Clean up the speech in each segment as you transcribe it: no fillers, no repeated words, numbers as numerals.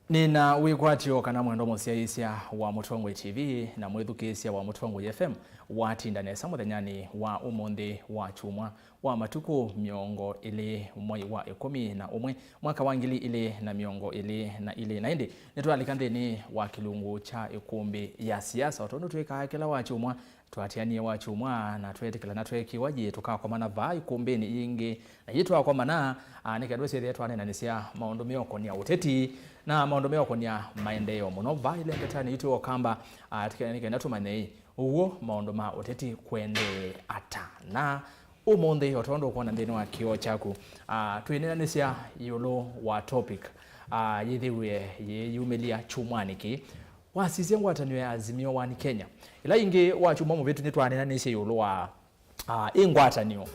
Nina wikwatio kana mwendo musiaisia wa Mutongwe TV na mwithukisia wa Mutongwe FM watindane muthenya wa umuthi wa chumwa wa matuku miongo ili mwai wa 11 mwaka wa 2022 na indi nitwalika nthini wa kilungu cha Îkûmbî ya siasa otondo twika kila wa chumwa twatianie wa chumwa na twetikila na twekiwaji tukakomana va Îkûmbî ingi na yitwa kwa mana nikadwese yetu anenanisia maundu mioko ni uteti na maundu mioko ni maendeleo muno va ile ngetani yitwa kamba tikana tumane uwo maundu ma uteti kwende ata na umuthi otondo kuona ndini wa kio chaku twinenanisia yulo wa topic yithiwe yeyumilia chumwaniki wasisi ngwatanio ya Azimio wa Kenya ila ingi wa chuma mu vitu nitwanenanisia yulo wa ingwatanio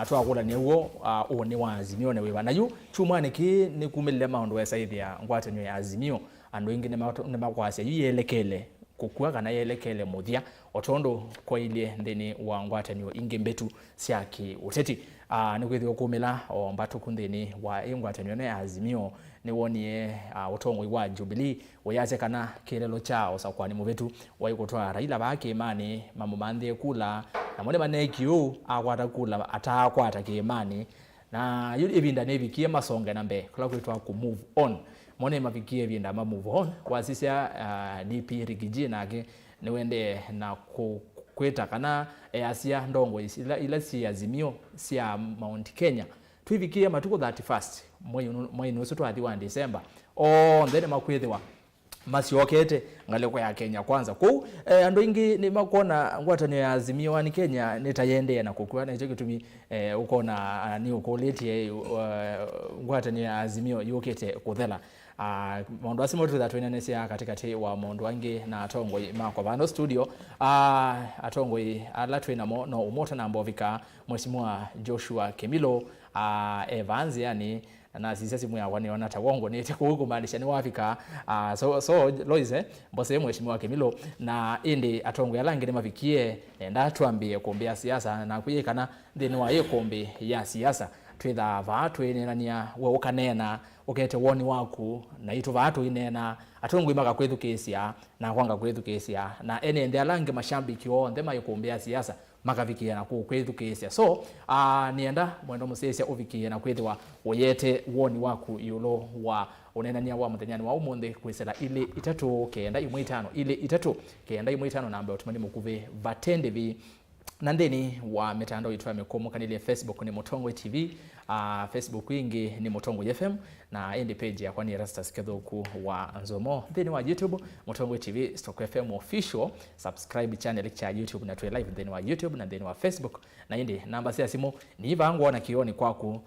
twakula newo oni wa Azimio newe nayu chumwaniki ni kumilile maundu wesaithia ngwatanio ya Azimio andu ingi ne makwase yelekele Kûkw'A kana yelekele muthia otondo koilie ndini wa ngwatanio ingi mbetu siaki uteti ni kwithio kumila o mbatuku ndini wa ngwatanio ya Azimio ni wonie utongwe wa Jubilee uyaze kana kilelo chao sakwani muvetu waikotwa Raila bake imani mambo mande kula na mole manekio akwata kula atakwata ke imani na yuli ibinda nebikie masonge nambe kula kwitwa ku move on mone mabikie binda ma move on wasisia DP rigiji nake niwende na kweta kana asia ndongo ila si Azimio sia Mount Kenya twivikie matuko 31st mwezi nusu twathi wa December ndene makwithiwa masiokete ngaleko ya Kenya kwanza ku andu ingi ni makona ngwatanio ya Azimio wa Kenya nitayende na Kûkw'A na hicho kitumi ukona ni ukoletie ngwatanio ya Azimio Yûkîte kuthela mondo asimo tu that wenenesia katikati wa mondo wangi na atongwe mako bando studio atongwe alatwe na no umota na mbovika mheshimiwa Joshua KIMILU Evans yani na sisi simu ya wani wana tawongo ni huko maanisha ni wafika so Loise mbose mheshimiwa KIMILU na indi atongwe alangi ni mavikie nda tuambie kuombea siasa na kuyekana ndini wa Îkûmbî ya siasa twitha vatu inenania we ukanena ukete woni waku na itu vatu inena atongwe maka kwithukisia na kwanga kwithukisia na ene ndi alangi mashambiki onthe mayikumbia siasa makavikia na kwithukisia so nienda mwendo musesia uvikie na kwithwa uyete woni waku yulo wa unenania wa muthenyani wa umuthi kwisela ile itatu kenda imwe itano ile itatu kenda imwe itano namba otumani mukuve vatende vi na ndeni wa mitandao itwa mikomo kanile Facebook ni Mutongwe TV Facebook ingi ni Mutongwe FM na endi page ya kwani ERASTUS kedhoku wa NZOMO ndeni wa YouTube Mutongwe TV Stock FM official subscribe channel cha YouTube na tuwe live ndeni wa YouTube na ndeni wa Facebook na endi namba sia simu ni vangu na kioni kwaku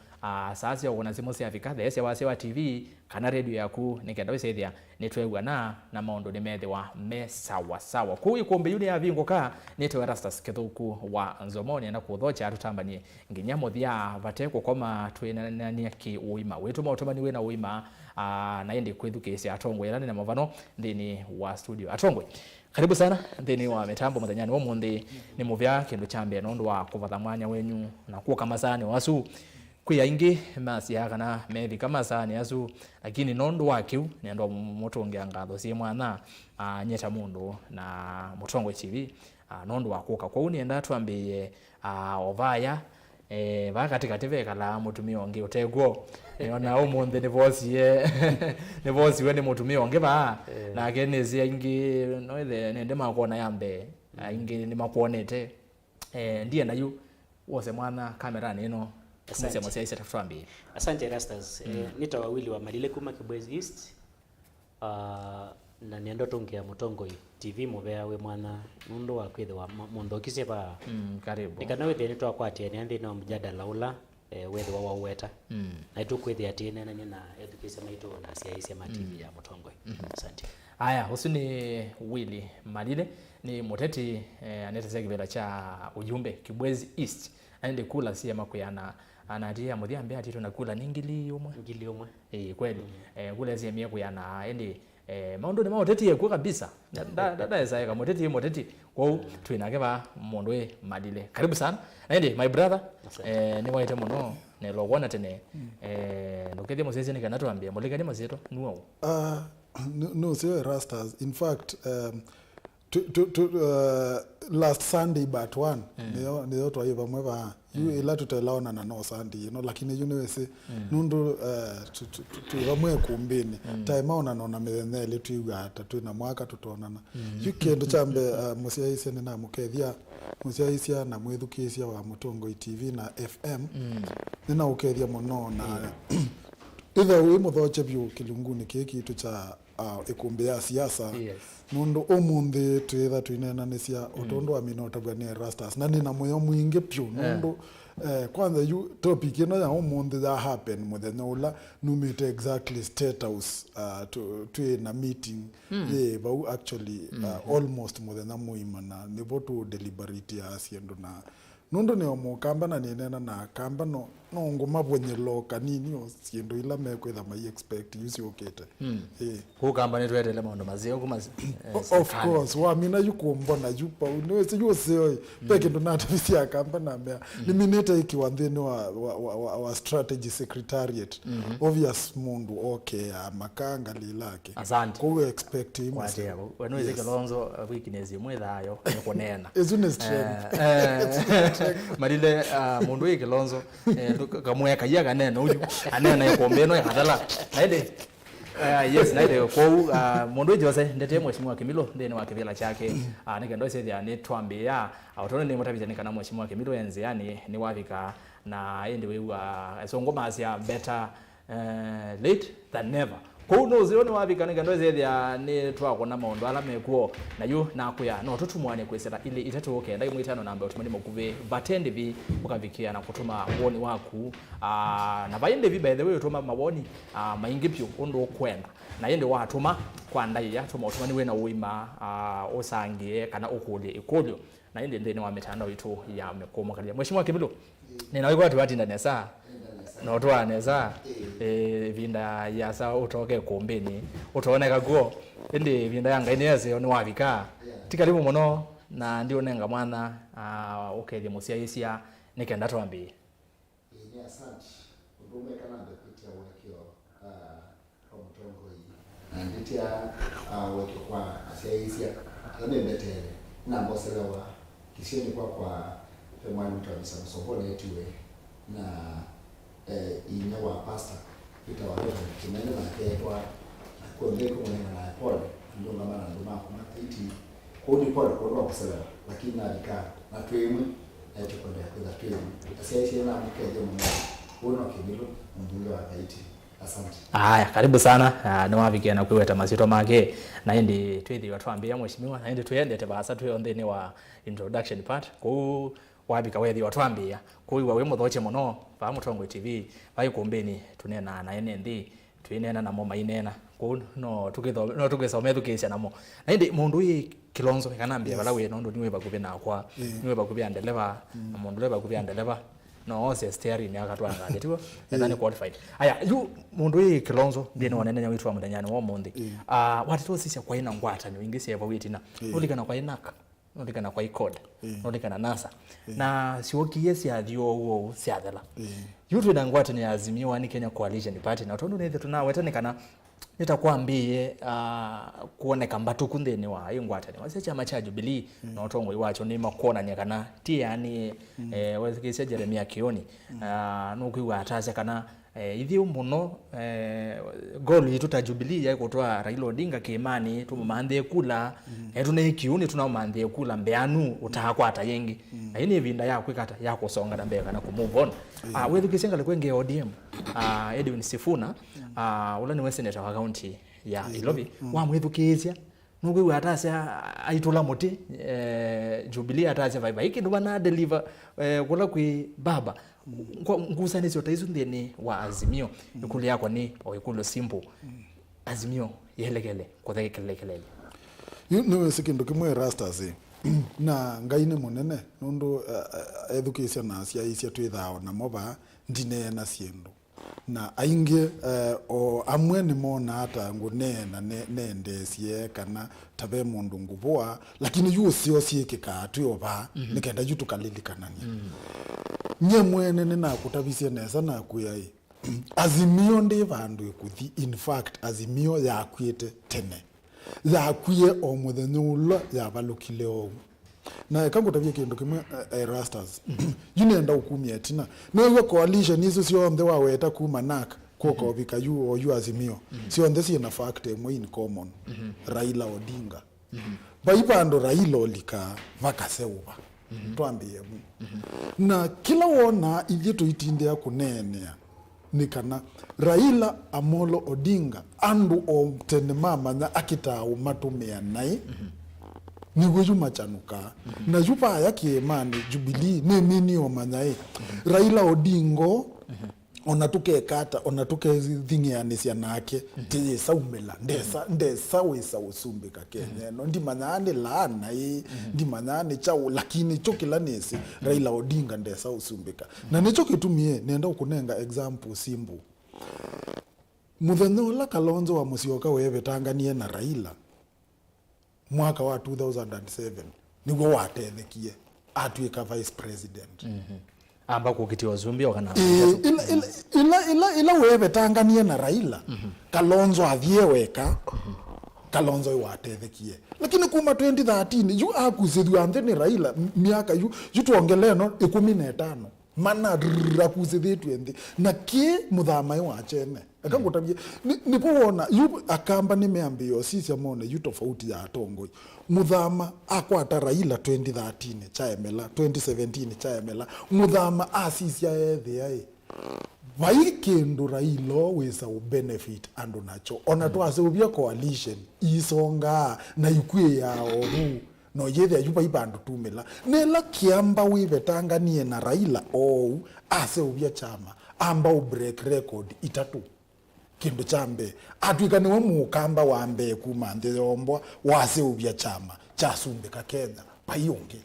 sasa uona simu sia vikathe ese wa TV kana radio yaku nikenda wesethia nitwegwa na maondo ni methewa me sawa ku Îkûmbî yune ya vingo ka nitwe ERASTUS kedhoku wa NZOMO ni na kuthocha atutambanie nginya muthia vateko koma twinania ki uima wetu mautomani we na uima na endi kwithukisia atongwe na mavano ndini wa studio atongwe karibu sana ndini wa mitambo muthanyani wo mundi ni muvya kindu chambe nondu wa kuvatha mwanya wenyu na kuoka masani wasu kuya ingi masia kana methi kama sani asu lakini nondu wa kiu ni ndo mutongia ngatho si mwana nyeta mundu na Mutongwe TV nondu wa kuoka kwa uni enda tuambie ovaya katikati vekala mutumia onge utegwo ona umunthe ni vosi we ni mutumia onge ba na kenezi ingi noithe nende makona yambe ingi ni makuonete ndiye nayu wose mwana kamera nino sema sasa tafambi asante ERASTUS nitawa Willie wa MALILE kuma Kibwezi East na niendo tongea Mutongwe TV muvea we mwana mundu wa kwithwa mundu kiseba karibu nikana we nitwa kwatia ni andi no mjadala ula wethwa wa weta na itu kwithia tena na education maitu na siasa ma TV ya Mutongwe asante haya usuni Willie MALILE ni muteti aneteze kivela cha ujumbe Kibwezi East ande kula sia makuyana anatia muthia mbea tito nakula ningili umwe kweli kula sia mie kuyana ende maundu ni mauteti yekwo kabisa dada esa muteti kwa twinake ba mundu we MALILE karibu sana ende my brother ni waite muno ne logona tene ndokethi musese ni kana tuambia mulikani mazito nuo No, sio ERASTUS. In fact, last Sunday but one ndio twaiva mweva ila tutelaona na no Sunday lakini uniwese nundu tuivamwe kumbini time ona nona metheneli tuigata twina mwaka tutonana Yûkîte chambe musiaisia na mukethia musiaisia na mwithukisia wa Mutongo TV na FM nina ukethia muno na ithe wi muthoche biu kilunguni kiki tu cha Îkûmbî ya siasa nundu umundi twitha twinenanisia utondo wa minotagwa ni ERASTUS na nina moyo mwingi piu nundu kwanza topic ino ya umundi that happen muthenya ula numite exactly state house twina meeting bau actually almost muthenya muima na nivo tu deliberate ya asiendo na nundu ni omukamba na ninena na kamba no ngoma bonyelo kanini o siendo ila mekwetha mai expect Yûkîte ku kamba ni twetele maondo mazio kuma of course wa mina yukumbona yupa unwese yose peke ndo natavisia kamba na mea nimineta ikiwanthini wa strategy secretariat obvious mundu okay makanga lilake ku expect him wenu KILONZO weakness mwethayo nikunena isn't strength MALILE mundu KILONZO kamweka yaga neno uju anena Îkûmbî no yakathala naide yes naide kwa mundu jose ndete mheshimiwa KIMILU ndene wa kivila chake nikendo sethia ni twambia autone ni mutavizani kana mheshimiwa KIMILU enziani ni wavika na ende wewa songoma sia better late than never kuno zero ni wavika nikendo sethia ni twakona maondo ala mekuo na yu nakuya no tutumwane kwesera ile itatu okay ndai mwitano namba utumani mukuve batende vi ukavikia na kutuma woni waku na bayende vi by the way utuma mawoni maingi pyo ondo kwenda na yende watuma kwa ndai ya tuma utumani we na uima osangie kana okulie ikolyo na yende ndene wa mitandao itu ya mekomo kalia mheshimiwa KIMILU nina wiko watu watinda nesa no twaneza vinda yasa utoke Îkûmbîni utoneka guo indi vinda yanga ineze ni wavika tikalimu muno na ndio nenga mwana ukethia musiaisia nikenda twambi ni asante udume kana ndepitia wekio kwa Mutongo hii nditia wekio kwa asiaisia ande mbetere na mboselewa kisioni kwa mwana mtabisa msongole etiwe na inya wa pastor Peter wa leo kimene na ketwa kwa ndeko mwana na pole ndio ngama na ndoma kwa KAITI kodi pole kwa kusela lakini alika na twemwe tukonde kwa twemwe asiaisia na mkeje mwana uno KIMILU mbunge wa KAITI asante haya karibu sana ni wavikia na kuweta mazito make na indi twethi watwambia mheshimiwa na indi tuende tebasa tuyondeni wa introduction part ku wabika wethi watwambia kuiwa we muthoche muno pa Mutongo TV pa Îkûmbîni tunena na NND twinena na mo mainena ku no tukisome thukisha namo na indi mundu KILONZO kanambia bala we no niwe bakuve na kwa niwe bakuve andeleva mundu le bakuve andeleva no ose steering ni akatwanga ndetiwo ndani qualified aya yu mundu KILONZO ndine wanene witwa mudanyani wo mundi watito sisi kwa ina ngwata ni ingisi yava witina ulikana kwa inaka ulikana kwa ikod ulikana nasa na siwoki yesi adio wo siadela yutu na ngwata ni Azimio wani Kenya Coalition Party na tondu nethe tunawetane kana nitakwambie kuoneka mbatuku ndene wa ingwata ni wase chama cha Jubilee na utongo iwacho ni makona nyakana ti yani wazikise Jeremia Kioni nukiwa atase kana ithi muno goal yitu ta Jubilee ya kutoa Raila Odinga Kimani tumamandhe kula tuna Kiuni tuna mandhe kula mbeanu utahakwa ata yengi na ini vinda ya kwikata ya kusonga na mbeka na kumove on wethu kisenga lekwenge ODM Edwin Sifuna ula ni senator wa county ya Ilobi wa mwethu kizia nugu atase aitula muti Jubilee atase vibe iki ndo bana deliver kula kwi baba ngusane sio taizu ndeni wa Azimio ikulu yako ni ikulu simple Azimio yelegele kwa kelele no sekindo kimwe ERASTUS na ngaine munene nundu education na siaisia twithao na moba ndine na siendo na ainge o amwe ni mona hata ngunena nendesie kana tabe mundu ngubwa lakini yu sio siekeka tuyoba nikenda yutu kalilikanania nye mwene nina kutabisie nesa na kuyai Azimio ndi vandu ikuthi in fact Azimio yakwite tene yakwie o muthenya ulo yavalukile o na kangutavia kindu kimwe ERASTUS yunenda ukumia tina no coalition izo sio on the waweta kuma nak koko bika yu o yu Azimio sio on the in fact emwe in common Raila Odinga baibando Raila olika vakaseuva twambie na kila wona ithie tuitinde ya kunenea nikana Raila Amolo Odinga andu o tene mama na akita umatumia nai ni weju machanuka na jupa yake mani Jubilee ne nini o manyae Raila Odingo onatuke kata onatuke thingiani cia nake ti saumela ndesa wisa usumbika Kenya no ndi manyane laana ndi manyane chao lakini chokila nesi Raila Odinga ndesa usumbika na nicho kitumie nenda ukunenga example simbu muthenya Kalonzo wa Musyoka wewe tanganie na Raila mwaka wa 2007 niguo watethekie atuika vice president amba kukitiwa Zumbi wakana ila wewe tanganie na Raila Kalonzo athieweka Kalonzo watethekie lakini kuma 2013 yu akuzithwa antheni Raila miaka yu tuongeleno 15 mana rakuzithitwe nthi na ki muthama wa chene akangutabie nipo wona yu akamba nimeambio sisi amone yu tofauti ya tongo muthama akwata Raila 2013 chaemela 2017 chaemela muthama asisi aethia vaikindu Raila wisa benefit andu nacho ona twasubia coalition isonga na ikue ya oru no yethe yupa ibandu tumela nela kiamba wibetanganie na Raila ou aseubia chama amba u break record itatu kindu chambe atwikane wa mukamba wa mbe kuma ntheombwa waseubia chama chasumbika Kenya payonge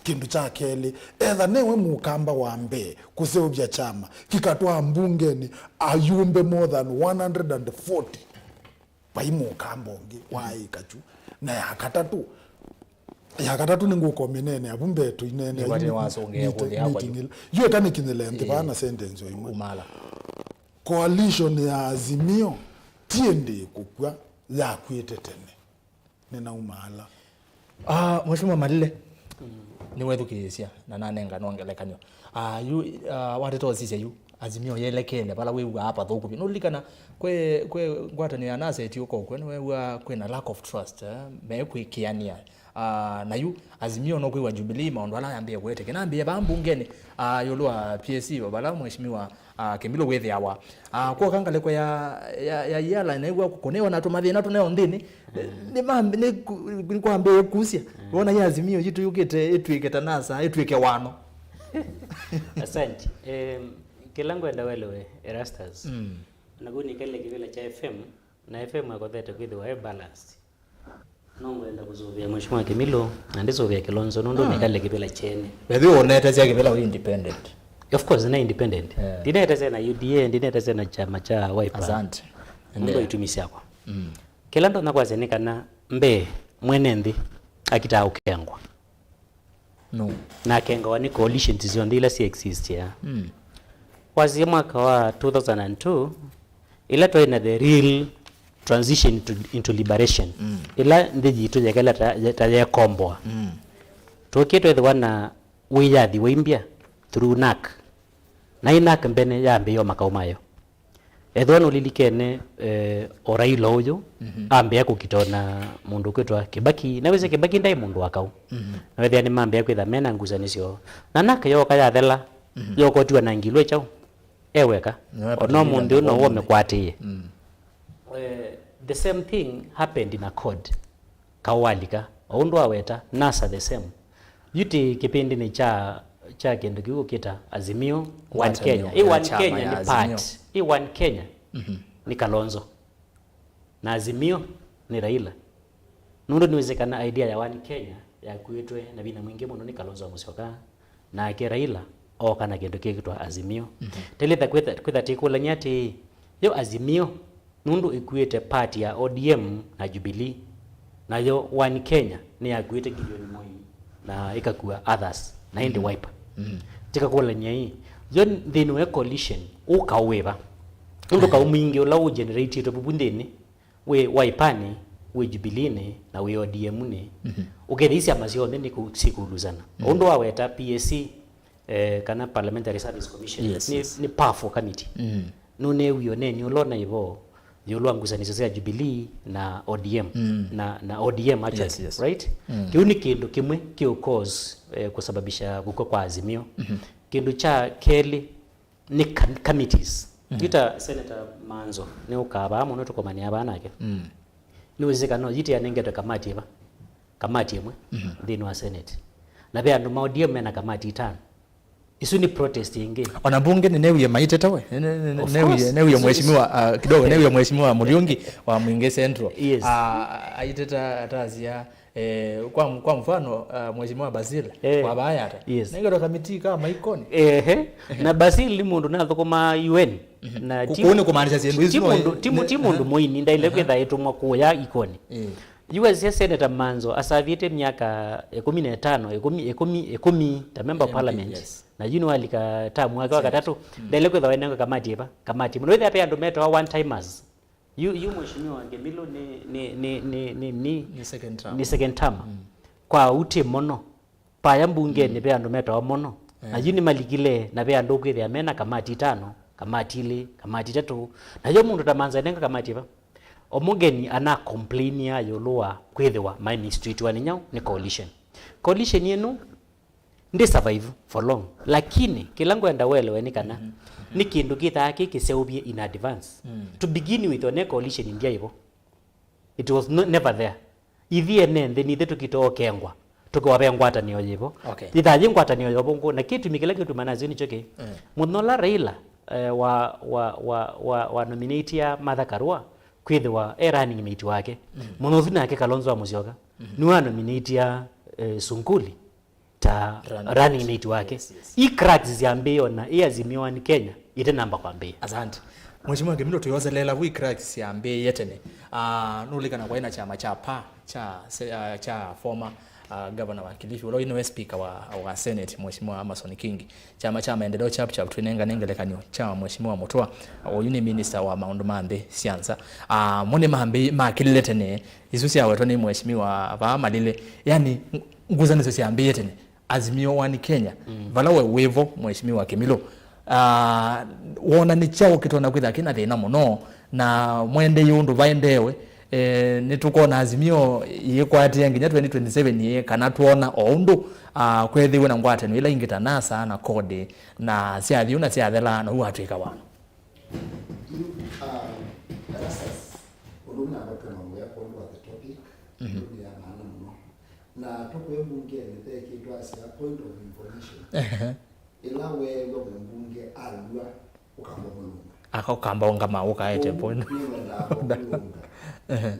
kindu cha keli etha newe mukamba wa mbe kuseubia chama kikatwa mbungeni ayumbe more than 140 paimukamba onge waikachu na yakatatu ninguko minene abumbe tu inene yue kani kinelende bana sentence yo umala coalition ya Azimio tiende Kûkw'A yakwite tene nina umala Mheshimiwa Malile ni wethukisia na nanenga nongelekanyo yu watito sisi yu Azimio yelekele bala wewe hapa thuku no likana kwe ngwatani ya nase ti uko kwe wewe kwena lack of trust mekwikiania na yu Azimio no kwe Jubilee maondo ala yambie kwete kenambie bambungene yolwa PSC bala Mheshimiwa KIMILU WILLIE kwa kangale kwa ya yala na igwa kukonewa na tumathina tuneo ndini ni mambe ni kwambe kusia wona ya Azimio jitu Yûkîte etwiketa nasa etwike wano asante kilango enda welewe ERASTUS naguni kale kivela cha FM na FM akothete kwithwa balance no mwenda kuzovia Mheshimiwa KIMILU na ndizovia KILONZO nondo nikale kivela chene bethi onete cia kivela independent. Of course na independent. Dineta tena UDA dineta tena chama cha Wiper. Asante. Ndio itumisia kwa. Kila ndo nakwaze nikana mbe mwenendi akita ukengwa. No. Na kenga ni coalition tizio ndila si exist ya. Wazi mwaka wa 2002 ila to ina the real transition into liberation. Ila ndiji to yakala ta kombwa. Tokito the wana wiyathi wimbia through NAC na inak mbene yambe yo makao mayo ethwana lilikene Raila uyu ambe akukitona mundu kwetwa Kibaki na weze Kibaki ndai mundu wakau na wethia ni mambe akwitha mena nguzanisio na NAC yo kayathela yo kotiwa na ngilwe chao eweka ono mundu no wo mekwatie the same thing happened in Accord kawalika ondo aweta nasa the same yuti kipindi ni cha kindu Yûkîte Azimio One Kenya One Kenya ni part One Kenya ni Kalonzo na Azimio ni Raila nundo niwezekana idea ya One Kenya ya kuitwe na bina mwingi muno ni Kalonzo wa Musyoka na ke Raila o kana kindu kigitwa Azimio teleta kwetha tikula nyati yo Azimio nundo ikuite part ya ODM na Jubilee na yo One Kenya ni ya kuite Gideon Moi na ikakua others na hindi Wiper tika kula nyai yon then we coalition ukaweba ndo ka umingi ula generate to bubundeni we waipani we Jubilee na we ODM ne ukethisia mazione ni kusikuluzana ondo waweta PSC kana Parliamentary Service Commission ni powerful committee none wione ni ulona ivo yolwangusanizo za Jubilee na ODM na ODM actually right kiuni kindu kimwe kio cause kusababisha guko kwa Azimio kindu cha keli ni committees Yita Senator Manzo ne ukaba muno tukomani abana yake niwezekano yiti yanengeta kamati imwe ndino wa Senate na bya ndo ODM na kamati 5 isu ni protest yenge ona bunge ni neuye MAITŭ neuye mheshimiwa kidogo neuye mheshimiwa Muriungi wa Mwingi Central aiteta atazia kwa mfano mheshimiwa Basil wa bayata nengero kamiti kama ikoni na Basil mundu na thokoma UN na timu kumaanisha timu ndo moini ndaile kwetha yetumwa kuya ikoni US Senator Manzo asaviete miaka 15 ta member parliament na alika tamu wake wakatatu ndaile kwetha wenengo kamati muno wetha pia ndo meto wa one timers mheshimiwa KIMILU ni second term kwa uti mono paya mbunge ni pia ndo meto wa mono na yuni malikile na pia ndo kwetha amena kamati 5 kamati 3 na mundu tamanza nenga kamati omugeni ana complain ya yolua kwethiwa ministry twani nyao ni coalition yenu ndi survive for long lakini kilango enda wele ni kana ni kindu githaki kiseubie in advance to begin with on coalition india ivo it was never there ithie nende ni thetu kitokengwa tukowabe ngwatanio yivo ithaje ngwatanio yobo ngo na kitu mikila kitu manazini choke munola Raila wa nominate ya Martha Karua kwithiwa running mate wake munothi nake Kalonzo Musyoka niwa nominate ya Sunkuli ta running mate wake cracks ziambio na Azimio ni Kenya ite namba kwambia asante mheshimiwa KIMILU tuyozelela cracks ziambie yetene nulikana kwa ina chama cha former governor wa Kilifi ulo ino speaker wa Senate mheshimiwa Amason Kingi chama cha maendeleo chap twinenga nengelekanyo cha mheshimiwa Mutua oyuni minister wa maundu mambe Siasa mone mambe makiletene isusi aweto ni mheshimiwa ba MALILE yani nguzanizo siambie tene Azimio wani Kenya valawe wevo mheshimiwa KIMILU wona ni chao kitona kwitha kina thina muno na mwende yundu vaendewe nitukona Azimio yekwatia nginya 2027 ye kana tuona oundu kwethiwe na ngwatano ila ingita nasa na kode na siathiu na siathela na uatwika wana ERASTUS ulumna kwa mambo ya kwa the topic ya maana mno na tokwe bunge nete kitwa sia point of information ila wewe bunge alwa ukambonga akakamba ngama ukaete point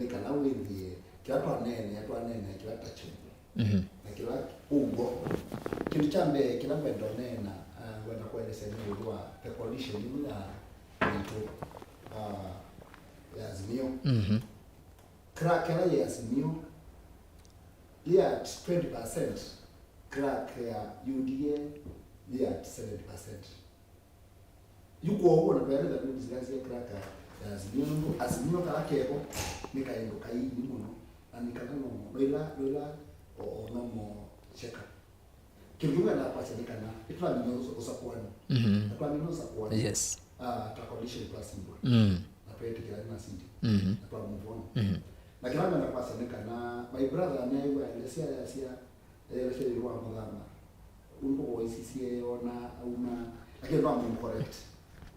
nikana WILLIE kiatwa nene kila tachimbo na kila ugo kilichambe kila mbendo nena wenda kueleza ni ulwa the coalition ni na mtu ya Azimio crack ya Azimio ya 20% crack ya UDA ya 70% yuko huko na baada ya kuzigazi crack Azimio kala keko nikaendo kaidi muno na nikakano loila onomo cheka kiluga na kwa sadikana itwa minyozo usakwani kwa minyozo sakwani yes ta coalition plus na pete kila na sindi na kwa mvono na kila na kwa sadikana my brother anayewa lesia ile wa mama unko ICC ona una lakini kwa correct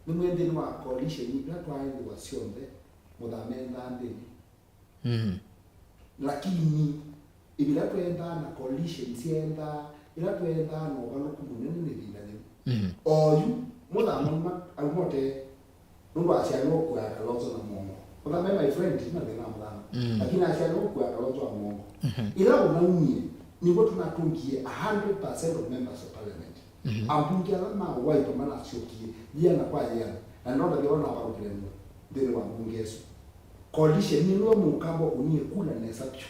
ni mwende ni wa coalition ni kwa wa siombe mudhamenda ndini lakini ibila tuenda na coalition sienda ila tuenda no baluku munene ni binane oyu mudhamama almote ndo asiano kwa Kalonzo na Mongo mudhamama my friend na bena mudhama lakini asiano kwa Kalonzo na Mongo ila unaumie ni watu tunatungie 100% of members of parliament ambunge alama waito mana siokie yeye na kwa yeye na ndio ndio na wa kulemwa ndio wa bungeso coalition ni lo mukambo unie kula na sapcho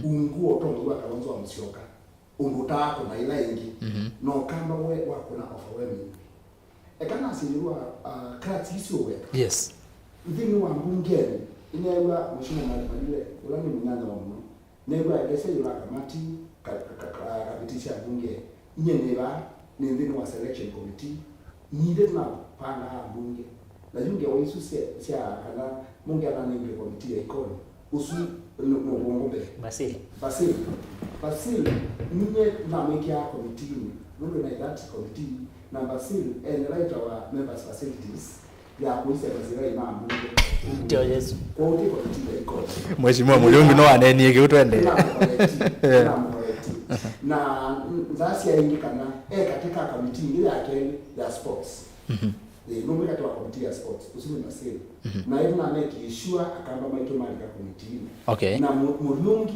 unguo tongo wa Kalonzo wa Musyoka ungutako na ila ingi no kamba we wa kuna offer we ekana sirwa cracks isiwe yes ndini wa mbungeni inewa mheshimiwa MALILE ulani mnyanya wa mno newa elese yula kamati kapitisha bunge nyeneva ni ndini wa selection committee nide na panga bunge na junge wa isu sia kana munge ana ni committee ya ikoni usu ngombe Basil nye na make ya committee ndio na that committee na Basil and right our members facilities ya kuisa bazirai na mbunge ndio Yesu kwa hiyo committee ya ikoni mheshimiwa Mulungu no aneni gutwende na ndasi ya ingikana katika committee ile yake ya sports no katika committee ya sports usimi Basil na hivi na make sure akamba MAITû malika committee okay na Mulungu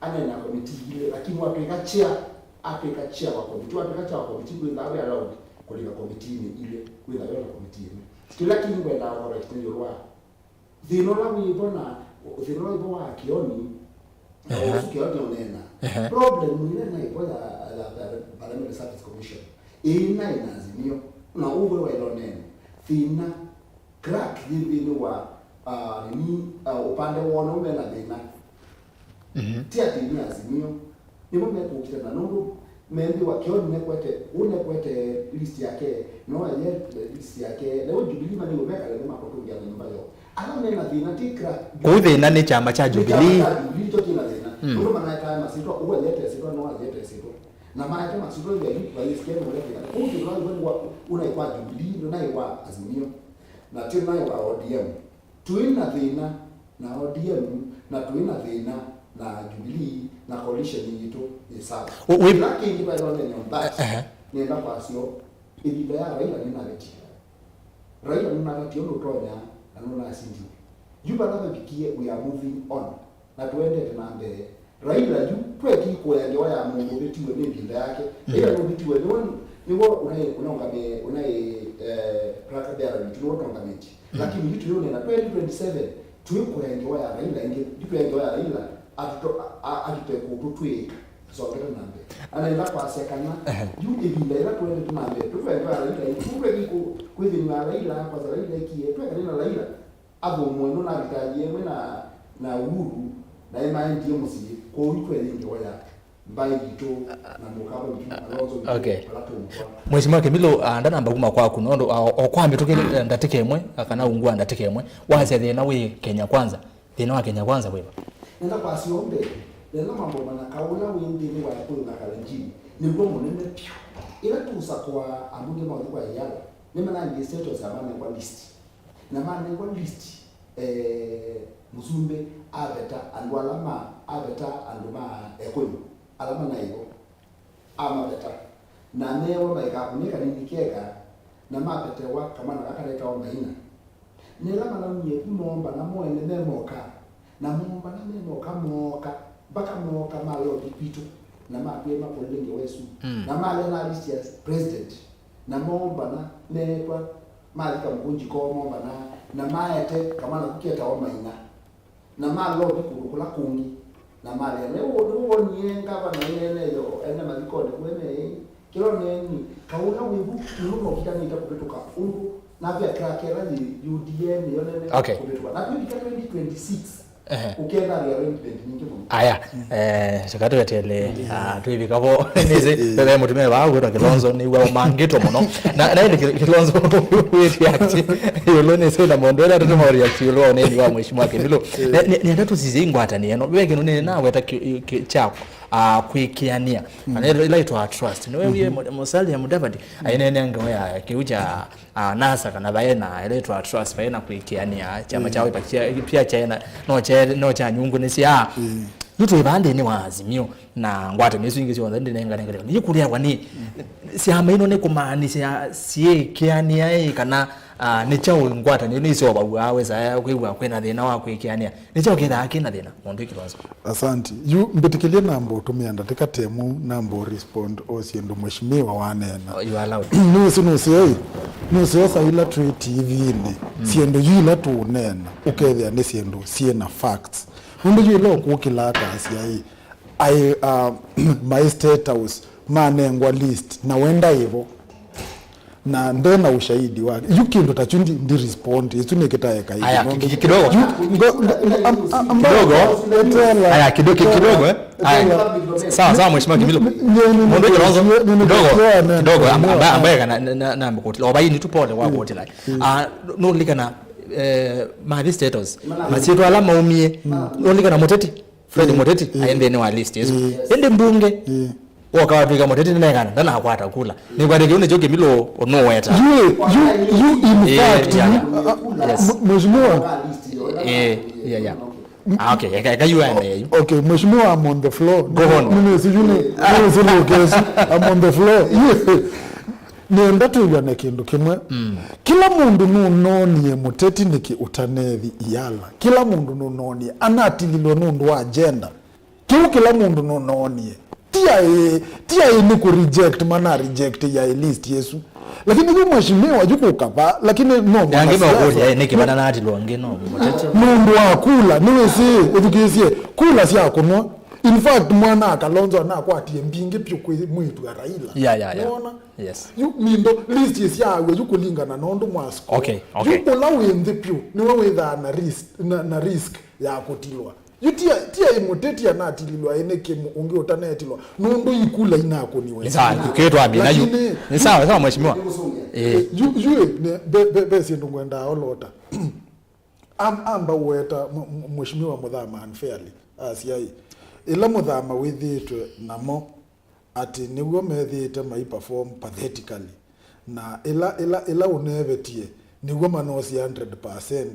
ana na committee ile lakini watu ikachia wa committee wa committee with our allowed kulika committee ile with our committee ile kila kintu kwenda correct ndio wa dhinola wibona wa kioni ukiona unena problem ile na ipo la Parliament Service Commission ina Azimio na uwe wa ilonena thina crack hivi wa ni upande wona umena thina tia tini Azimio nipo mekukita na nungu mendi wa kioni unekwete list yake no ye list yake leo Jubilee mali umeka leo makoto ya nyumba yo ala mena thina tikra kuthina ni chama cha Jubilee to kina thina ndio maana kama masito uwe lete sito no lete sito na maana kama masito ya hivi wale skema wale kwa hiyo ndio unaikuwa Jubilee ndio nayo Azimio na tena nayo ODM tuina thina na ODM na tuina thina na Jubilee na coalition yetu ni sawa. Lakini ndio ndio nyomba. Nenda kwa sio ili ya Raila ni naleti. Raila ni naleti ndio tonya na nuna asindi. Juba na bikie we are moving on. Na tuende tena mbele. Raila yu tweki kwa ya Mungu bitiwe ni binda yake. Ila no bitiwe ni unaongame plaka bera ni tunaongameti. Lakini vitu yone na 2027 tuko ya Raila inge tuko ya Raila atutekututuika zongera nambe anaenda kwasekana yu ibindera twende nambe tufende Raila tuwe kwithina Raila kwa Raila ikie twekana Raila abo mweno na ritaje mwe na uhuru na MND musije ko twende ndoya mbai gitu na mukabo mtu okay mheshimiwa Kimilu ndana mbaguma kwaku nondo okwambe tukile ndatike emwe akana ungwa ndatike emwe waze thina we Kenya kwanza thina wa Kenya kwanza wewe nenda kwa siombe nenda mambo mana kaula windi ni wa kulu na kalenjini ni ngomo nende pio ila tusa kwa amunge maudhi kwa yala ni mana nge status ya mana kwa list na mana kwa list Muzumbe abeta andwalama abeta anduma ekoyo alama na hiyo ama beta na newa maikakunika ninikeka na mapetewa kama na kakaleta wa maina nilama na mnye kunomba na mwene nemoka na momba na moka baka moka malo dipitu na mapye mapolindi wesu na male na list ya president na momba na nekwa mali kama kunji ko momba na maete kama na kuketa wa maina na malo bikukula kungi na mali leo nienga bana nene yo ene malikode kwene kilo neni kauna wibu nuno kitani itakupetuka ungu na vya krakera ni UDM yonene kupetuka na 2026 ukenda ya arrangement nyingi mwa aya shakatu yatele tuibikabo neze bebe mutume bawo to Kilonzo ni wa mangito muno na ile Kilonzo wetu yakti yolone sema mondela to mori yakti yolo neni wa mheshimiwa Kimilu ni ndatu zizingwa hata ni eno bege none nawe ta chako kuikiania ile to trust ni wewe musali ya mudavadi ainene ngawe ya kiuja nasa kana baena ile to trust baena kuikiania chama chao pia chaena no cha nyungu ni sia yutu ibande ni wa Azimio na ngwate nesu ingezi wanda ndinenga ngale ni kulia kwani si amaino ne kumaanisha sie kiania kana ni chao ngwata ni sio babu aweza kwiwa kwena thina wa kwikiania ni chao kitha akina thina mundu Kilonzo asante yu mbitikilie nambo tumianda tikatemu nambo respond osiendo mheshimiwa wanena you allowed nusi saila TV ni siendo yila tu nena ukethia ni siendo siena facts mundu yilo kukilaka asiai my status manengwa list na wenda hivyo na ndena ushahidi wake yukindu tachundi ndi respond isune kitaeka hivi aya kidogo aya kidogo sawa mheshimiwa Kimilu Mondo Kilonzo kidogo ambaye kana mbokotela obayini tupole wa kotela no likana mahali status masito alama umie no likana Muteti Fred Muteti aende ni wa list yesu ende mbunge wakawapika Muteti nengana ndana akwata kula ni kwa ndio unejoke Kimilu ono weta you in fact mheshimiwa yeah okay you and okay mheshimiwa I'm on the floor go on mimi sijuni I'm on the floor nienda tu yana kindu kimwe kila mundu nunonie Muteti niki utanethi iyala kila mundu nunonie anatililo nundu wa agenda kila mundu nunonie tia ni ku reject mana reject ya list yesu lakini huyu mheshimiwa yuko kapa lakini no ngime ngoja nikibana nati longeno Muteti mundu akula niwe si utukisie kula si akono in fact mwana akalonzo na kwatie mbinge pyo mwitu ya Raila yeah yes you mindo list yes yawe yukulingana nondo mwasko okay yuko lawe ndipyo niwe wetha na risk ya kutilwa tia Muteti anatililwa eneke unge utanetilwa nondo ikula inako niwe sawa ketwa abina yu ni sawa mheshimiwa yue be sindu ngwenda olota amba weta mheshimiwa Muthama unfairly asiai ila Muthama withitwe namo ati niguo methite mai perform pathetically na ila unevetie niguo manosi 100%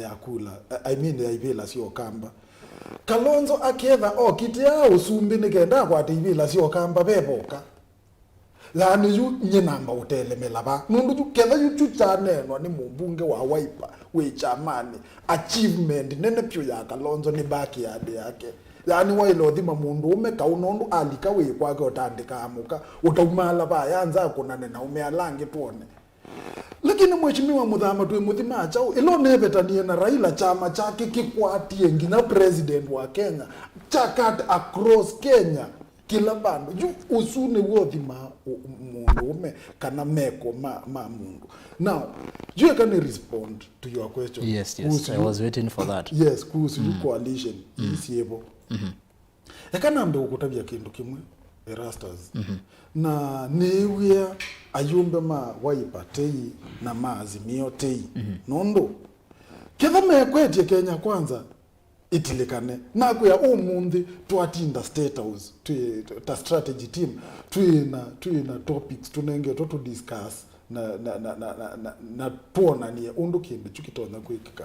ya kula I mean ya ivila sio kamba Kalonzo aketha kitia usumbi nikenda kwa ivila sio kamba beboka yani yu nyinamba utelemela ba nundu yu ketha yu chuchanenwa ni mumbunge wa Wiper we chamani achievement nene pyo ya Kalonzo ni baki yake yani wailo thima mundu umeka unondu alika we kwake utandika amuka utaumala ba yanza kunane na umealange tuone lakini mheshimiwa Muthama tu muthima chao ilo nebetanie na Raila chama chake kikwatie ngina president wa Kenya chakat across Kenya kila bandu yu usune wothima mundu ume kana meko mundu now you can respond to your question yes I was waiting for that yes kuhusu coalition isiebo yakana ndo ukutabia kindu kimwe ERASTUS na niwia ayumbe ma Wiper tei na ma Azimio tei nondo ketha mekwetie Kenya kwanza itilikane na kuya umundi twatinda state house ta strategy team tuina topics tunenge to discuss na tuona ni undu kimbe chukitona kwikika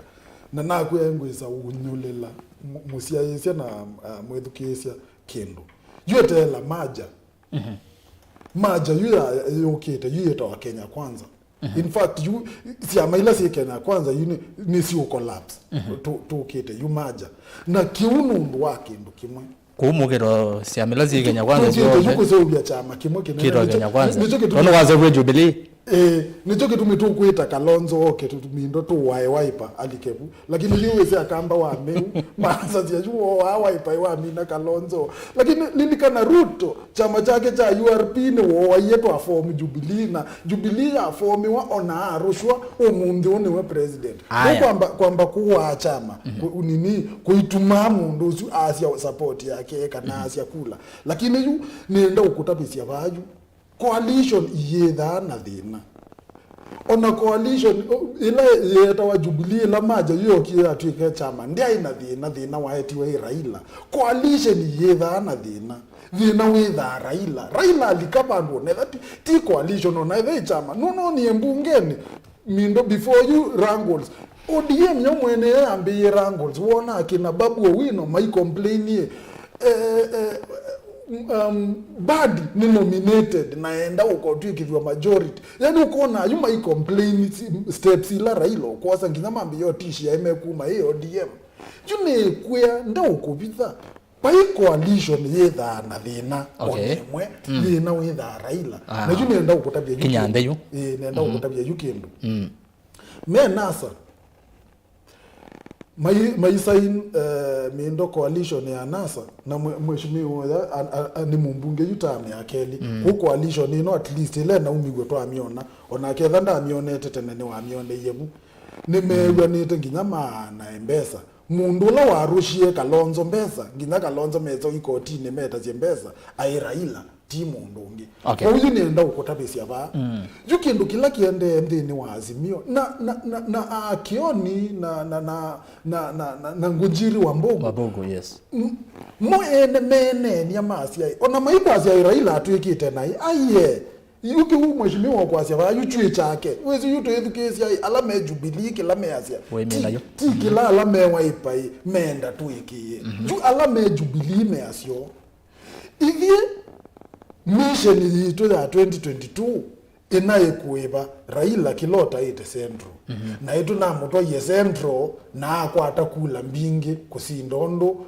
na kuya ngweza unyulela musiayesia na mwedukisia kendo yotela maja maja Yûkîte YûYÉETEWA Kenya kwanza in fact siama ila si Kenya kwanza ni si collapse tukite maja na kiunundu wake ndo kimwe kumukiro siamela si Kenya kwanza sio yuko sio bya chama kimwe Kenya kwanza ono wazo kwa Jubilee nicho kitu mitukuita Kalonzo tumindo tu wae Wiper alikebu lakini liweze akamba wa meu maanza ya juo wa Wiper wa mina Kalonzo lakini lilikana Ruto chama chake cha URP ni wa yetu aform Jubilee na Jubilee aform wa ona arushwa umundi one we president kwamba kuwa chama nini kuituma mundu usu asia support yake kana asia kula lakini yu nienda ukutabisia baju coalition yetha na thina ona coalition ila yetawa Jubilee la maja yo kia tuike chama ndia ina thina waetiwe Raila coalition yetha na thina wetha Raila alikapandwo na ti coalition ona ithe chama no ni mbungeni mindo before you wrangles ODM nyo mwene ambi wrangles wona akina Babu Owino mai complain bad ni nominated naenda uko tuikivwa majority yani ukona yuma i complain steps ila Raila kwa nginya mambi yo tishi ya imekuma hiyo ODM june kwea nda ukubitha pa coalition yetha na thina mwe thina wetha Raila na june nda ukutabia kinyande yu nenda ukutabia yukindu me nasa my sign miendo coalition ya NASA na mheshimiwa ni mumbunge yutami akeli ku coalition ino at least ile na umigwe to amiona ona ketha nda amionete tene ni wa amione yebu nimewa nite nginya maana embesa mundu la warushie Kalonzo mbesa nginya Kalonzo mezo ikotini meta mbesa ai Raila ti mundu ngi okay. Kwa hiyo nienda ukotabisi aba yukindu kila kiende ndini wa Azimio na akioni na ngujiri wa mbogo yes moene mene ni amasia ona maibasi ya Raila atuikite nai aiye yuki hu mheshimiwa kwa sia yuchwe chake wezi yuto education alame Jubilee kila measia ti kila alame waipai menda tuikie ju alame Jubilee measio ivie mission yitu ya 2022 inaikuiba Raila kilota ite centro na itu na muto ye centro na akwata kula mbingi kusindondo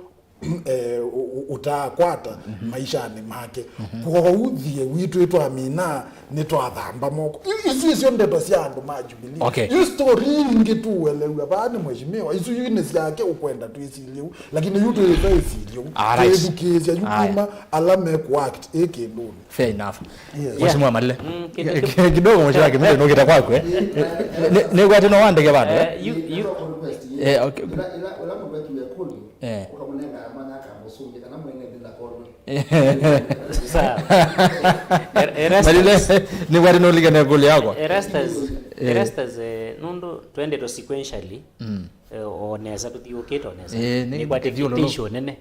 utakwata maisha ni make kwa uthie witu itu amina nitwathamba moko icio ndeto cia andu ma Jubilee okay. You story ngitu welewa bani mheshimiwa icio units yake ukwenda tu isiliu lakini yutu ile isiliu education yukuma alame ku act ekinduni fair enough mheshimiwa Malile kidogo mheshimiwa KIMILU ndio kita kwako ni kwa tena wande ke bado okay Erastus ni wari no liga na goli yako Erastus nundu twende to sequentially oneza tuthiukite oneza ni kwa petition nene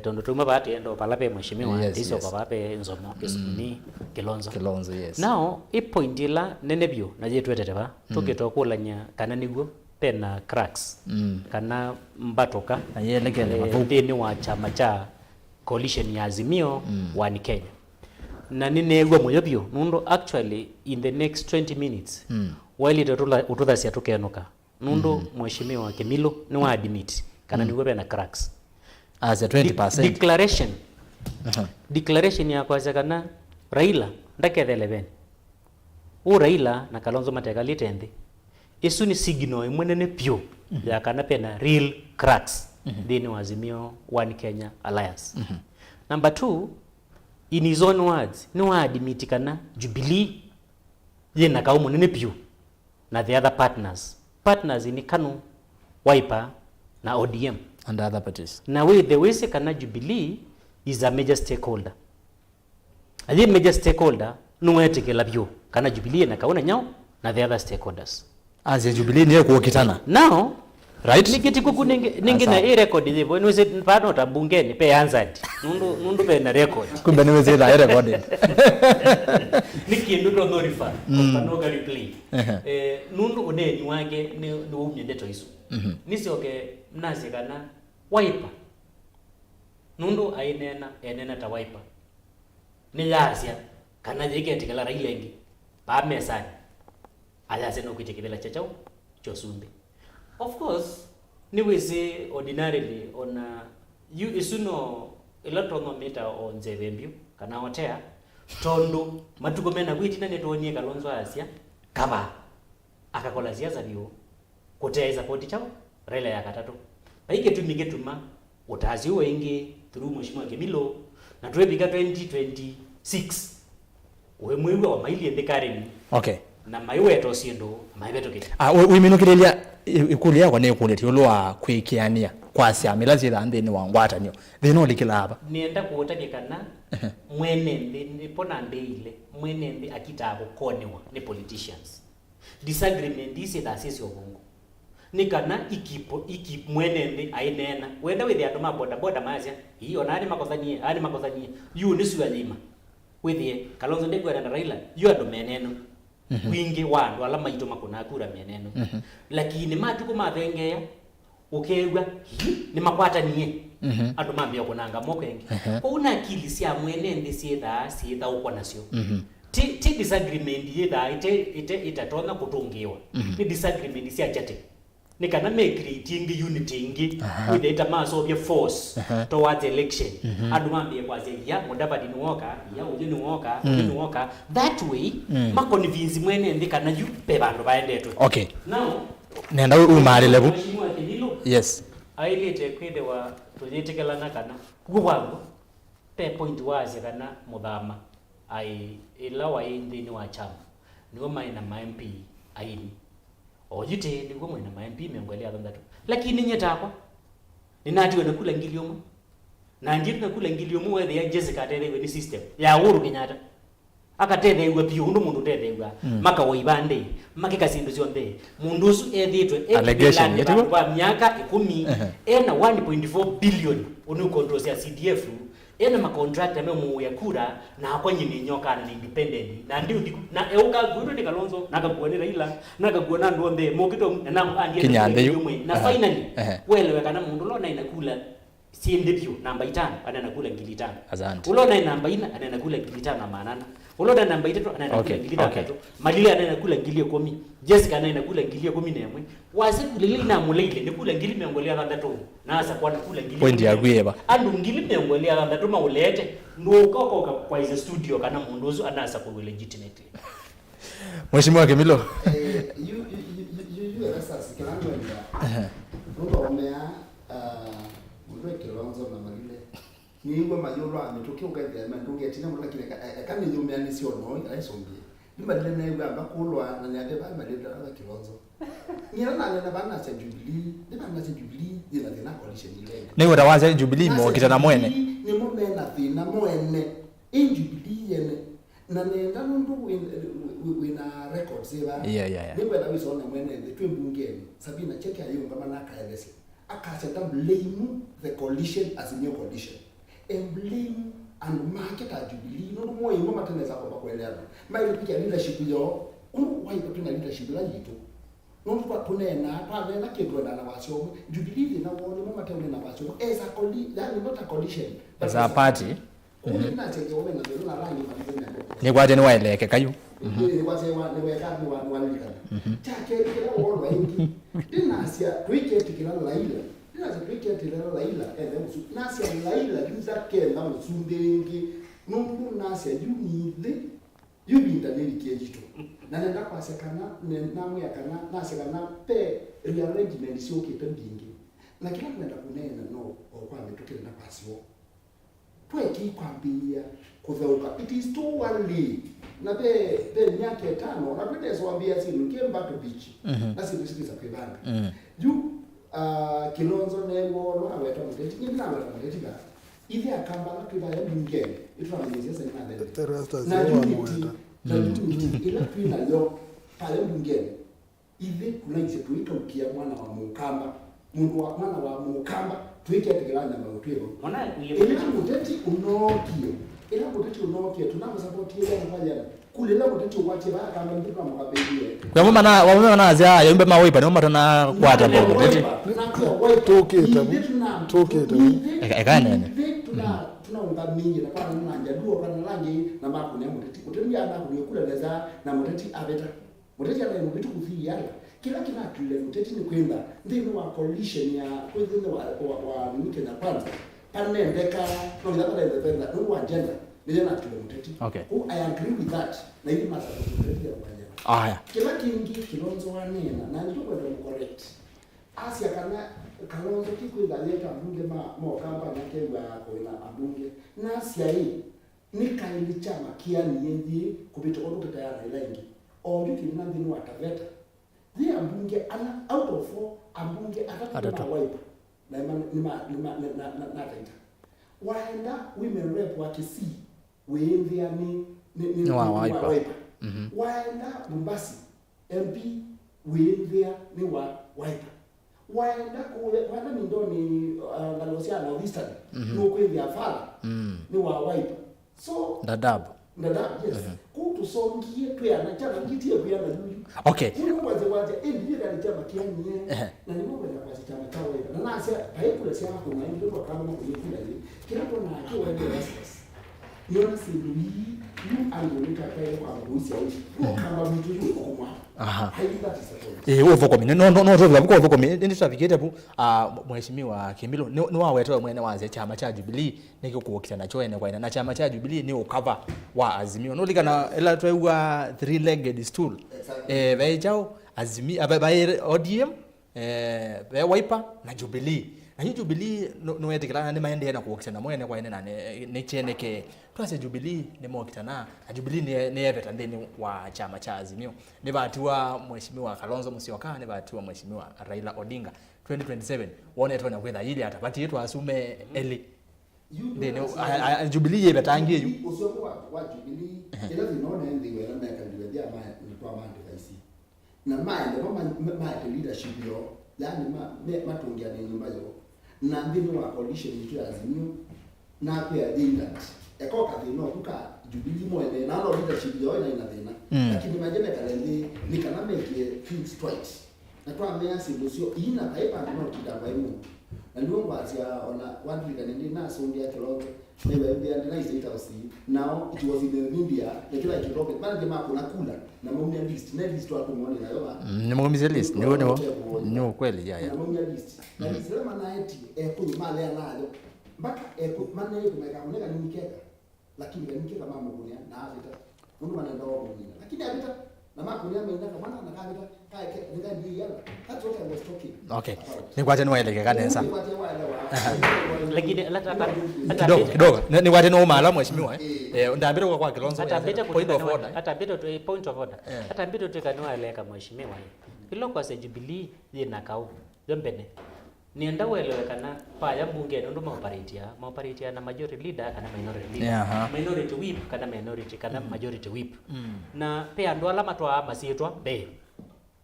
tondo tuma batu endo palape mheshimiwa ndizo kwa bape NZOMO kesini Kilonzo yes now point ila nene bio na je twetetewa tukito kulanya kana niguo pena cracks kana mbatoka na yelekele mavuko ni wa chama cha coalition ya Azimio One Kenya na ninegwa moyobio nundo actually in the next 20 minutes while ututha cia tukenuka nundo mheshimiwa KIMILU ni wa admit kana niguo pena cracks as a 20% declaration ya kwanza kana Raila ndakethele Raila na Kalonzo matekalite ndi isu ni signal imwenene pio ya kana pena real cracks dini wa Azimio One Kenya Alliance. Number 2, in his own words, no admit kana Jubilee yena kaumu nene pio na the other partners in KANU, Wiper na ODM and other parties. Na the way se kana Jubilee is a major stakeholder. A major stakeholder no etekela pio kana Jubilee na kauna nyao na the other stakeholders. As a Jubilee niye kuokitana. Now, right? Nikiti kuku ningi na record hivo. Nweze pano tabungeni pe answered. Nundu pe na record. Kumbe niweze na record. Niki nundu no refer. Pano ga replay. Nundu uneni wake ni umye ndeto isu. Nisi oke mnazi kana Wiper. Nundu enena ta Wiper. Ni yasia kana jike tikala Raila ingi. Pa mesani. Ayase no kuitekela chachao chosumbe. Of course, niweze ordinarily on you isuno electoral meter on Zevembio kana hotea tondo matugomena kwitina netonie Kalonzo asia kaba akakola siasa bio kotea support chao Raila ya katatu paike tumigetuma utaziwe ingi through mheshimiwa KIMILU na tuebiga 2026 wemwewe wa maili endekareni okay na maiwe tosiendo maibeto kiti wiminukirelia ikulia kwa ne kuleti ulwa kwikiania kwa sia milazi la ndeni wangwata nyo thino likila hapa nienda kuotake kana mwenende nipona ndeile mwenende akitabo konewa ni politicians disagreement isi da sisi obungu nikana iki mwenende ainena wenda with ya doma boda mazia hiyo nani makozanie yu nisu ya nyima with Kalonzo ndegwa na Raila yu adomeneno wingi wandu ala maito makona kura meneno lakini matuko mathengea ukegwa ni makwata niye andu mambia kunanga mokengi una akili cia mwenende cietha uko nacio ti disagreement yetha ite tona kutungiwa ni disagreement cia jate ni kana me creating unity ingi with the mass force towards election andu mambia kwa ya mudavadi ni woka ya ujini woka that way ma convince mwene ndika na yu pe bandu baende tu okay now nenda umalile bu yes ailite kwithiwa tuthiitikelana kana gugwangu te point wazi kana muthama ai ila wa indi ni wa chama nigo maina MP aini ojite nigo mwena MP mengwele athandatu lakini nyetakwa ninatiwe nakula ngiliomo na ngitu nakula ngiliomo wethe ya Jessica tethewe ni system ya Uhuru Kenyatta akatethewe pio undu mundu tethewe maka woibande makika sindu cionthe mundu usu ethitwe allegation yetigo kwa miaka 10 ena 1.4 billion unu control ya CDF ena ma contract ame mu ya kura na akwanyi ni nyoka na independent na ndio na euka guru ni Kalonzo na kakuone Raila na kakuona ndo ndhe mokito na andie na finally welewe kana mundu lo na inakula siende pio namba 5 ana nakula ngili 5 asante ulona namba 4 ana nakula ngili 5 na manana ulona namba 3 ana nakula ngili 3 Malile ana nakula ngili 10 Jessica ana nakula ngili 11 wazi kulile na mulile ni kula ngili miongolea gatatu na asa kwa nakula ngili point ya gweba andu ngili miongolea gatatu maulete ndo kokoka kwa hizo studio kana munduzu anasa kwa legitimately Mheshimiwa Kimilo you ERASTUS kilango nda ndo omea mwe Kilonzo na Malile niwe mayolo ametoke ukaenda mandunge tina mula kile kama nyumba ni sio no aisombi Malile na iwe abakulwa na nyade ba Malile na Kilonzo ngira na bana cha Jubilee ni bana cha Jubilee ila thina coalition ile ni wera waza Jubilee mo kitana mwene ni mo mena thina mwene in Jubilee yene na nenda nundu wina records eba ni wera wisona mwene the twembungeni Sabina cheke ayo ngama na kaelese akaseta blame the coalition as a new coalition and blame and market at Jubilee no mo yimo mateneza kwa kuelewa mai pia leadership yo why tuna leadership la yitu no kwa kunena pa na kedwa na washo Jubilee na wone mo matene na washo as a coalition that not a coalition as a party na cheke wona na rangi matene ni kwaje ni waeleke kayu ni kwaje ni weka ni walika chake kila wona ingi dinasia twike tikila Laila dinasia twike tikila Laila ende nasia Laila dinza kenda msundengi nungu nasia yunide yubinda nelikiejito na nenda kwa sekana namu yakana nasekana pe rearrangement sio kitembingi na kila kwenda kunena no kwa metokele na pasio tweki kwambia kuthauka it is too early na be miaka 5 na kwenda swambia sinu kemba to beach na sinu sikiza kwebanga juu Kilonzo nengo no aweta muteti ni na aweta muteti ba ile akamba na kwenda ya bingeni itwamanyezia sasa ina ndele na Yûkîte na Yûkîte ile twina yo pale bingeni ile kunaise tuika ukia mwana wa mukamba mundu wa mwana wa mukamba tuike tegelana na mutwero mwana ile muteti unokie tunamo support ile ngafanya kule la muteti wache ba kama mtu kama kabedie kwa mama na wamama na azia yumbe mawipa ni mama tana kwata bo muteti toke ekane tunaunga mingi na kwa nini anjaduo kwa rangi na maku ne muteti utembea na kule leza na muteti abeta muteti ana muteti kufi yala kila kile muteti ni kwenda ndino wa coalition ya kwenda wa nike na kwanza pale ndeka no ndio pale ndependa no agenda ndio na kile muteti I agree with that na ile masa muteti ya kwanja haya kila kingi Kilonzo wanena na ndio kwenda correct asia kana Kalonzo kikwenda leta bunge mo kamba na kemba kwa abunge na asia hii ni kaili chama kia niyendi kubito odo kitayana ilengi oju kilina ndini wataveta the ambunge ana out of 4 ambunge atatu na wipe na na taita waenda women rep wakisi weendea ni wipe waenda Mombasa MP weendea ni wipe waenda mindoni ngalosia na Eastern no kwendea fala ni wipe so dadabu yes kutusongie tuyana chama kitie kuyana juju okay ili kwanza ndiye chama kianye na ni mambo ya kwa chama chao na nasa haikule sema kuna ndio kama kujikula hivi kila kona akiwa ndio ERASTUS yona sindui yu angolika pale kwa mbuzi au kama mtu yuko kwa haida tisapoti uvo komi no tuvuga uvo komi ndi tutafikite pu mheshimiwa Kimilu ni wawetewe mwene waze chama cha Jubilee niki kuokita na choene kwa ina na chama cha Jubilee ni ukava wa Azimio no likana ela twewa 3-legged stool vejao Azimio by ODM be Wiper na Jubilee na hii Jubilee no wetikana ni maende na kuokitana mwene kwa ene na ne cheneke twase Jubilee ni mokitana na Jubilee ni eveta ndeni wa chama cha Azimio ni batiwa mheshimiwa Kalonzo Musyoka ni batiwa mheshimiwa Raila Odinga 2027 wone tona kwenda ili atapati yetu asume eli ndeni Jubilee yebetangie yu usoko wa Jubilee ila vinaona ndiwe na meka ndiwe dia ni kwa mande kaisi na maende mama leadership yo yani matungia ni nyumba yo na ndini wa coalition yetu ya Azimio na pia dinga ekoka thino kuka Jubilee mwene na no leadership yo ina thina lakini majene kalende ni kana make things right na kwa measi ndio ina paipa no kidaba imu na ndio ngwazia ona wadrika nindi na sondia kilogo newe ndia ndina ita osi now it was in India kila kidogo bali jamaa kuna kula na mumia list watu muone na yoba ni mumia list ni kweli ya mumia list na isema na eti kunyumale nayo mpaka maana hiyo kumeka ni mkeka lakini ni mkeka mama kunia na avita mundu anaenda wao mwingine lakini avita na mama kunia ameenda kama na kavita kaeke ndio yala that's what I was talking okay ni kwaje niwaeleke kanesa lakini kidogo ni kwaje no mala mheshimiwa ndambira kwa Kilonzo point of order hata mbito tukaniwaeleka mheshimiwa ilo kwa Jubilee yena kau zombene nienda kuelewekana paya bunge ndo maoperate na majority leader kana minority leader minority whip kana minority kana majority whip na pia ndo alama twa masitwa be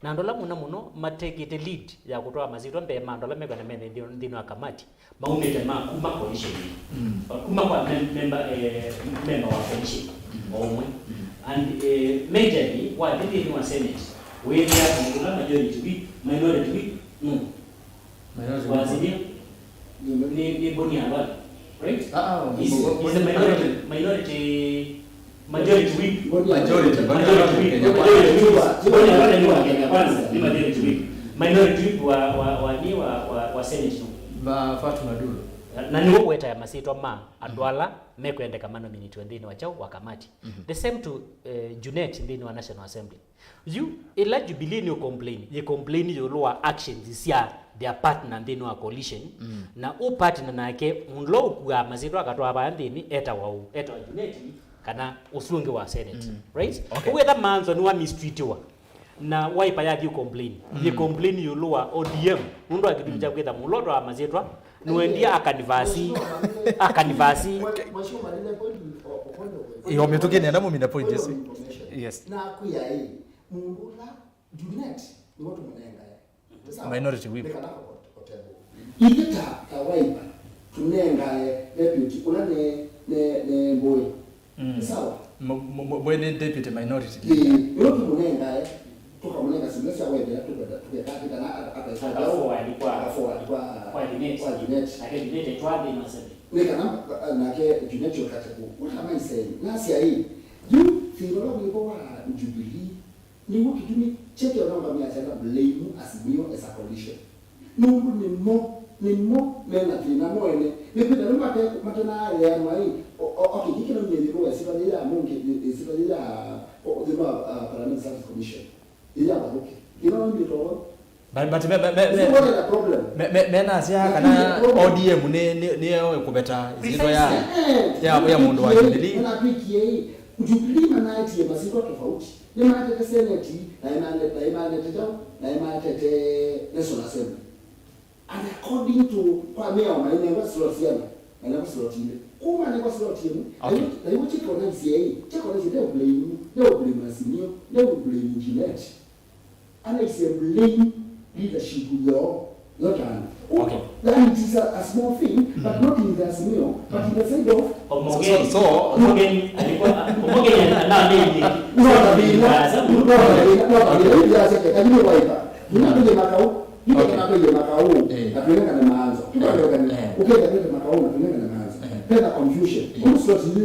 na ndo lamu muno matekete lead ya kutoa masitwa be mandola mega na mene ndino akamati maumete kuma coalition kuma kwa member wa coalition omwe and majorly wa didi wa senate we are majority whip minority whip Azimio ni Boniaba, right? Is the minority whip. Minority whip wa Senate Fatuma Dulu. Na niwo kweta ya masitwa ma adwala mekwende kama nominate ndini wachao wakamati. The same to Junet ndini wa National Assembly. You ila Jubilee ni complain you lower actions this year their partner ndini wa coalition na u partner nake unlo kwa masitwa akatoa ba ndini eta wa Junet kana usulungi wa Senate right whether manzo ni wa mistreatiwa na Wiper ya complain ye complain you lower ODM ndo akiduja kwenda mulodo wa masitwa nuendia akanivasi iyo mituke nenda mu mina point yes na kuya hii mundula Junet ni watu mnenga minority whip ibita Wiper tunenga deputy kuna ne boy sawa bwene deputy minority yote mnenga toka mnenga simesa wewe tukakata na akaisha kwa Junet akadinete twadi masebe nikana nake Junet yokate ku what am I saying last year you feel wa Jubilee ni woki duni cheke onanga miachana blame Azimio as a coalition no ni mo mena tina moene ni pita no matena ya mai okay kikino ni ndiko sifa ya mungi sifa ya the Parliament Service Commission ila okay ni to but mena sia kana ODM ni kubeta zito ya mundu wa Jubilee na piki Jubilee manati ya masiko tofauti ni maana Senate na imani National Assembly and according to kwa mea maana slot kuma ni kwa slot yenu na hiyo chiko na CA leo blame Azimio leo blame Junet and it's a blame leadership yote okay that is a small thing but not in the Azimio but in the side of Omogeni alikuwa na nini penda confusion slot hizi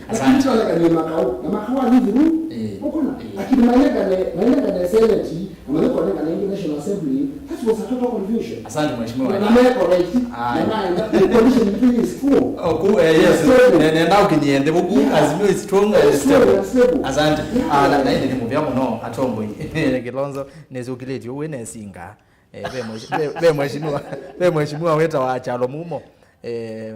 asante wala ni makao hivi lakini maana Senate na National Assembly that was a total confusion confusion. Asante mheshimiwa. Na correct. The coalition between is full. Yes. Nenda ukiniende buku Azimio is strong and stable. Asante. Na ile ni muvya muno atombo Kilonzo nezukileti uwene singa. Be mheshimiwa weta wa chalo mumo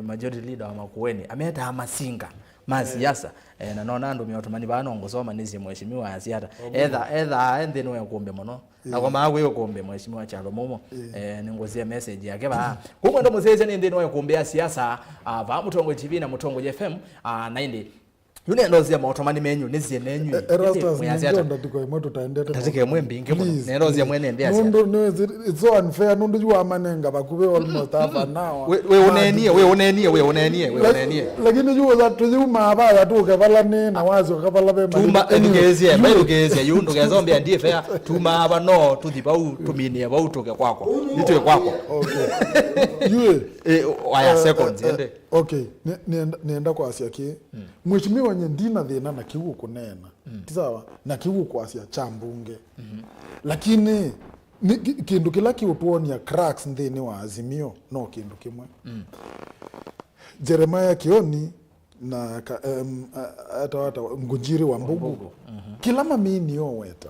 majority leader wa Makueni ameta amasinga masiasa na nona ndo myotomani banongozoma nezi mheshimiwa asiata either ende no yakombe mono na kwa mawe yokombe mheshimiwa chalo mumo ningozie message yake ba kumwe ndo muzeze nende no yakombe asiasa va Mutongo TV na Mutongo FM na indi yune ndozia mautomani menyu nezie nenyu ERASTUS ndio ndiko imoto taendete tatike mwembi ngemo nerozia mwene ndia sia no it's so unfair ndo jua amanenga bakube almost hapa now we unenie lakini jua za tujuma abaya tu kabala ne na wazo kabala be tuma engezia yundo gezombia ndie fair tuma aba no tudibau tuminia bau toke kwako nitwe kwako yue waya seconds ende okay nienda kwa asia ki mheshimiwa nyendina thina na kiugo kunena sawa na kiugo kwa asia chambunge lakini kindu kila kiutuonia cracks ndini wa Azimio no kindu kimwe Jeremiah Kioni na hata Ngujiri wa Mbugu kila mamini yo weta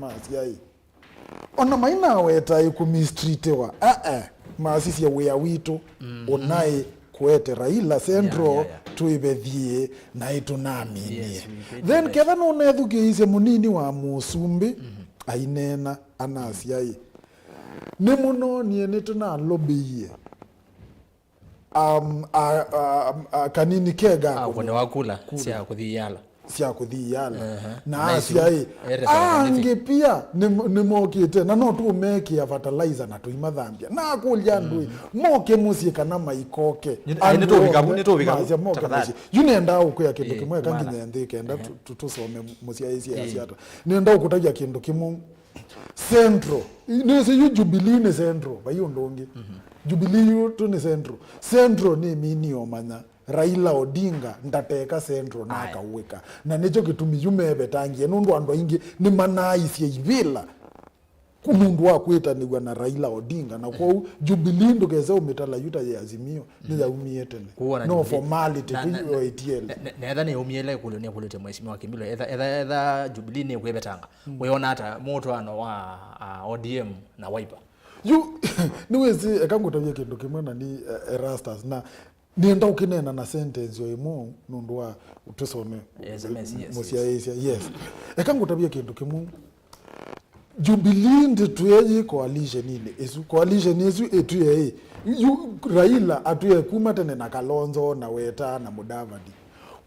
masiai ona maina weta ikumistritewa maasisi ya wea witu onai kuete Raila Centro tuibethie na itunamini then ketha no nethukiise munini wa Musumbi ainena anasiai ni muno nie tuna lobbyie kanini kega kone wakula sia kuthiyala na asiai ange pia ni mokite na no tu meki ya fertilizer na tuima thambia na kulya ndui moke musie kana maikoke ni to bikabu tafadhali yunenda ukuya kindu kimwe kanginya ndike enda tutusome musia hizi asiata nenda ukutaja kindu kimu Centro ni Jubilee ni Centro bayo ndongi Jubilee tu ni Centro ni mini omanya Raila Odinga ndateka Centro na akaweka na nicho gitumi yumebe tangie nundu andu ingi ni manaisie ibila kumundu wa kwitanirwa na Raila Odinga na kwa Jubilee ndugeze umitala yuta ya Azimio ni ya umiete no formality ku ATL na etha ni umiele kulo ne kulete mheshimiwa KIMILU etha Jubilee ni kwebetanga weona hata moto ano wa ODM na Wiper niwezi ekangutabye kindu kimwe na ni ERASTUS na nienda ukinena na sentence yo imo nundu wa utusome yes ekangutabye kindu kimwe Jubilee ndituye coalition ile esu coalition esu etuye Raila atuye kuma tene na Kalonzo na Weta na Mudavadi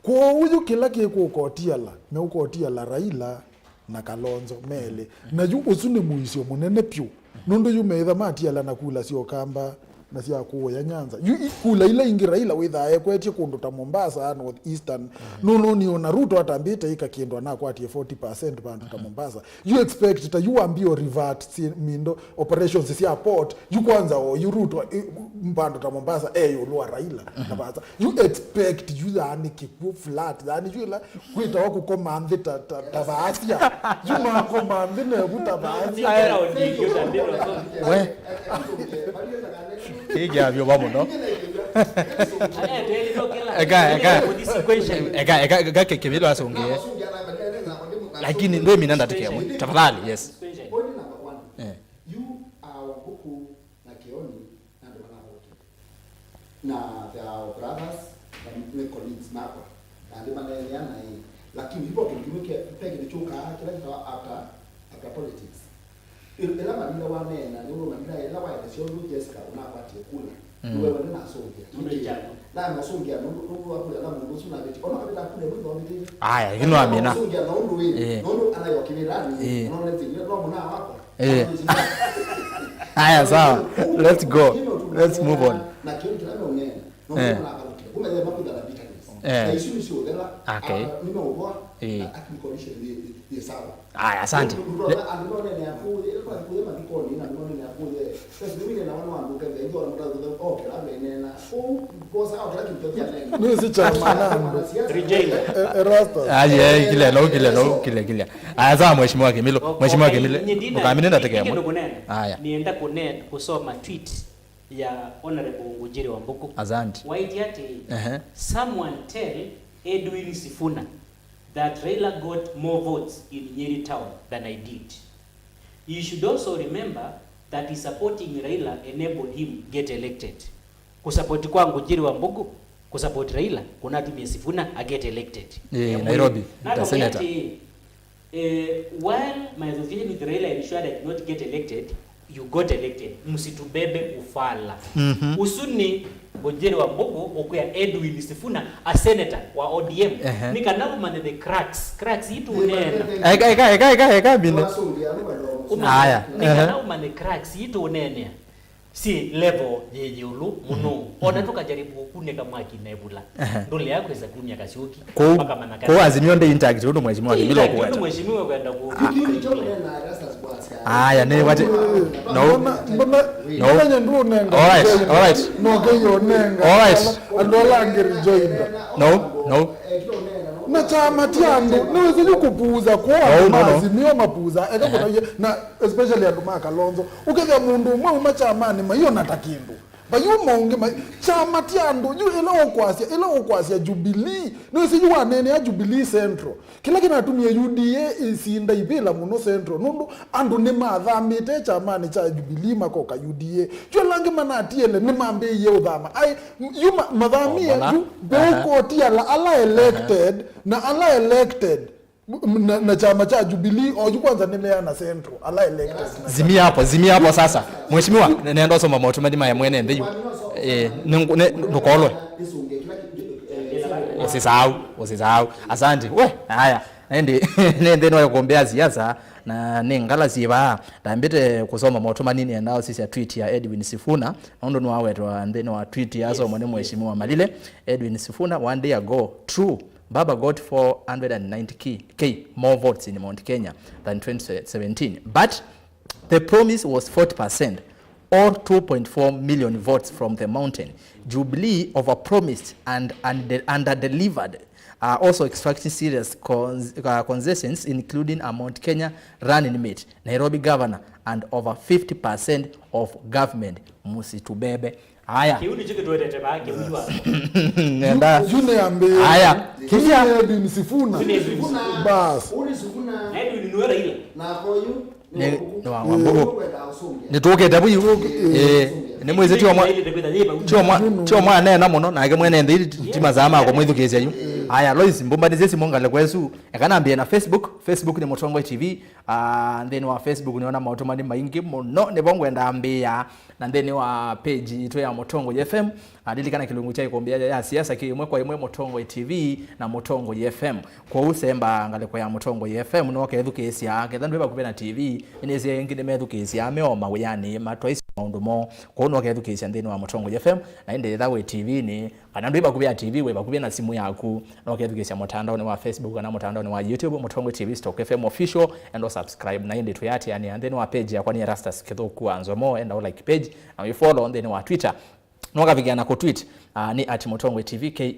kwa uyu kila kiko kotiala na ukotiala Raila na Kalonzo mele na yu usune muisio munene pyu nundu yu meitha matiala na kula sio kamba na sia kuya Nyanza yu kula ile ingi Raila witha ekwetie kundu ta Mombasa North Eastern no ni ona Ruto atambite ikakindwa na kwatie 40% bandu ta Mombasa you expect ta you ambio revert si mindo operations sia port you kwanza o you Ruto bandu ta Mombasa yo Raila na baza you expect you yani kiku flat yani you la kwita wako command ta Asia you ma command ne kuta Asia we Kiga vyo bamo no. Ega KIMILU asongie. Lakini ndio mimi nanda tukiamwe. Tafadhali yes. You are Wabuku na Kioni na ndo bana wote. Na the brothers and colleagues napa. Ndio bana yana hii. Lakini hivyo kimweke peke ni chuka kila kitu after politics. Ela manila wanena ndio manila ela wa sio Jessica unapatie kula wewe wena asongia na masongia ndio hapo ya mungu suna beti ona kabla kule mungu wambi aya hino amina masongia na ndio wewe ndio anayokimilani unaona ndio ndio mna hapo aya sawa let's move on na kitu kinaonena ndio unaona kumbe mambo ya bitterness na issue sio lela okay ndio akikolisha ni sawa. Aya, asante. Andone ni akuye kwa kuema dikoni na ndone ni akuye. Sasa mimi na wana wangu kende ndio na mtazo okay labda nena. Bosa au kila kitu kia nena. Ni si chama Reject. Erastus. Aje kile. Aya, sawa mheshimiwa Kimilu. Mheshimiwa Kimilu. Ukamini ndatekea. Aya. Nienda kusoma tweet ya Honorable Ngujiri wa Mbuku. Asante. Waiti ati someone tell Edwin Sifuna that Raila got more votes in Nyeri town than I did. You should also remember that his supporting Raila enabled him get elected. Kusupport kwa Ngujiri wa Mbuku, kusupport Raila kunatumia Sifuna a get elected. Nairobi, the senator. While my association with Raila ensured I did not get elected, you got elected. Msitubebe ufala. Usuni Ngujiri wa Mbuku okuya Edwin Sifuna a senator wa ODM. Nikanabu mane the cracks itu unena. Eka bine. Aya. Nikanabu mane cracks itu unena. Si level yeje ulu muno. Ona tukajaribu kuneka mwaki nebula. Ndole yako za kunya kashoki mpaka manaka. Kwa Azimio ndio interact ndo mheshimiwa Kimilu kwa. Ndio mheshimiwa kwenda ku. Aya, ne wati. No. All right. No geyo nenga. All right. Andola ngeri joinda. No. Na chama tiando niweze kupuuza kwa Azimio mapuuza eka kuna na especially anduma Kalonzo ukega mundu umwe umachamani mayo natakindu bayumonge chama tiando yu ela okwasia Jubilee niweze yu wanene ya Jubilee Central kila kinatumia UDA isinda ibila muno Central nundu andu ne mathamite chamani cha Jubilee makoka UDA chwelange manatiele ne mambe ye uthama ai yu mathamia yu beko tiala ala elected na chama cha Jubilee oju kwanza nimeana Central ala elected Zimia hapo sasa mheshimiwa nenda soma motumadi maya mwene ndeyu ndukolo usisahau asante we haya nende no kuombea siasa na ningala siba ndambite kusoma motumani ni endao sisi ya tweet ya Edwin Sifuna ndo no awetwa ndene wa tweet yaso mwene mheshimiwa Malile Edwin Sifuna one day ago true Baba got 490k more votes in Mount Kenya than 2017. But the promise was 40% or 2.4 million votes from the mountain. Jubilee overpromised and under-delivered, also extracting serious concessions, including a Mount Kenya running mate, Nairobi governor, and over 50% of government. Musitubebe. Haya. Kiuni chike tuwetete baki mjua. Nenda. June ambe. Haya. Kia Edwin Sifuna. Bas. Na Edwin nuwera ile. Na koyu. Nituke tabu yu. Ni mwezi chwa mwa nena muno na age mwene ndi tima zama kwa mwithu kesi yu. Haya Lois mbumbanize simongale kwesu. Ekanambie na Facebook ni Mutongwe TV. Then wa Facebook niona mautomani maingi muno ne bongwenda ambia na then wa page ito ya Mutongwe FM adilikana kilungu cha ikombia ya siasa kimwe kwa imwe Mutongwe TV na Mutongwe FM kwa usemba ngale kwa ya Mutongwe FM no ke edukesi ya ke thandu bakupena TV inezi yengine medukesi ya meoma uyani matwaisi maundumo kwa uno ke edukesi ya then wa Mutongwe FM na ende that way TV ni kana ndu bakupena TV we bakupena na simu yaku no ke edukesi ya mutandao ni wa Facebook na mutandao ni wa YouTube Mutongwe TV Stock FM official and subscribe na ende tuyati yani and then wa page ya kwa ni ERASTUS Kûkw'A NZOMO and like page na we follow on then wa Twitter noka vigana ko tweet ni @Mutongwe TV ke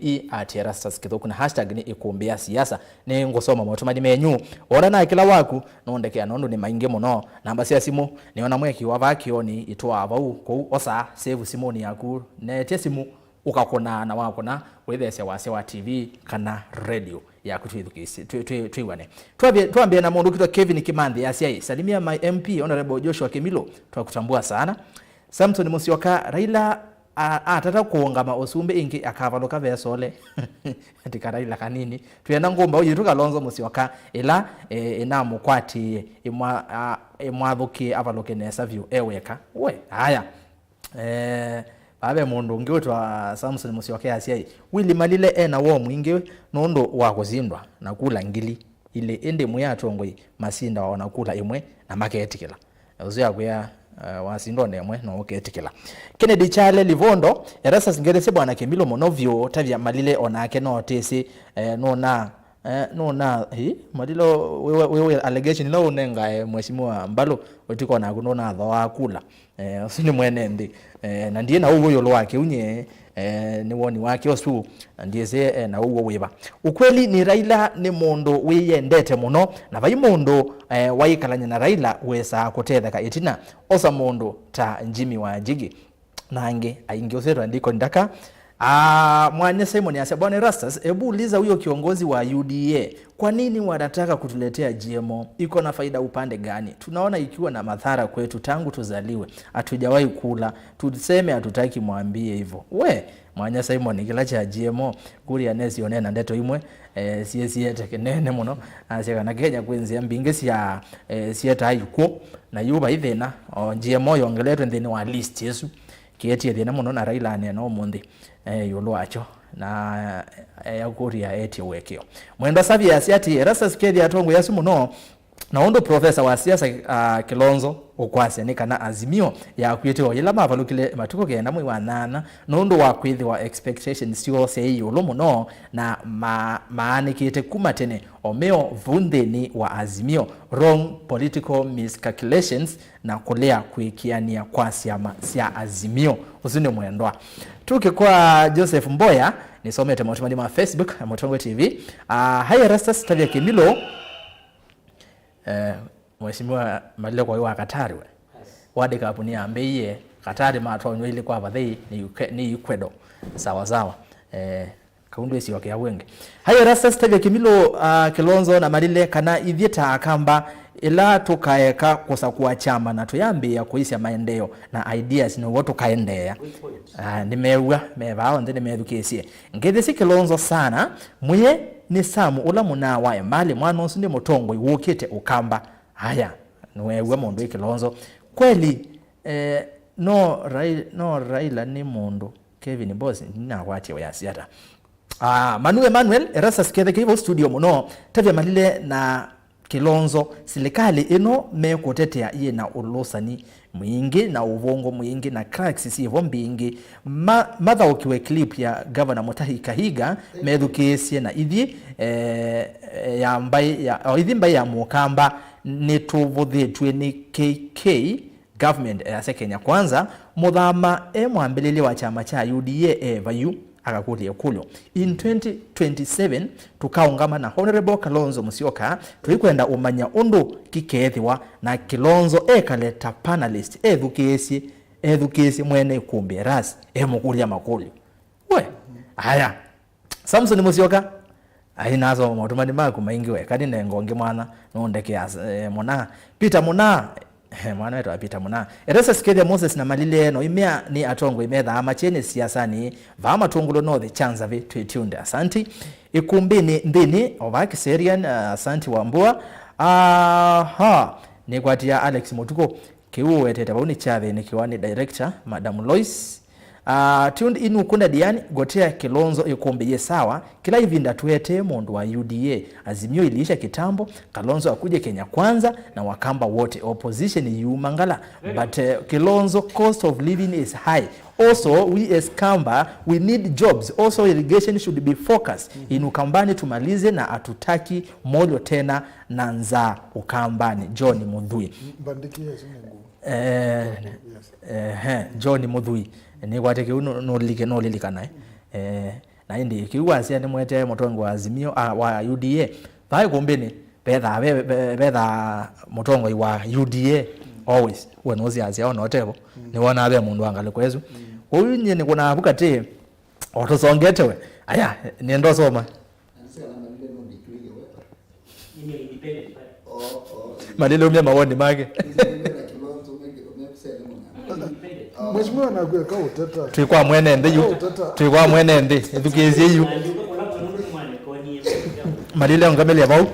@ERASTUS Kûkw'A na hashtag ni Îkûmbî siasa ni ngosoma motomadi menyu ora na kila waku nondeke anondo ni mainge muno namba cia simu niona mweki wa vakio ni itwa avau ko osa save simoni yaku nete simu ukakona na wakona wethesya wase wa TV kana radio ya kutwithukisi twiwane twambie na mundu kitwa Kevin Kimanthi asia salimia my MP Honorable Joshua KIMILU twakutambua sana Samson Musyoka Raila atata kuongama osumbe ingi akavaloka vesole atika Raila kanini tuyenda ngomba uyitu Kalonzo Musyoka ila inamukwati imwathuki avaloke nesa view eweka we haya babe mundu ngitwa Samson Musyoka asia Willie Malile ena wo mwingi nondo wa kuzindwa na kula ngili ile ende muyatongwe masinda waona kula imwe na maketikila uzoya kuya wasindone emwe no ketikila Kennedy Chale Livondo ERASTUS ngerese bwana Kimilu monovyo tavya Malile onake no tesi nona no na Malilo wewe allegation lo unenga mheshimiwa Mbalo utiko na kuno na tho kula usini mwene ndi na ndiye na ugo yolo wake unye ni woni wake osu ndiye se na ugo wiba ukweli ni Raila ni mundu wiyendete muno na vai mundu waikalanya na Raila wesa kutetheka itina osa mundu ta njimi wa jigi nange aingi osetwa ndiko ndaka Mwanya Simon ya Bwana ERASTUS, ebu uliza huyo kiongozi wa UDA, kwa nini wanataka kutuletea GMO? Iko na faida upande gani? Tunaona ikiwa na madhara kwetu tangu tuzaliwe. Hatujawahi kula. Tuseme hatutaki mwambie hivyo. Mwanya Simon kila cha GMO kuri anesi onena ndeto imwe siete kenene muno aseka na Kenya kwenzi mbinge sia sieta ayuko na yuba ithena GMO yongeletwe ndini wa list Yesu kieti thina muno na Raila ne no mundi yolo acho na yakuria eti wekio mwenda savia siati ERASTUS kedi atongo yasu muno na ondo professor wa siasa Kilonzo okwase ni kana Azimio ya kuyitewa yila mavalukile matuko genda mwi wanana nondo wa kwithi wa expectations sio sei yolo muno na maani kite kumatene omeo vundeni wa Azimio wrong political miscalculations na kulea kuikiania kwa sia Azimio usini mwendwa tuke kwa Joseph Mboya nisomete motumani ma Facebook Motongwe TV hai ERASTUS tabia KIMILU mheshimiwa Malile kwa wa Katari we wade kapuni ambeye Katari matwa ile kwa baadhi ni Ukwedo sawa kaundu esi wake wenge hayo ERASTUS tabia KIMILU Kilonzo na Malile kana ithieta akamba ila tukaeka kosa kuwa chama na tuyambi ya kuisia maendeo na ideas ni wotu kaendea nimewa mevao ndine meedukesie ngethisi Kilonzo sana muye ni samu ula munawa mali mwana osu ndi mutongo Yûkîte ukamba haya niwewe mundu Kilonzo kweli no Raila ni mundu Kevin Boss na wati wa siata Emmanuel ERASTUS kethe kivo studio muno tavya Malile na Kilonzo serikali ino mekutetea iye na ulosani mwingi na uvongo mwingi na cracks sivo mbingi matha ukiwe clip ya Governor Mutahi Kahiga medukesie na ithi ya mbai ya ithi mbai ya mukamba ni tuvuthetwe ni KK government ya Kenya kwanza muthama mwambelele wa chama cha UDA vayu akakulia kulo in 2027 tukaungama na Honorable Kalonzo Musyoka tuikwenda umanya undu kikethiwa na Kilonzo ekaleta panelist edukesi mwene Îkûmbî ras mukulia makuli haya Samson Musyoka ainazo motumani maku maingi we kadi nengonge mwana nondeke mona Peter mona mwana wetu apita muna ERASTUS kethia Moses na Malile no imea ni atongo imetha amachene siasa ni vama tungulo no the chanza ve twetunde asanti Îkûmbî ni ndini ovaki serian asanti wambua ni kwatia Alex Motuko kiuwetete bauni chathe ni kiwani director Madam Lois tuned inu kunda diani gotea Kilonzo Îkûmbî sawa kila ivinda tuete mundu wa UDA Azimio iliisha kitambo Kalonzo akuje Kenya kwanza na wakamba wote opposition yumangala but Kilonzo cost of living is high also we as Kamba we need jobs also irrigation should be focused in Ukambani tumalize na atutaki molyo tena na nza Ukambani John Mudhui John Mudhui ni kwateke no lilikana na indi kiwasia ni mwete motongo wa Azimio wa UDA bai kumbini bedha motongo wa UDA always when ozi azia ono otebo ni wana abe mundu angale kwezu huyu nyene kuna abukate otosongetewe aya ni ndo soma Malile umya mawoni make Mheshimiwa na kwa utata tulikuwa mwenende yu tulikuwa mwenende edukezie yu Malile ngamele yabau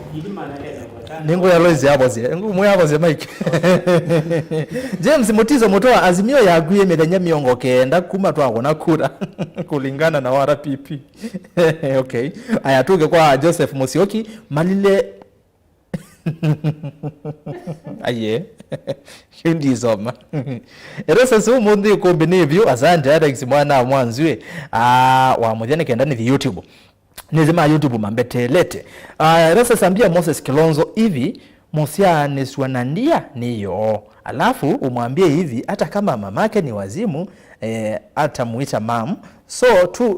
ningo ya loizi yaboze ngumu yaboze mike James Mutizo motoa Azimio yaguye medenya miongo kenda kuma twakona kura kulingana na wara pipi okay aya tuge kwa Joseph Musyoki Malile aye hindi zoma ERASTUS umundi Îkûmbî view asante Alex mwana mwanzwe wa muthene kenda ni YouTube nizima YouTube mambetelete. Rasa sambia Moses Kilonzo hivi Musia niswanandia niyo. Alafu umwambie hivi hata kama mamake ni wazimu atamuita mam.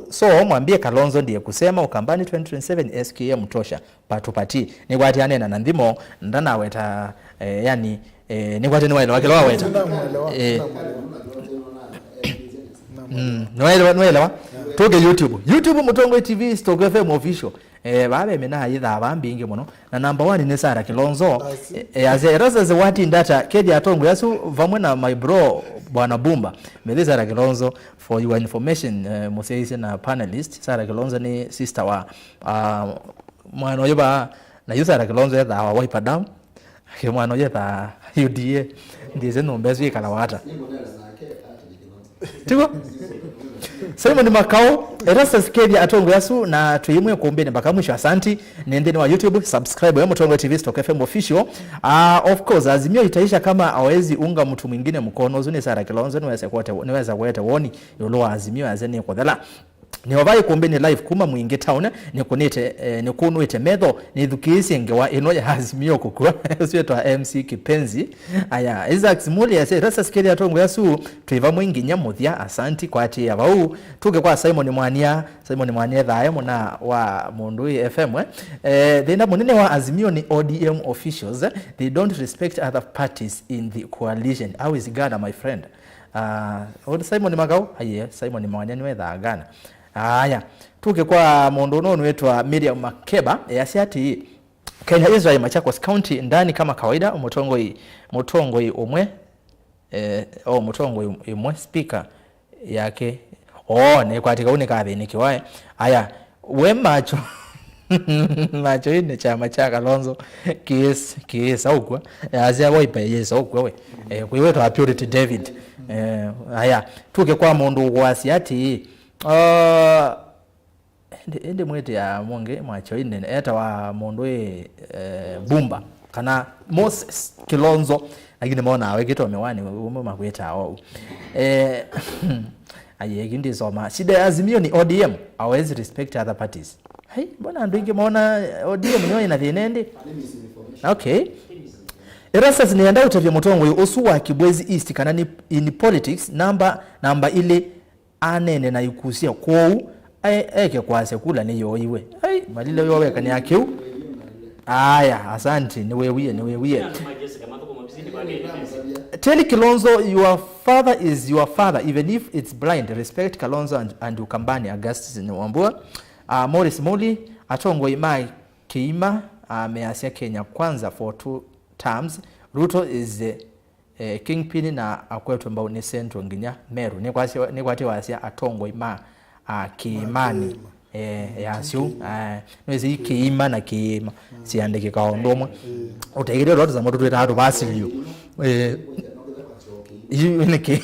So mwambie Kalonzo ndiye kusema Ukambani 2027 SKM tosha patupati. Ni kwati ane na nandimo ndana weta yani ni kwati niwailo wakilawa weta. Nwelewa toke YouTube Mutongo TV Stoke FM official babe mena yitha bambinge muno na number 1 ni Sara Kilonzo aze rasa ze wati ndata keje atongo yasu vamwe na my bro bwana Bumba mele Sara Kilonzo for your information museisi na panelist Sara Kilonzo ni sister wa mwana yoba na Sara Kilonzo yatha wa wipe down ke mwana yatha UDA ndize nombezo yikalawata Tigo Simon Makao erasa skedi atongo yasu na tuyimwe kuombeni mpaka mwisho asante nendeni wa YouTube subscribe ya Mutongo TV Stoke FM official of course Azimio itaisha kama hawezi unga mtu mwingine mkono zuni Sara Kilonzo niweza kuweta woni yolo Azimio azeni kwa dhala ni wabai kuombeni live kuma mwingi town ni kunite ni kunuite medho ni dhukisi ngewa ino ya Azimio kukua suetwa MC Kipenzi aya Isaac Simuli ya se rasa skeli atongo yasu tuiva mwingi nyamuthia asanti kwa ati ya wau tuke kwa Simon Mwania dhae muna wa Mundui FM thina munene wa Azimio ni ODM officials they don't respect other parties in the coalition. How is Ghana my friend? Simon Makao aye Simon Mwania niwe Ghana. Aya tuke kwa mundu nonu wetwa Miriam Makeba yasiati Kenya Israel Machakos County ndani kama kawaida Mutongo umwe Mutongo umwe speaker yake ni kwa tika unika ni kiwae aya we macho macho ine chama cha Kalonzo kiesa ukwa azia waipa yesa ukwa we kuiweto wa Purity David aya tuke kwa mundu wasiati ende mwete ya mwonge macho ine eta wa mundu Bumba kana Moses Kilonzo lakini maona wekito mewani makweta hao aye gindi soma shida Azimio ni ODM always respect other parties. Hey mbona ndio maona ODM nyo ina thinendi okay erasas ni anda utavya Mutongo osuwa Kibwezi East kana ni in politics namba ile anene na yukusia kwou eke kwase kula ni yoiwe hey malile yowe kani akiu aya asante ni wewe Tell Kilonzo your father is your father even if it's blind. Respect Kalonzo and Ukambani. Augustus Nwambua Morris Moli atongo imai Kiima ameasia Kenya kwanza for 2 terms. Ruto is the kingpin na akwetu ambao ni Central Nginya Meru ni kwati wasia atongo ima Kiimani yasiu nwezi Kiima na Kiima siandike kaondomwa utegire roto za moto tweta hatu basiliyo yunike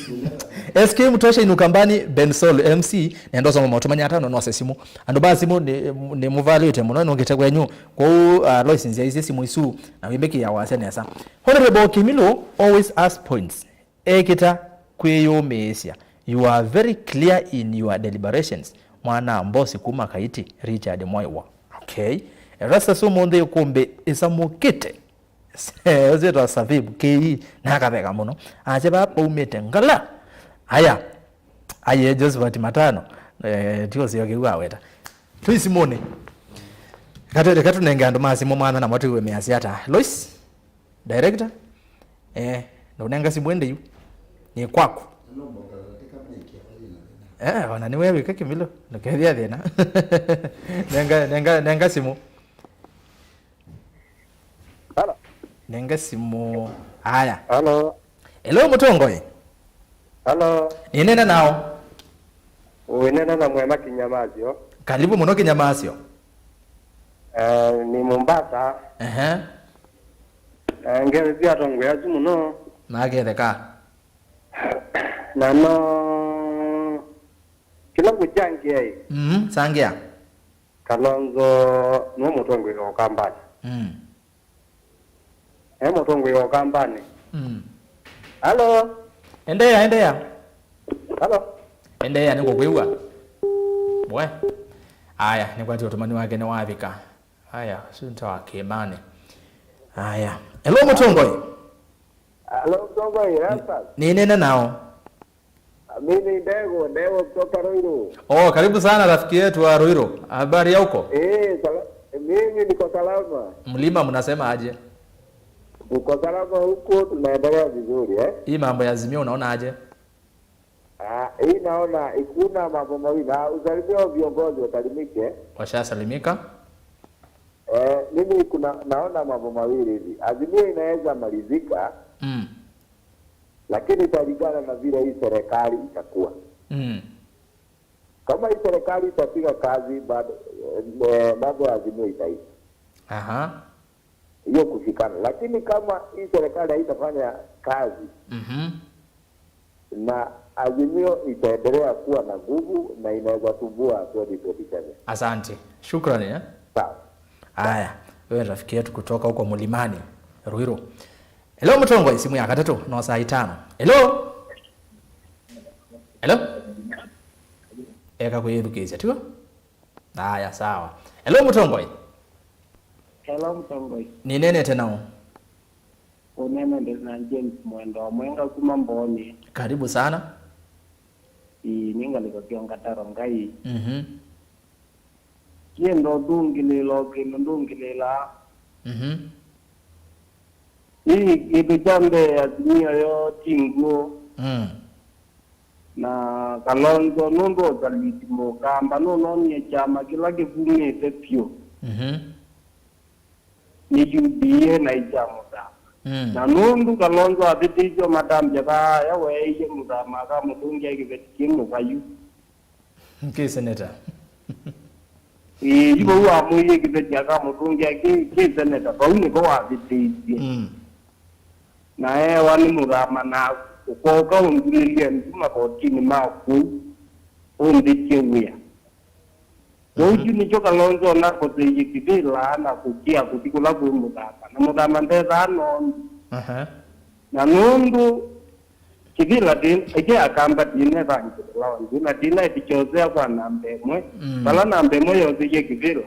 SK mutosha inukambani Bensol MC nendo soma motomanya atano no sesimu ando basimu ne muvalute muno nongete kwenyu kwa license ya isimu isu na wibeki ya wasene asa Honorable KIMILU always ask points ekita kweyo mesia you are very clear in your deliberations mwana mbosi kuma KAITI Richard Moiwa okay rasa sumonde Îkûmbî isamukite Ozeta savibu kei nakaveka muno acheba umete ngala haya aye Josephat Matano tio sio kiwa weta tuisimone katu nenga ndo masimo mwana na matu wemeasiata Lois director ndo nenga simwende yu ni kwako wana ni wewe KIMILU nokethia thina nenga simu Hello. Nenga simu haya. Hello Mutongo. Hello. Ninena nao. Uwenena na Mwema Kinyamasio. Karibu muno Kinyamasio. Ni Mombasa. Ngeze pia tongo yazu muno. Magetheka. Nano kila kujangie. Sangia. Kalonzo no Mutongo yo kambani. Mutongo yo kambani. Hello. Endea. Hello. Endea niko kwewa. Bwe. Haya, ni kwa utumani wake ni wavika. Haya, sunta wa Kimani. Haya. Hello Mutongoi. Hello Mutongoi, ERASTUS. Ni nene nao? Mimi Ndego kutoka Ruiru. Oh, karibu sana rafiki yetu wa Ruiru. Habari ya huko? Mimi niko salama. Mlima mnasema aje? Uko salama huko, tunaendelea vizuri Hii mambo ya Azimio unaona aje? Hii naona ikuna mambo mawili. Usalimia viongozi watalimike. Washasalimika? Mimi naona mambo mawili hivi. Azimio inaweza malizika. Lakini italingana na vile hii serikali itakuwa. Kama hii serikali itapiga kazi bado mambo ya Azimio itaisha. Hiyo kushikana. Lakini kama hii serikali haitafanya kazi na Azimio itaendelea kuwa na nguvu na inaweza tubua 2027. Asante. Shukrani Sawa. Haya, wewe rafiki yetu kutoka huko Mlimani, Ruiru. Hello Mutongoi, simu ya 3 na saa 5. Hello. Hello. Eka kuyedukiza tu. Haya, sawa. Hello Mutongoi. Hello Mutongoi. Ni nene tena? Unene ndina James Mwendo Mwenga kuma Mboni. Karibu sana. Ninga liko kionga tarongai. Kiendo dungililo kinundungilila. Hii kitu jambe Azimio yo tingu. Na Kalonzo nundo zalitimo kamba nonye chama kila kivumite pio. Ni UDA na ijamuda. Na nundu Kalonzo abitijo madam jaba ya weye mudama ka mudungi ikibetikimu kayu. Senator. Yibo wa muye kibetiaka mudungi ki senator bauni ko abitijo. Na wani mudama na ukoka undulilie ntuma kotini maku undikewe. Yoji ni choka Kalonzo na koteji kibila na kukia kutikula ku mudama. Na mudama ndeza no. Na nundu kibila din ege akamba dine bangi lawan na dina itichozea kwa nambemwe. Bala nambemwe yote kibila.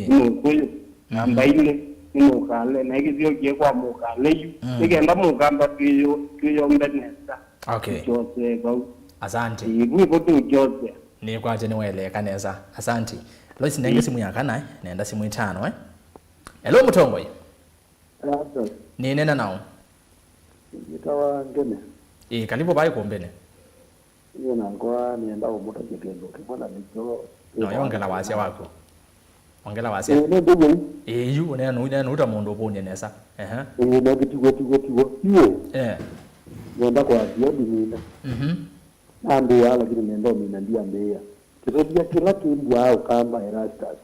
Nukuyu namba ile mukale na ikizio gie kwa mukale yu ikenda mukamba tuyo mbenesa. Okay. Jose bau. Asante. Ibu tu Jose. Ni kwa je niwele kaneza. Asante. Loisi nenge simu ya kana naenda simu 5 Hello Mutongoi. ERASTUS. Ni nena nao? Itawa ngene. Kalipo bai kuombene. Iyo nangwa nienda umuta kigendo kibona nicho. No yongela wasia wako. Ongela wasia. Yu unena uta mundu oponye nesa. Na kitigo. Iyo. Nienda kwa diodi nina. Andi ya lakini nienda mina ndia mbea. Kirobia kila kimbwa au kamba ERASTUS.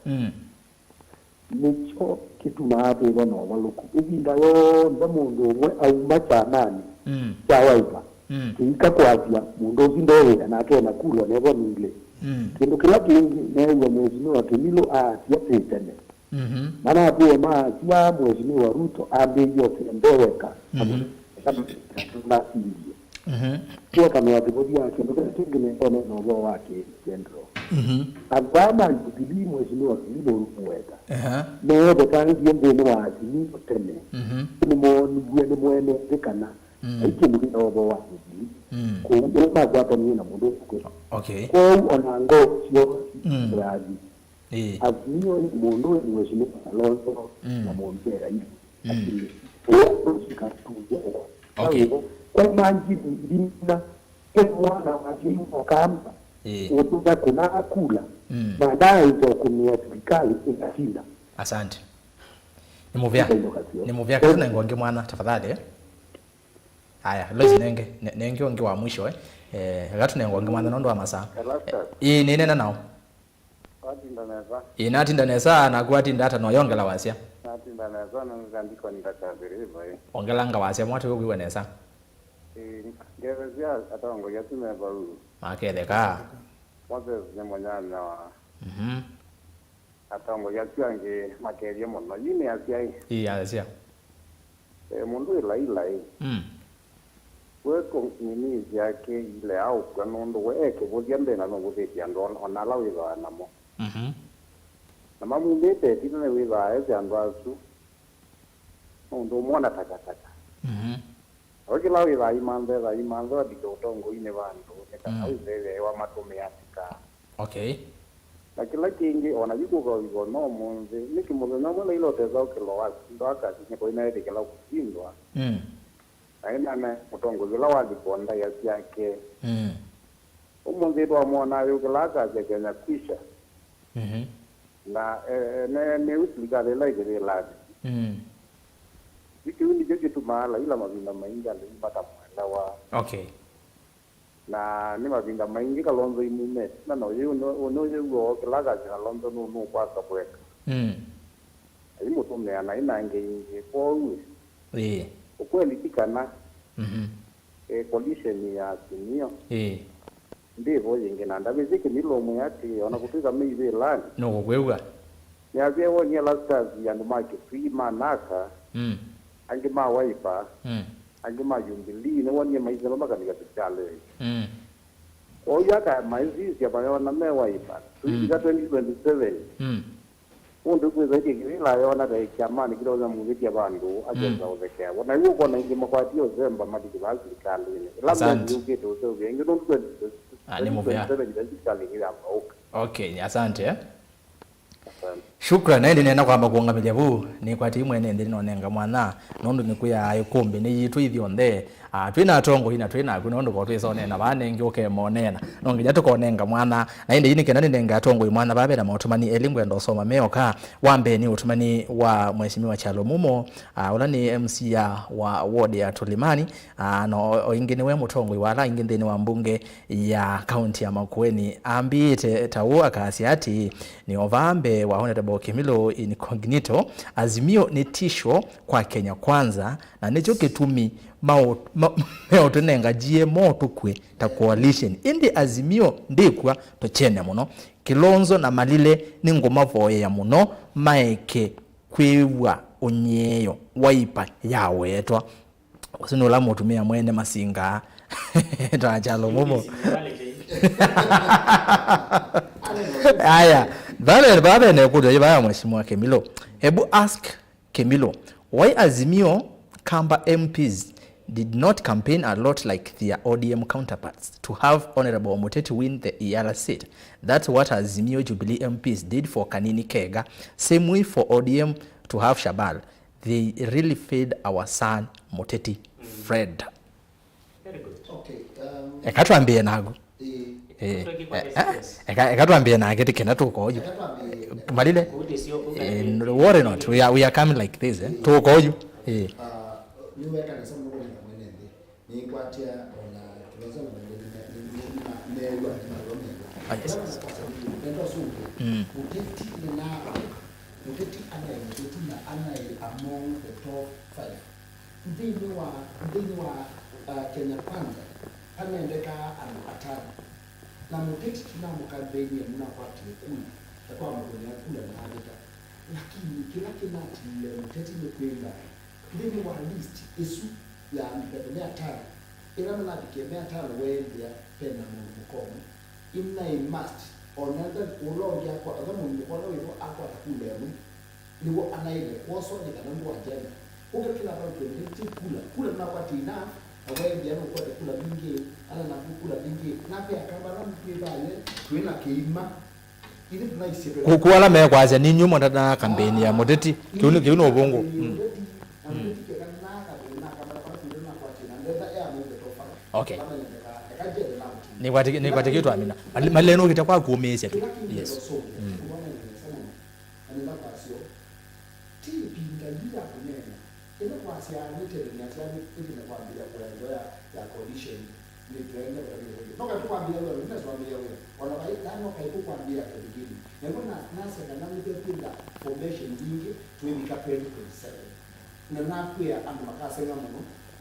Nicho kitu maapo wana waluku. Ibinda yo ndamundu umwe au machanani. Chawaipa. Kika kwa afya mundu zindowe na akena kulwa nebo nile. Kindu kila kingi newe mwezini wa KIMILU siya petene. Mana apuwe siya mwezini wa Ruto yote ndeweka. Na indio. Kwa kama watibodia kindu kingine one nobo wake general. Abama ndibili mwezini wa KIMILU mweka. Newe betani yembeni wa Azimio tene. Ni mwene dekana. Iki muri nobo wa Azimio. Kwa kwa na mundu kwa. Okay. Kwa onango sio razi. Azimio ni mundu ni mwezini Kalonzo na mwongera hivi. Okay. Kwa manji ndina kwa mwana wa Azimio kamba. Utuza kuna kula. Baadaye ndio kumia serikali inashinda. Asante. Ni movia kazi na ngonge mwana tafadhali Haya, lozi nenge onge wa mwisho gatu nengonge mwana nondo wa masa. Ni nena nao? Natinda nesa na kuatinda hata no yongela wasia. Natinda nesa na ngandiko ndakabiriva Ongelanga wasia mwatu kuwa nesa. Gerezia atongo yatume baru. Makeleka. Moses ne monyana wa. Atongo yatuange makeria mono yine asia. Asia. Mundu ila. Weko nini yake ile au kanondo weke bodia mbena no bodia ndo onala wiwa namo. na MUTETI ne wiva ese andasu ndo mwana takataka okila wiva imando dikotongo ine vantu nekana uzele wa matume yatika okay lakini kingi ona yuko hivyo no munzi nikimoza na mwana ile oteza ukilo wazi ndo akazi niko inaende kila kushindwa aina na mutongozi la wazi kuonda yake umunzi ndo amona yukila akazi kenya kisha na ne usilikale la ile ladi vikiwa ni jeje tu mahala ila mavinda maingi alipata mwenda wa okay na ni mavinda maingi kalonzo imume na no yo kilaga kalonzo no kwa kweka imo tumne ana inange inge kwa ukweli tikana condition ya Azimio ndivyo yingena ndabiziki milomo yake wanakutuza mimi lani no kweuga ni aziewo ni lastas ya ndumake frima naka angima waipa angima yumbili ne woni maize maka nikatchale kwa yaka maize ya bayona me waipa tuiga 2027 undu kweza ikila yona da chamani kidoza muziki ya bandu ajenza ozekea wana yuko na ingima kwa tio zemba madiki bazi kalini labda Yûkîte uso yengi ndo ni muvya okay asante shukran naende nena kwamba kuongamilya vu ni kwa timu ene ndi nonenga mwana nondu nikuya Îkûmbî ni yitu ithionthe twina tongo ina twina kunondo kwa twisone na banengi ukemonena nongija tukonenga mwana naende yini kenani nenga tongo imwana babera mautumani elimu endo soma meoka wambe ni utumani wa mheshimiwa Chalo Mumo ulani MC wa ward ya Tulimani no ingine we mutongo wala ingine ni wa mbunge ya county ya Makueni ambite tawu akasiati ni ovambe wa Honorable KIMILU incognito Azimio ni tisho kwa Kenya kwanza na nicho kitumi meo tunenga GMO tukwe ta coalition indi Azimio ndikwa tochene muno Kilonzo na Malile ni ngoma voye ya muno maeke kwiwa unyeyo waipa yawe etwa usino la mutumia mwene masinga Chalo Mumo aya baba ne kudo yaba mheshimiwa KIMILU hebu ask KIMILU why Azimio Kamba MPs did not campaign a lot like their ODM counterparts to have Honorable MûTETI win the ERA seat. That's what Azimio Jubilee MPs did for Kanini Kega. Same way for ODM to have Shabal. They really failed our son MûTETI Fred. Very good. Okay. Ekatwambie nago. Ekatwambie nage tikena tukoju. Malile. Worry not. We are coming like this. Tukoju. Niweka na somo ngoni na mwenende ni kwatia ona tunaweza ndio sungu MûTETI na MûTETI ana among the top 5 ndini wa Kenya kwanza anaendeka anapatana na MûTETI tunamkabeni mna kwati kula kwa mkono kula na hata lakini kila kinati MûTETI ni kwenda ndini wa list isu ya mbele tano ila na bikemea tano wewe pena mkono imna must onaga ulongia kwa adhamu mkono hivyo hapo atakule niwo anaile koso ni kana ndo ajenda uke kila pale kula na wakati na wewe ndio kwa kula mingi ana na kula mingi na pia kama na mpibale twina keima ile tunaisipe kukuala me kwaza ni nyuma ndana kampeni ya MûTETI kiuno ubongo okay ni kwa kitu amina maleno kitakuwa kuumesha tu yes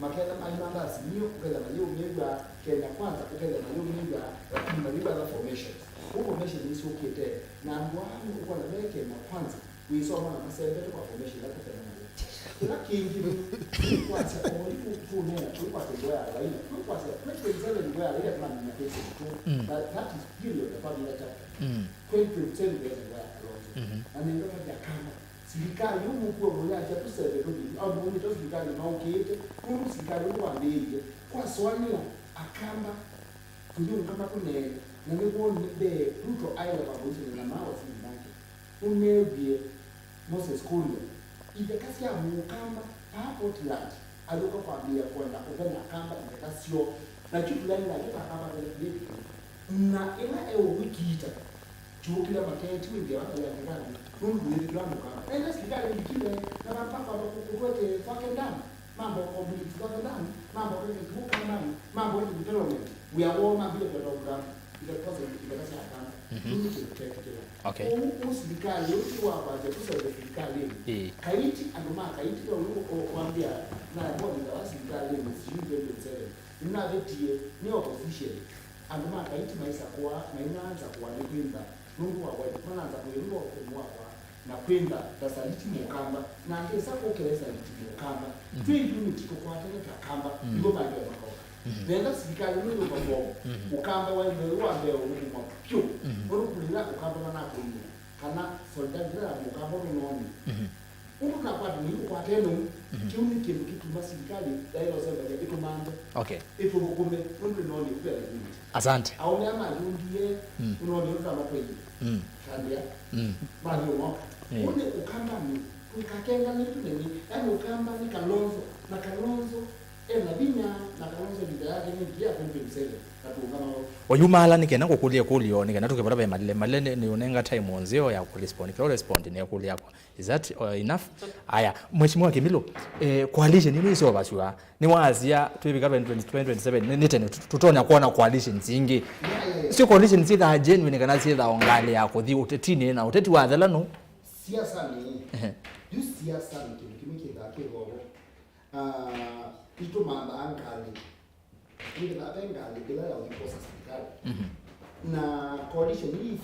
makenda maimanda Azimio kugeza mayumba Kenya kwanza kugeza mayumba kimaliba za formation formation ni Yûkîte na ngwani uko na meke na kwanza uisoma na masembe kwa formation la kufanya kila kingi kwa sababu kuna kwa ndoa ya raia kwa sababu kwa ndoa ya raia kama ni kesi tu that is period of public chapter 20% ndoa na ndio ya kama serikali huko kwa mmoja tuseme au mmoja serikali na Yûkîte huko serikali wambije kwa swali akamba ndio kama kuna na ndio be ruto aile pamoja na mawa sinake unebie Moses Kuria ile kasi ya mukamba hapo tlat alikuwa kwambia kwenda kupenda kamba ikasio na kitu gani na kitu kama vile na ila Yûkîte chukila matete wingi watu ya ndani mungu ni drama kama ile serikali ikile na mpaka kukote fake ndani mambo community fake ndani mambo ile kuka ndani mambo ile development we are all mabile kwa program ile process ile kasi ya kama okay serikali yote hapa je kusema serikali KAITI anoma KAITI ndio kuambia na bodi za serikali ni sio na vetie ni opposition anoma KAITI maisha kwa na inaanza kuandika Mungu wa wewe tunaanza kuelewa kwa kwa na kwenda tasaliti mukamba na ngeza kukeleza mukamba twin unity kwa tena kamba ndio bado makao nenda serikali ndio kwa ukamba wa ndio wa ndio wa pio bora kulila ukamba na kulia kana solidarity na mukamba noni na kwa nini kwa tena kiuni kitu serikali ndio sema ndio manda okay ipo bukume ndio noni kwa asante au nyama ndie unaona kama kweli kandia bado mwaka ule ukamba ni ukakenga ni tuneni yani ukamba ni kalonzo na kalonzo na binya na kalonzo bidhaa yake ni pia kumbe msele katungama oyumala nikena kokulia kulio nikena tukipata ba malile ni unenga time onzio ya kurespond kwa respond ni kulia yako is that enough aya mheshimiwa KIMILU coalition ni hizo baswa ni wazia tuibika 2027 nitene tutona kuona coalition zingi sio coalition zida genuine kana zida ongali yako thi utetini na uteti wa dhalano siasa ni yu siasa ni kimiki dake gogo ito manda angali ndio na bengali bila ya ukosa serikali na coalition hii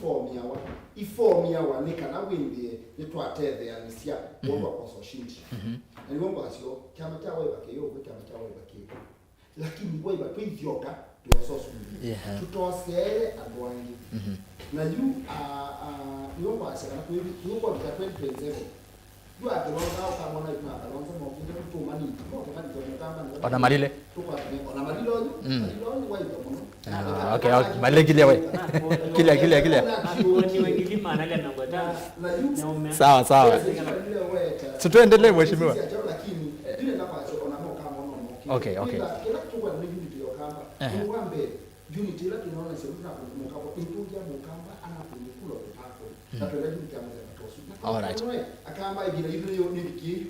form ya ni kana wimbi yetwateve ya nisia wongo kwa soshinji na wongo asio kama cha wewe bakiyo kama cha wewe bakiyo lakini wewe batwivyoka tuwasosu tutosele adwangi na yu wongo asio na kwebi yuko kwa 2027 yu akelonza kama na ina akelonza mokinde kutumani kwa ona malile ona malile wewe okay malile kilia wewe kilia sawa tuendelee mheshimiwa okay unity la tunaona sisi mkapa intuja mkamba anakunikula utako na tueleje kama all right akamba hiyo ni wiki.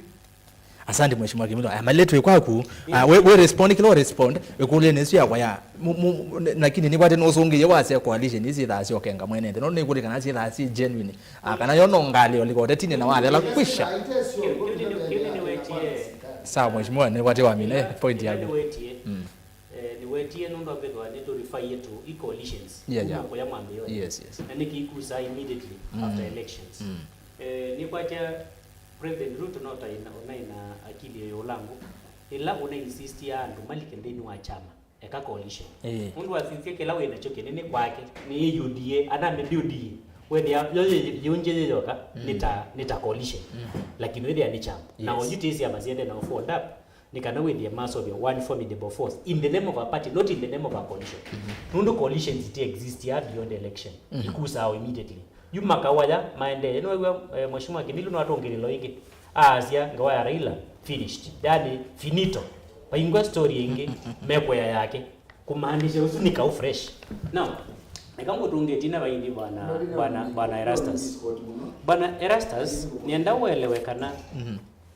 Asante mheshimiwa KIMILU amaletu kwaku we respond ekule nesu yakwa ya lakini ni kwate nosonge yewase coalition izi thasi okenga mwenende no nikuri kana si thasi genuine kana yono ngali oliko tini na wale la kwisha sawa mheshimiwa ni kwate wa mine point yako ni wetie ndo mbedwa ni to refer yetu coalitions kwa ya mambo yote yes na nikikusa immediately after elections ni kwate President Ruto nota ina akili ya olangu ila una insist ya ndo malike ndeni wa chama eka coalition mundu wasisiye kila we na choke nini kwake ni UDA ana mbi UDA we ya yonje yoka nita coalition lakini we ni chama na ojiti ya maziende na forward up nikana we the mass of one formidable force in the name of a party not in the name of a coalition mundu coalitions it exist ya beyond election ikusa immediately yumakawaya maende eno mheshimiwa KIMILU no atongelelo ingi azia ngawa ya Raila finished yani finito paingwa story ingi mekwea yake kumaanisha usunika u fresh now nikamgo tungetina baindi bwana ERASTUS bwana ERASTUS nienda uelewekana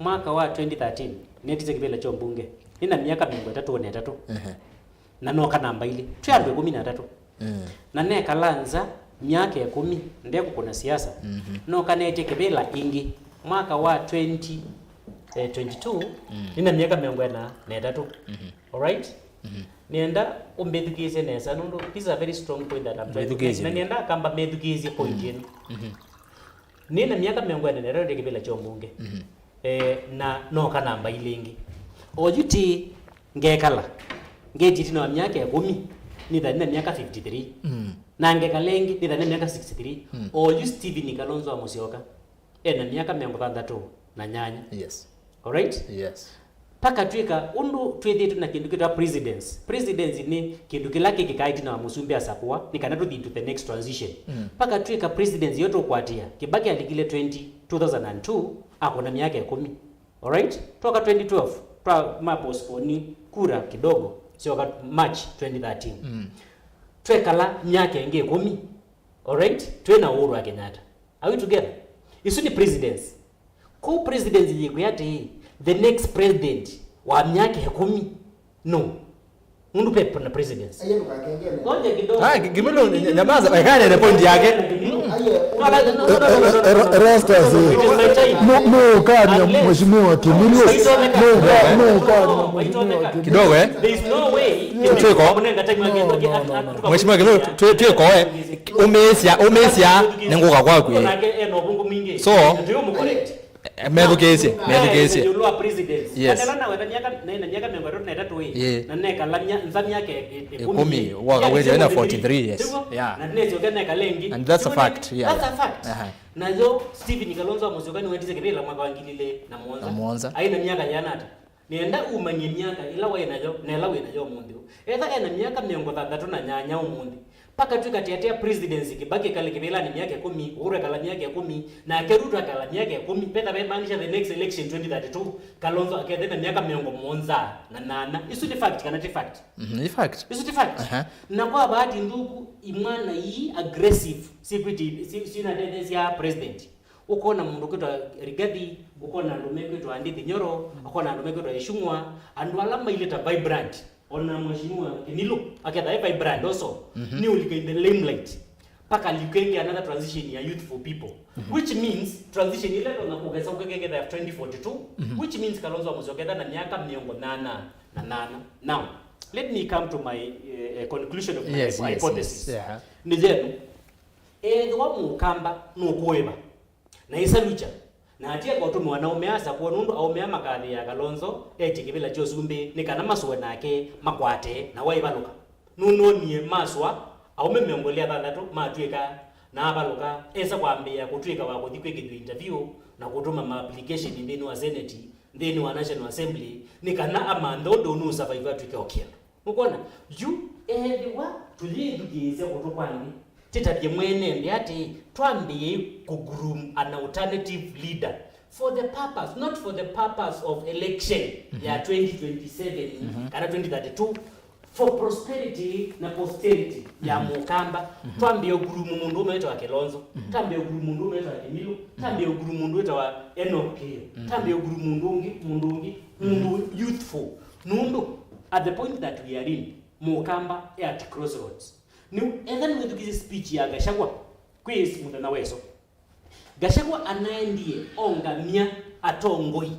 mwaka wa 2013 netize kibela cha mbunge nina miaka 3 na noka namba ile 13 na neka lanza miaka ya 10 ndeko kuna siasa no kanete kebela ingi mwaka wa 2022 nina miaka 43 all right nienda umbedukise nesa no this is a very strong point that I'm trying na nienda kamba medukise point yenu nina miaka 43 ndeke kebela cha mbunge na no kanamba ile ingi ojuti ngekala ngejiti no miaka ya 10 nina miaka 53 nange kalengi nitha ne miaka 63 oyu Stephen Kalonzo Musyoka ena miaka 63 na nyanya. Yes. All right? Yes. Paka twika undu twithitu na kindu kita presidency ni kindu kilake kikaiti na musumbi asakwa ni kana tuthi into the next transition. Paka twika presidency yoto kwatia Kibaki alikile 2002 akona miaka 10. All right? Toka 2012 twa mapostpone kura kidogo sio March 2013. Twekala miaka inge 10. All right? Twena Uhuru wa Kenyatta. Are we together? Isu ni presidency. Ko presidency yekuyate the next president wa miaka 10 no mundu pepe na presidency ngoja kidogo Kimilu nyamaza wekane ile point yake ERASTUS no kadi ya mheshimiwa Kimilu no kidogo there is no way kunenga time yake mheshimiwa Kimilu tweko umesia nenguka kwako so Medukesi. Yulua presidency. Yes. Kadala na weta nyaka mengo na tatu we. Na neka lamnya nzami yake 10 waka weje na 43 years. Yeah. Na nezo gana kalengi. And that's a fact. Yeah. That's a fact. Na yo Stephen Kalonzo Musyoka ni wetize kidela mwaka wangilile na Mwanza. Aina miaka yanata. Nienda umanye miaka ila we nayo na ila we nayo mundi. Etha ena miaka 33 na nyanya umundi. Paka tukatiatia presidency Kibaki kale kibela ni miaka 10, Uhuru kala miaka 10 na Keruto kala miaka 10 peta bemaanisha the next election 2032 Kalonzo akadena miaka 70 na nana. Isu ni fact kana fact. Ni fact. Isu ni fact. Na kwa bahati ndugu imana hii aggressive security sina tendency ya president. Uko na mundu kwitwa Rigathi, uko na ndume kwitwa Andithi Nyoro, uko na ndume kwitwa Ishung'wa, andu alama ileta vibrant. Ona mheshimiwa Kimilu akadai vibrant also ni ulika in the limelight paka likenge another transition ya youth for people which means transition ile ndo nakugeza ukenge ya 2042 which means Kalonzo Musyoka na miaka 88 now let me come to my conclusion of my hypothesis. Yeah. Nijenu wa mukamba no kueba na isalucha na atia kwa tu mwanaume asa kwa nundu au mea makali ya Kalonzo kibila cho zumbi ni kana maswa nake makwate na waibaluka nuno nie maswa au memengolea thandatu matwika na abaluka esa kwambia kutwika wa kuthikwe kidu interview na kutuma ma application ndeni wa Senate ndeni wa National Assembly ni kana amando ndo nu survive twike okia mukona you ediwa tulidukize kutokwani titabye mwene ndiati twambie kugroom an alternative leader for the purpose not for the purpose of election ya 2027 kana 2032 for prosperity na posterity ya mukamba twambie groom mundu umeitwa Kilonzo twambie groom mundu umeitwa Kimilu twambie groom mundu umeitwa NOK twambie groom mundu youthful nundu at the point that we are in mukamba at crossroads. And then with this speech ya Gachagua quiz mutana weso Gachagua anaendie ongamia atongoi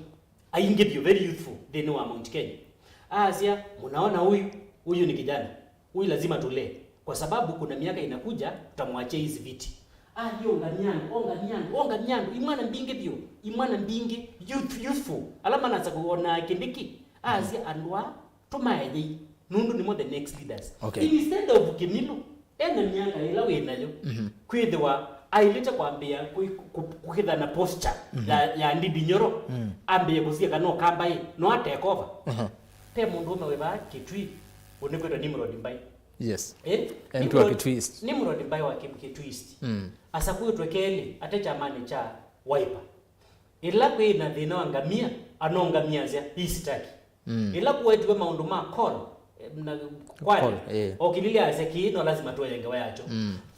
aingebyo very youthful they know Mount Kenya Asia munaona huyu ni kijana huyu lazima tulee kwa sababu kuna miaka inakuja tutamwachia hizi viti hiyo onga nyango imwana mbinge youthful alama naanza kuona kindiki Asia andwa tumaye nundu ni the next leaders. Okay. Instead of Kimilu ena mianga ila wenayo kwithwa aileta kwambia kuhitha na posture ya Ndindi Nyoro ambie kusia kano kamba no take over te mundu ume weba Kitui unekwetwa Nimrod Mbai. Yes. Mtu wa Kitwist. Nimrod Mbai wa Kitwist. Asa kwitwa keli ate chamani cha Wiper. Ila kwina thina wangamia anongamia zia hisitaki. Ila kuwetwe maundu ma call na kwani okililia azeki no lazima tuwenge wayacho.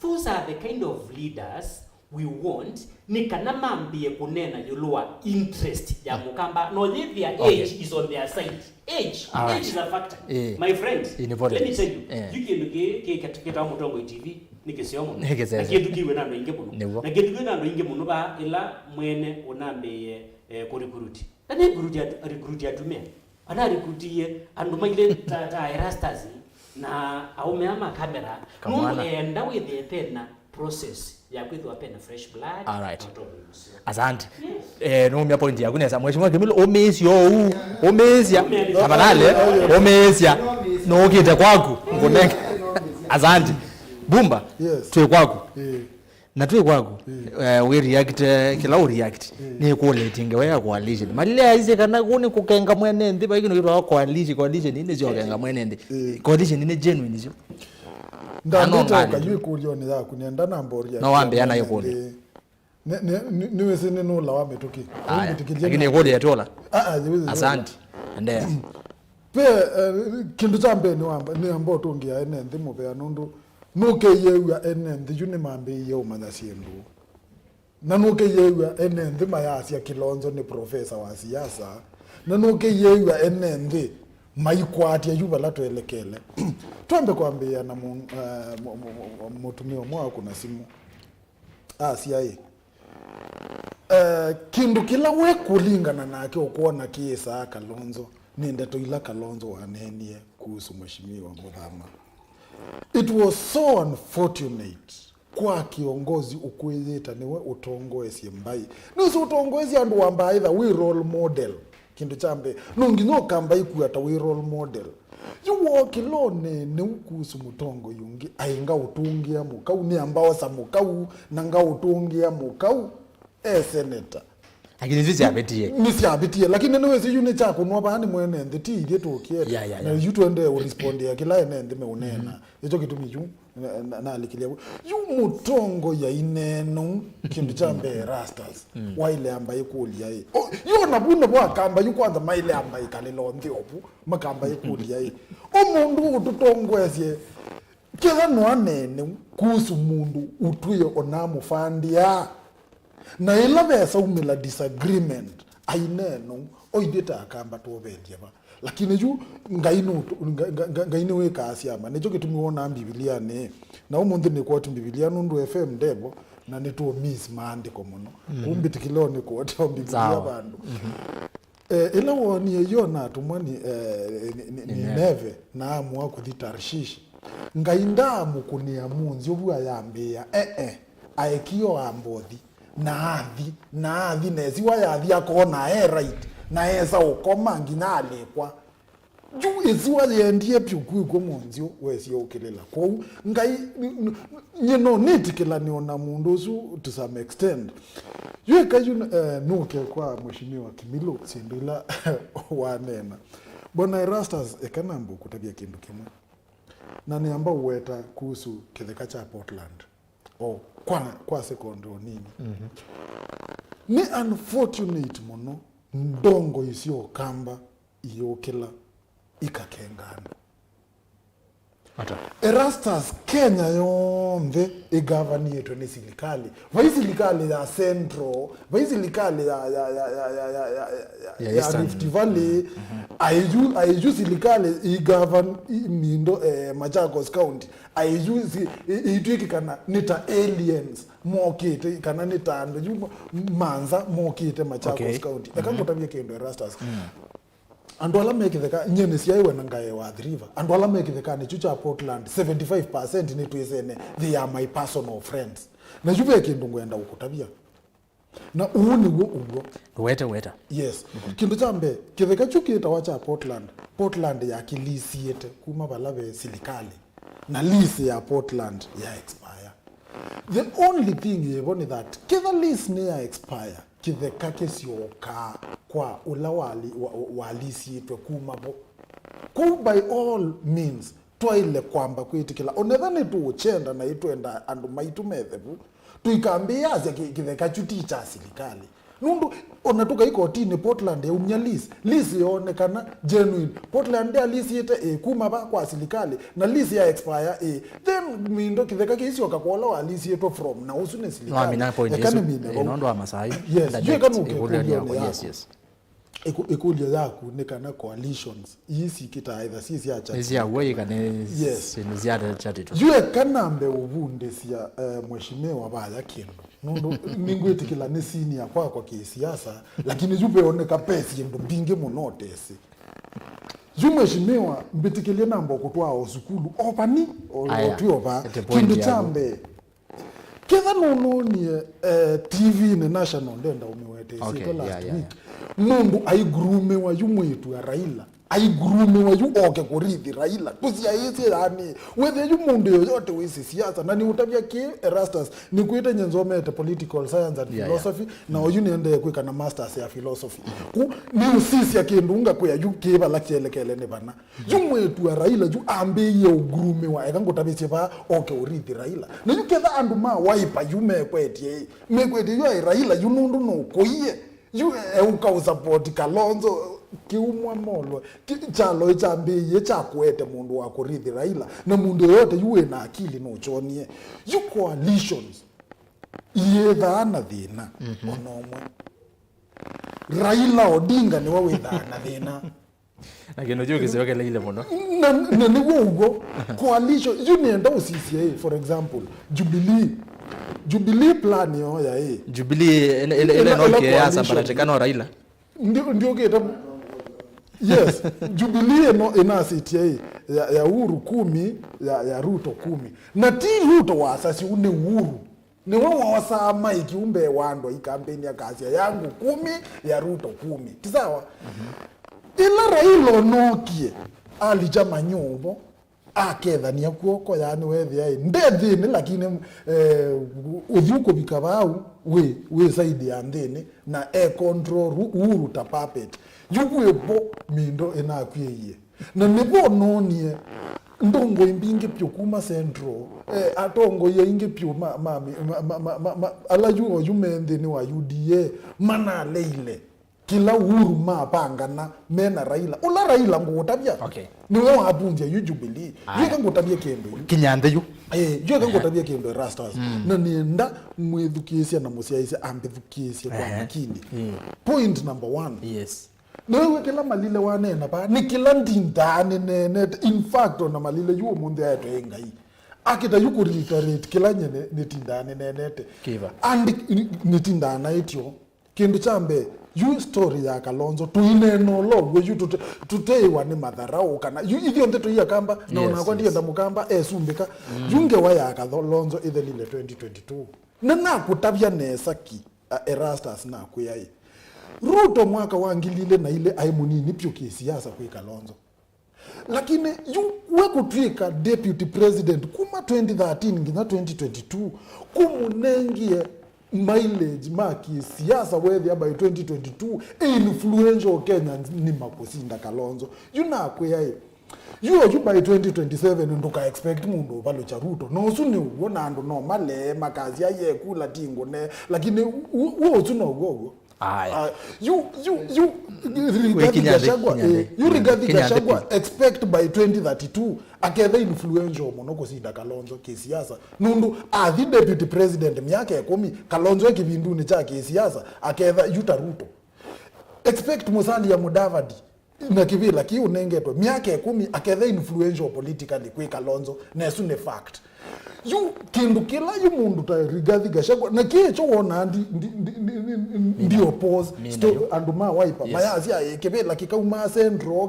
Those are the kind of leaders we want ni kana mambie kunena yulua interest ya mukamba no live their age is on their side. Age is a factor. My friend, let me tell you, you can katika Mutongo TV nikisiomo na kidukiwe nando inge muno na kidukiwe nando inge muno ba ila mwene unambe kurikuruti na recruit atumia ana recruitie andu maile ta ERASTUS na aumeama kamera no enda with the pen process ya kwithwa pen fresh blood. All right. Asante. No mia point yaku nesa mheshimiwa Kimilu omezia tafadhali omezia no kite kwaku ngoneke. Asante. Bumba Yes. twe kwako Eh. na twe kwako we react kila u react ni ko letinge we coalition malile aize kana kuni kukenga mwene ndi ba ikino iro coalition ine jo kenga mwene ndi coalition ine genuine jo ndandita kayui kulioni ya kunienda namboria no wambe yana yokole niwe sene no la wame toki lakini kodi yatola yiwe asante ndea pe kindu chambe ni ambo tongia ene ndi mubea nundu nuke yewa ene ndi juni mambe ye umanya siendu na nuke yewa ene ndi mayasi ya Kilonzo ni professor wa siasa na nuke yewa ene ndi maikwati ya yuba lato elekele tuambe kwambia na mutumio mwa kuna simu CIA kindu kila we kulingana nake okuona kiesa Kalonzo ninde toila Kalonzo wanenie kuhusu mheshimiwa Muthama. It was so unfortunate kwa kiongozi ukwezeta niwe utongoezi mbai nusu utongoezi andu wamba either we role model kindu chambe nunginyo kamba ikuata we role model yuwo kilone ne ukusu mutongo yungi ainga utungia mukau ni ambao sa mukau nanga utungia mukau senator lakini sisi abetie misi abetie lakini niwe si yune chako no bani mwene nditi ile tokiera na yutu ende responde ya kila ene ndime unena echo kitu miju na alikilia yu mutongo ya ineno kindu chambe ERASTUS waile amba ikulia yi yo nabune bwa kamba yukwanza maile amba ikalilonzi opu makamba ikulia yi omundu ututongwesye kila nwanene kuhusu mundu utuye onamufandia na ila besa umila disagreement aineno oideta akamba tobendia ba lakini ju ngaino we kaasiama nejo kitumiona Biblia ne na umundi ne kwatu Biblia nundu FM ndebo na neto miss maandiko muno kumbiti kilone ko ta Biblia bandu ila woni yona tumwani ni neve na amwa kuthitarshish ngainda mukunia munzi obwa yambia aekio ambothi na athi nezi wa yathi akona right na eza ukoma nginya alekwa ju eziwa yendie pyuku ko monzio wesi okelela ko ngai nyeno nitikela niona mundu zu to some extent yue kayu nuke kwa mheshimiwa KIMILU sindila wanena bona ERASTUS ekanambu kutabia kindu kimwe na ni ambao uweta kuhusu kitheka cha Portland kwa sekondo nini ni unfortunate mono ndongo isio kamba iyokela ikakengana ata ERASTUS Kenya yombe igavani yetu ni serikali vaisilikali ya Central vaisilikali ya Rift Valley aiju serikali igavan mindo Machakos County aiju itwiki kana nita aliens mokite kana nitando manza mokite Machakos County ekangotabia kendo ERASTUS and wala make the nyene siaiwe nangaye wa River and wala make the ni chucha Portland 75% ni tuisene they are my personal friends na juve kindu ngwenda ukutabia na uuni wo weta yes kindu chambe kitheka chukita wacha Portland ya kilisiete kuma balave silikali na lease ya Portland ya expire the only thing yeboni that kitha lease ne ya expire kitheka kesioka kwa ulawali walisi itwe kumabo ku by all means toile kwamba kwitikila onethani tu uchenda na itwenda andu maitu methebu tuikambia ze kitheka chuti cha serikali nundu onatuka iko tini Portland ya umnya lease yonekana genuine Portland ya lease ite kuma ba kwa serikali na lease ya expire then mindo kitheka kisio kakola wa lease ito from na usune serikali nondo wa masai yes ikulia yaku nekana coalitions yisi kita either sisi ya chat ezi awe kane ziada chat tu yue kanambe ubunde sia mheshimiwa baya kindu nundu ningweti kila ne senior kwa kisiasa lakini jupe oneka pesi ndo binge monotesi mheshimiwa mbitikilie nambo kutwa osukulu opani otioba kindu chambe keza nononi TV ne national ndenda umiwete last week mundu aigurume wa yumwetu ya Raila aigurume wa yu oke kurithi Raila kusiaisi yani whether yu mundu yoyote wisi siasa na ni utabia ki ERASTUS ni kuita NZOMO political science and philosophy na oyu niende kuika na masters ya philosophy ni usisi ya kindunga kwa yu kiba lakchelekele ne bana yu mwetu wa Raila yu ambe ye ugurume wa eka ngotabisi ba oke urithi Raila na yu ketha andu ma waipa yu mekwetie yu Raila yu nundu no koiye yu euka support Kalonzo kiumwa molo chalo ichambiye chakwete mundu wa kurithi Raila na mundu yote yuwe na akili no chonie yu coalitions yethana thina onomwe Raila Odinga ni wawe thana thina na kino juu kisiwekele ile muno na niwo ugo coalition yu nienda UCCA for example Jubilee plan yo ya Jubilee ile no kiasa paratikano Raila ndio kita yes Jubilee no inasiti ya Uhuru 10 ya Ruto 10 na ti Ruto wasasi une Uhuru ni wao wasama ikiumbe wando ikampeni ya kazi yangu 10 ya Ruto 10 tisawa ila Raila nokie alijama nyumbo akethania kuoko yani wethia ndethini lakini uthuko bikabau we saidi ya ndini na control Uhuru ta puppet yukwebo mindo enakwiye na nebo nonie ndongo imbinge pyo kuma central atongo ye inge pyo ala yuo yumendeni wa UDA mana leile kila Uhuru mapangana mena Raila ula Raila ngotabia niwe wabunja yu Jubilee yeka ngotabia kendo kinyande yu yeka ngotabia kendo ERASTUS na nienda mwethukisia na musiaisi ambethukisia kwa makini point number 1 yes Newe kila malile wanena ba ni kila ndindane nene in fact ona malile yu munde yetu engai akita yuko reiterate kila nyene nitindane nenete kiva and nitindana etio kindu chambe yu story ya Kalonzo tuineno lo we yu tuteiwa ni madharau kana yu ithio ndeto ya kamba na ona kwa ndienda mukamba esumbika yunge wa ya Kalonzo ithelile 2022 na kutabia nesaki ERASTUS na kuyai Ruto mwaka wangilile na ile aimunini pyo kisiasa kwa Kalonzo lakini yu wekutwika deputy president kuma 2013 ngina 2022 kumunengie mileage maki siasa wethi by 2022 influential Kenya ni makusinda Kalonzo yuna kweyai yu by 2027 ndoka expect mundu balo cha Ruto no suni uona ndo no male makazi aye kula tingo ne lakini wo tuna ugogo you Rigathi Gachagua expect by 2032 aketha influential monoko sida Kalonzo kisiasa nundu the deputy president miaka 10 Kalonzo kibinduni cha kisiasa aketha yuta Ruto expect Musalia Mudavadi na kivila ki unengetwe miaka 10 aketha influential politically kwa Kalonzo na sune fact yu kindu kila yu mundu ta Rigathi Gachagua na kicho wona ndi oppose anduma waipa mayazi ya kebela kikauma central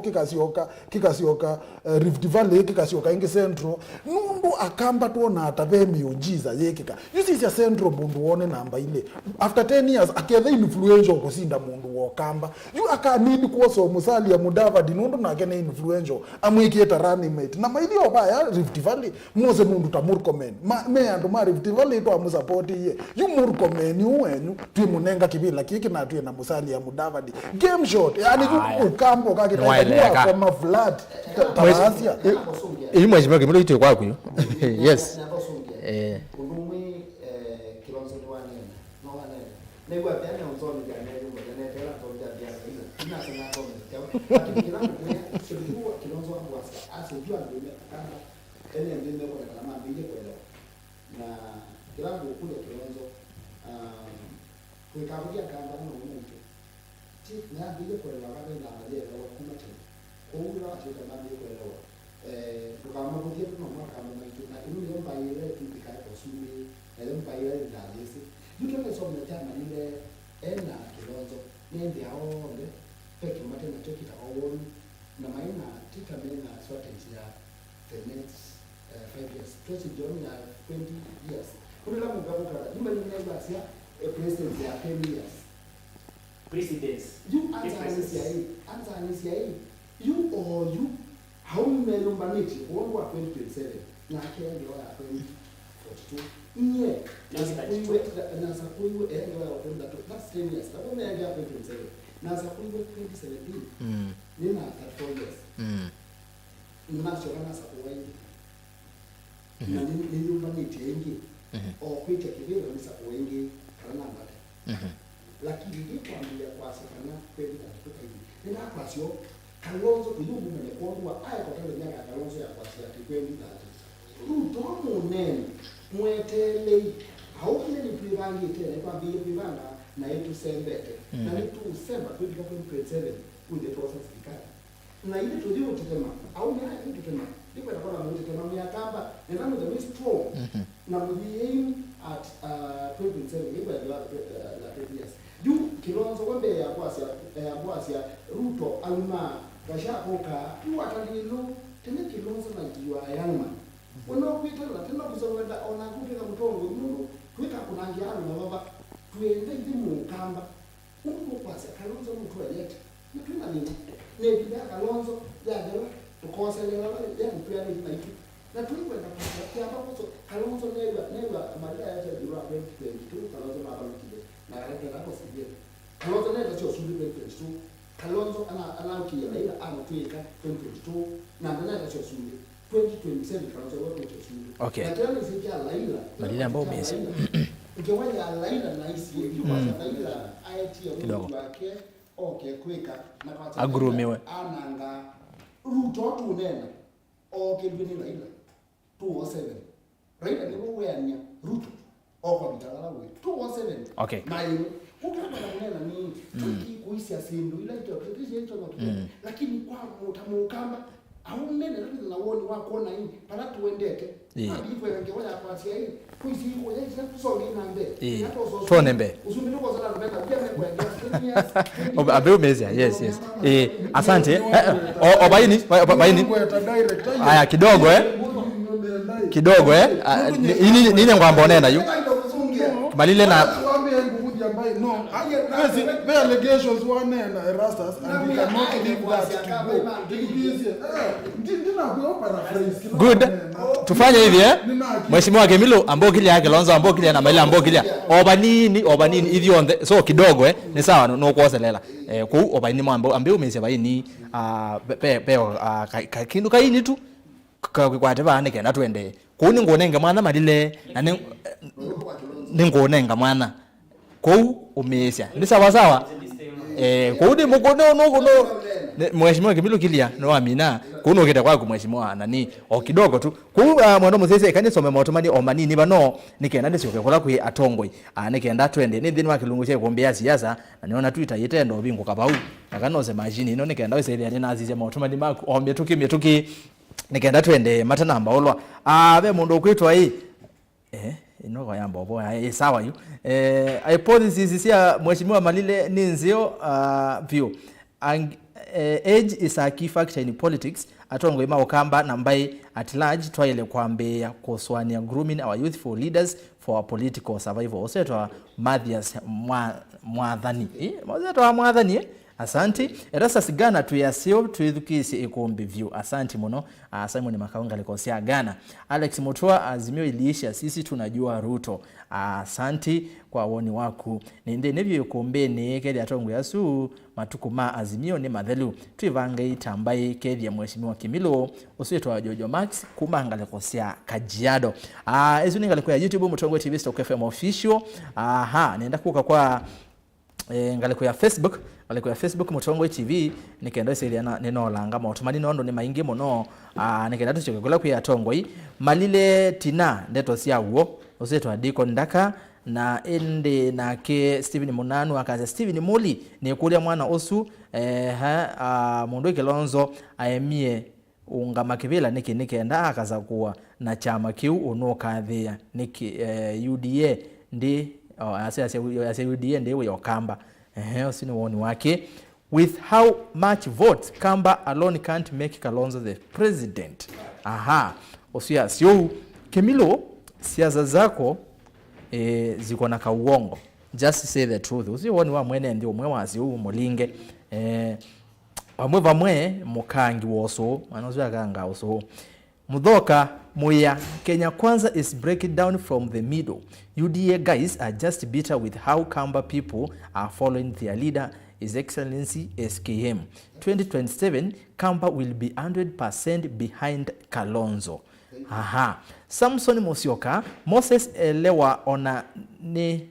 kikasioka Rift Valley kikasioka inge central nundu akamba tuona atabe miujiza yekika yusi ya central mundu wone namba ile after 10 years aketha influential kusinda mundu wokamba yu aka need kuoso Musalia Mudavadi nundu na akene influential amwikieta running mate na maili obaya Rift Valley mose mundu ta Murkomen me andu ma Rift Valley to amusupport ye yu Murkomen wenyu twimunenga kibila kiki na twi na Musalia Mudavadi game shot yani yu ukambo kakita kwa maflat tabasia iyi mweshimwa KIMILU itwe kwa kuyo yes unumi Kilonzo twanena no wane negwa tena onzoni ya neno ya tela toja bia ina sana kwa kila mtu sio Kilonzo wangu asijua ndio kama ene ndio kwa kama mbili kwa na kila mtu kule Kilonzo kuikabukia kamba na umuntu na mbili kwa wakati na baadaye kwa kuma tena kwa hiyo watu kama mbili kwa kama kudia kwa mwaka kama MAITû na ile mbaile tipika kwa sumi ile mbaile ndalisi mtu anasoma tena ile ena Kilonzo nende aone peke mate na toki taoni na maina tika mena strategy ya the next 5 years tosi join ya 20 years kuna mungu kwa nyumba ni naiba sia president ya 10 years Presidents you answer this ya you haumeyumbaniti uongo wa 2027 na kenge wa 2042 nye nasa kuiwe enge wa 2042 that's 10 years na ume enge wa 2027 nasa kuiwe 2017 nina 34 years ninacho nasa kuwengi na niyumbaniti engi o kuita kivile nisa kuwengi kana mbate lakini nikwambia kwa sakana kweli katika hivi nina kwasio Kalonzo kuyubu mwenye kuondwa aya kwa tale nyaka Kalonzo ya kwasi ya kikwendi dhati Ruto munene mwetele haukile ni privangi tele kwa bile privanga na yetu sembete na yetu semba 2027 with the process kikaya na ile tuliyo tutema au ni haya tutema ndipo na kwa mmoja tutema miakamba and I'm the most strong na we aim at 2027 iba la 20 years juu Kilonzo wembe ya kwasi ya Ruto alma gashakoka tuwatalilo tena Kilonzo na jiwa yanga wono kwita na tena kuzowenda ona kutika mutongo mundu kwita kunangiana na baba tuende ndimu kamba mundu kwasa Kalonzo mtu alete natuna nini ne bida Kalonzo ya dela tukoselela ya mpya ni maitu na tulikwenda kwa hapo Kalonzo neba madai ya jiwa 2022 Kalonzo na baliki na reke na kosibia Kalonzo neba sio sudi 2022 Kalonzo ana kia ila anatweka 2022 na ndio sio sudi 2027 Kalonzo wote sudi okay na tena sikia Laila Malile ambao umesi ingewanya Laila na isi kwa Laila IT ya mtu wake okay kweka na kwa agurumiwe ananga Ruto tunena okay bini Laila 207 Raila ni wewe Ruto kwa mtandao wetu 207 okay mailo ukaba kunena ni tuki kuisia sindu ila itoketisha hicho na lakini kwa utamukamba au nene na woni wako na hii para tuendeke hivyo yangeoya kwa sia hii kuisi hiyo yeje tusonge nambe tuonembe usumbi kwa sala mbeka ujame kwa abe umezia yes asante obaini haya kidogo nini ngwamba nena yu Malile na no the allegations one and ERASTUS and we cannot leave that to go good tufanye hivi Mheshimiwa KIMILU ambokilia Kilonzo ambokilia na Malile ambokilia obanini hivi on so kidogo ni sawa no kuoselela ku obanini mambo ambe umesi baini kindu kaini tu kwate bane kena twende kuni ngonenga mwana Malile na ningonenga mwana kou umesia ni sawa kudi mukono Mheshimiwa KIMILU kilia no amina kuno kita kwa Mheshimiwa nani o kidogo tu ku mwana muzese kanisa omemotomani omanini bano nikenda ndisoke kola ku atongoi nikenda twende ni thini wa kilungu che kuombea siasa na niona Twitter yetendo bingu kabau akanoze majini ino nikenda wese ile na azize motomani maku ombe tuki nikenda twende matanamba olwa abe mundu kwitwa hii ino yamba obo sawa yu hypothesis sia Mheshimiwa Malile ninzio view age is a key factor in politics atongo ima okamba nambai at large twaile kwambe koswania grooming our youthful leaders for our political survival osetwa Mathias mwadhani asante ERASTUS Ghana tuyasio tuithukisi Îkûmbî view asante muno Simon Makaunga likosia Ghana Alex Mutua Azimio iliisha sisi tunajua Ruto asante kwa woni waku ninde nebyo Îkûmbî ne kedi atongo yasu matukuma Azimio ni mathelu tuivangai tambai kedi ya Mheshimiwa KIMILU usitwa Jojo Max kumanga likosia Kajiado ezu ninga likoya YouTube Mutongo TV Stock FM official nenda kuka kwa ngaliko ya Facebook Mutongo TV nikenda iseliana neno langa motomani nondo ni maingi mono nikenda tuchokela ku ya tongoi Malile tina ndeto sia uo usetwa Diko Ndaka na ende na ke Steven Munanu akaza Steven Muli ni kulia mwana osu mundu Kilonzo aemie unga makivila nikenda akaza kuwa na chama kiu unokathia niki UDA ndi ase UDA ndewe yokamba usini woni wake with how much votes Kamba alone can't make Kalonzo the president osia sio KIMILU siasa zako ziko na kauongo just say the truth usioni wa mwene ndio mwe wazi huu mulinge vamwe mukangi woso manozo yakanga oso Mudhoka Muya Kenya Kwanza is breaking down from the middle. UDA guys are just bitter with how Kamba people are following their leader, His Excellency SKM. 2027, Kamba will be 100% behind Kalonzo. Aha. Samson Musyoka, Moses Elewa ona ni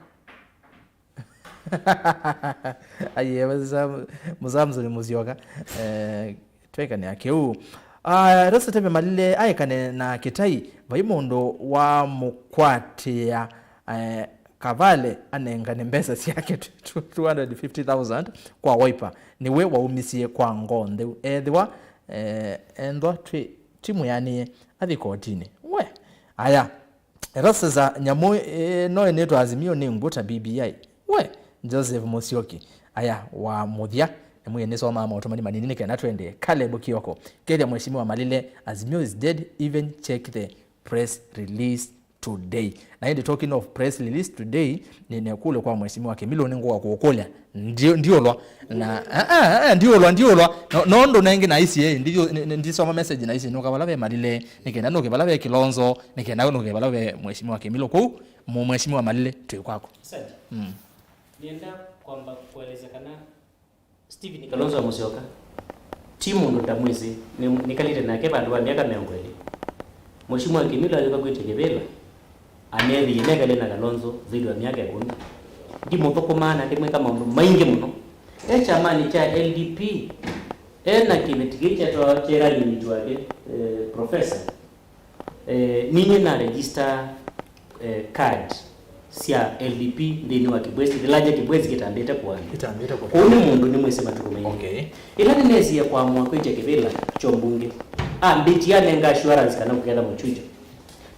aye Muzamzoni Musyoka tweka ni akeu rasa tebe malile ayekane na kitai vaimondo wa mukwatia kavale anengane mbesa siyake 250,000 kwa Wiper niwe waumisie kwa ngonde edhiwa endwa timu yani athikotini we aya rasa za nyamo no eneto Azimio ni nguta BBI we Joseph Musyoki aya wa muthia Mwenezo mama otomani manini kana twende Caleb Kioko kelia mheshimiwa Malile Azimio is dead, even check the press release today. Na hindi talking of press release today ni kule kwa mheshimiwa KIMILU ningo wa kuokolea ndiolwa na ndiolwa nondo nangi na isi ndio soma message na isi nuka balave Malile nikenda nuke balave Kilonzo nikenda nuke balave mheshimiwa KIMILU kwa mheshimiwa Malile tuwe kwako. Asante. Nienda kwamba kuelezekana Steve Kalonzo Musyoka timu ndo ndamwezi nikalire nake bandu wa miaka 20 mheshimiwa KIMILU alikuwa kwetekebela aneli inegale na Kalonzo zidi wa miaka 10 ndi mutoko mana ndimwe kama ndo maingi muno chamani cha LDP na kimetikija to chera ni twale professor ninyi na register card sia LDP ndini wa Kibwezi dilaje Kibwezi kitambeta kwa kuni mundu ni mwese matukumenye ila ninesi ya kwa mwako itekebela chombunge mbiti ya nenga assurance kana kugenda muchuja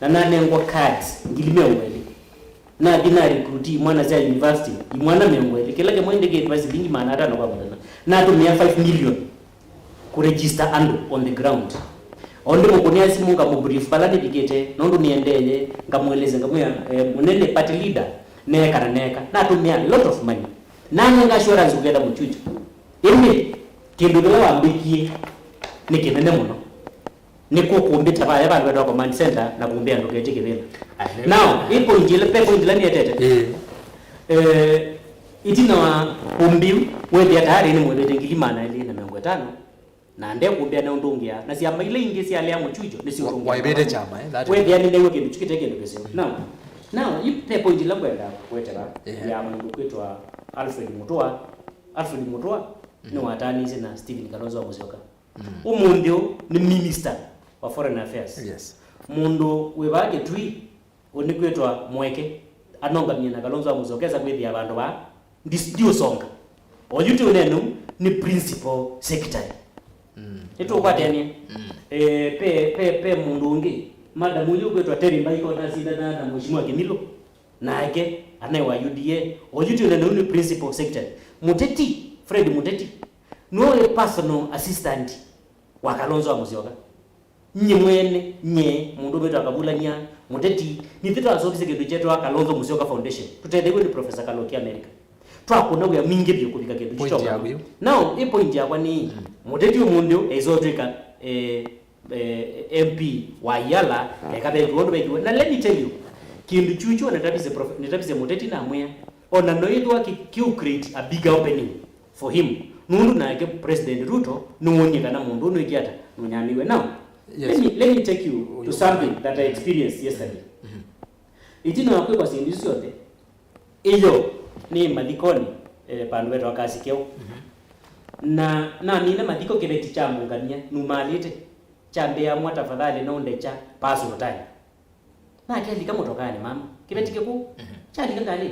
na nanengwa cards ngilime mweli na dina recruiti mwana za university mwana mweli kila ke mwende gate basi bingi manara no kwa mwana na to 5 million ku register on the ground onde mukonia simu ngamu brief balade dikete nondo niendele ngamweleze ngamuya munene party leader neka na tumia lot of money nani nga assurance kugenda muchucho imi kindugula wambikie nikinene muno niko kumbita baya bantu kwa command center na kumbia ndo kete kibela now ipo njile pepo njilani yetete itina wa kumbi wewe ya tayari ni mwede ngikimana ile na 5 na nde kumbia na undungia na siama ile ingi si ale ya muchucho ni si undungia waibete chama wewe yani ndewe kindu chikiteke ndo kese now ipepo njila kwenda kwetera ya mungu kwetwa Alfred Mutua ni watani na Stephen Kalonzo Musyoka umundio ni minister wa foreign affairs mundu webage twi onikwetwa mweke anonga myena Kalonzo Musyoka kwethi abantu ba ndio songa oyuti unenu ni principal secretary eto kwateni pe mundu ungi madam uyu kwetwa Terimba iko na sida na mheshimiwa KIMILU naake anayewa UDA oyuti unenu ni principal secretary Muteti Fred Muteti no a personal assistant wa Kalonzo Musyoka nyimwene mundu beto akabulanya Muteti ni vitu azofise kedo chetu Kalonzo Musyoka Foundation tutendekwe ni professor Kaloki America twakona kuya mingi byo kubika kedo chito now ipo india kwani Muteti umundu ezodrika MP wa Yala ekabe ngondo bekiwe na let me tell you kindu chucho netabize Muteti na amwe ona noidwa ki create a bigger opening for him nundu na ke President Ruto nuonye kana mundu no ikiata nunyamiwe now let me take you to something that I experienced yesterday itino akwe kwa sindisi yote iyo ni madikoni pandu wetu wakasi keo na nina madiko kibeti cha mungania numalite chambe ya mwata fadhali nonde cha pasu time na kile kama tokani mama kibeti keku chali kangali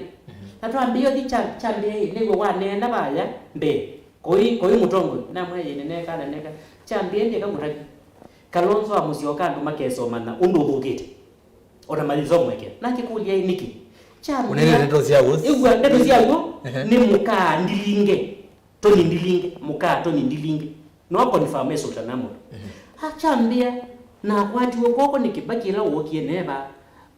natwambio di chambe nego wanenda baya mbe koi mutongo na mwaye neka chambe ende kama mutaki Kalonzo Musyoka ndo makeso mana undugukite ona malizo mweke na kikulia niki chambe unene ndeto ziago ni muka ndilinge toni ndilinge no confirm eso tanamo chambia na kwati wokoko nikibaki la wokie neba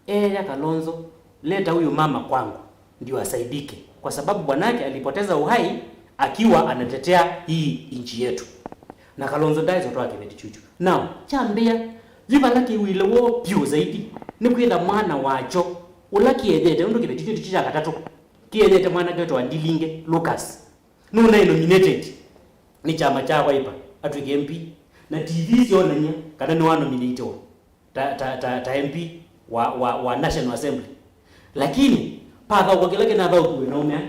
ya Kalonzo leta huyu mama kwangu ndio asaidike kwa sababu bwanake alipoteza uhai akiwa anatetea hii nchi yetu na Kalonzo daizo toa kibeti chuchu now chambia vibala kiwile wo pio zaidi ni kwenda mwana wacho ulaki edete ndo kibeti chuchu cha katatu kiedete mwana geto andilinge Lucas nuna nominated ni chama cha Wiper atwike MP na TV siona nya kana ni wano nominated ta MP wa National Assembly lakini paka ukokeleke na thauku na umya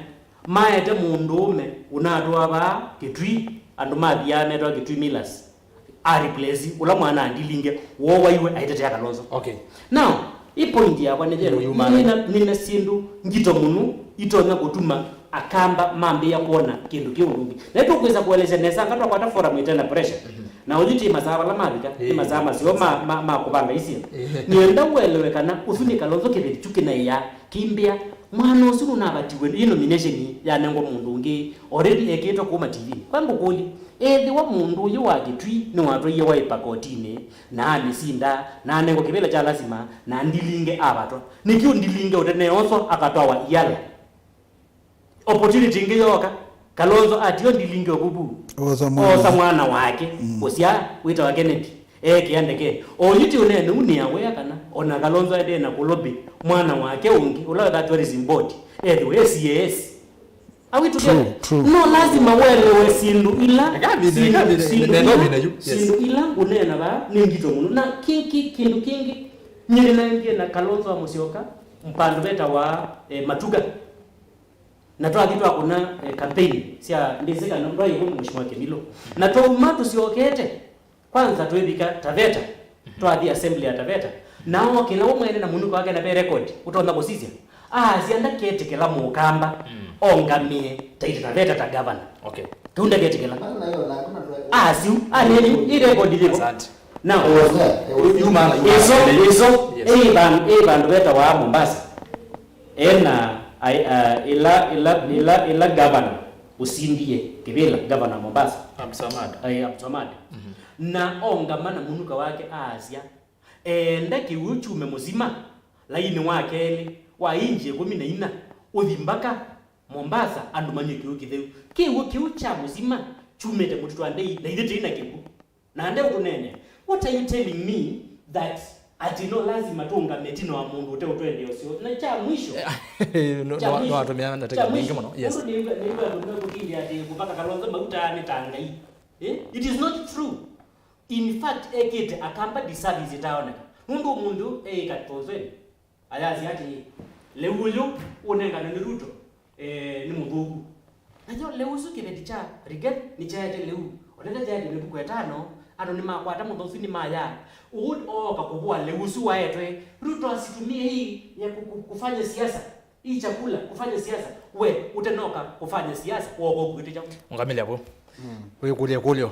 maete mundume unatwa ba kitwi andu mabiane twa kitwi Millers a replace ula mwana andilinge wo waiwe aitetea Kalonzo. Okay, now I point ya kwane jero nina sindu ngito munu itonya gutuma akamba mambe ya kuona kindu kiurungi na ito kweza kueleza nesa katwa kwa forum itena pressure na ujiti mazaba la mabika mazama sio ma kubanga isi nienda uelewe kana usuni Kalonzo kibeti chuki na ya kimbia mwana usunu na batiwe ino nomination ya nengo mundu ngi already eketo kuma TV kwambo kuli ethi wa mundu yu wa kitwi ni watu ye Wiper kotine na alisinda na nengo kibela cha lazima na ndilinge abato nikiu ndilinge utene oso akatwa yala opportunity ngiyoka Kalonzo atio ndilinge obubu osa mwana wake usia wita wa Kennedy kiandeke oyiti unene unia weya kana ona Kalonzo ade na kulobi mwana wake ungi ula that tourism board the SES are we together? True. No lazima wewe sindu ila sindu ila unena ba ningito munu na kindu kingi nyiri na ngie na Kalonzo amusioka mpando beta wa matuga natoa kitu akuna campaign sia ndizika namba yiko mheshimiwa KIMILU natoa umatu siokete kwanza tuibika Taveta twa assembly ya Taveta nao kila umwene na munuko wake na record utaona bosizia sianda kete kila mukamba ongamie taita Taveta ta governor. Okay, Kunda kete kila siu nini i record ile now iso band beta wa Mombasa ena ila governor usindie kibila governor Mombasa Absamad na ongamana munuka wake Asia ndaki uchume muzima laini wake wa inje 14 uthimbaka Mombasa andu manyuki ukitheu kiu cha muzima chumete mutu twandei na ithete ina kibu na ande utunene what are you telling me that atino lazima tunga metino wa mundu ute utwende osio na cha mwisho no atumia nataka mingi mno. Yes, ni kukili ati kupaka Kalonzo mauta ni tangai it is not true. In fact ekete akamba disabizi taona mundu katozweni ayazi ati lewuyo unenga na Ruto ni mbugu najua lewusu kibeti cha riget ni chaje lewu onenda chaje ni buku etano ano ni makwata muthosi ni maya kakubua lewusu waetwe Ruto asitumie hii ya kufanya siasa hii chakula kufanya siasa we utenoka kufanya siasa woko kukiticha ngamili hapo wewe kulio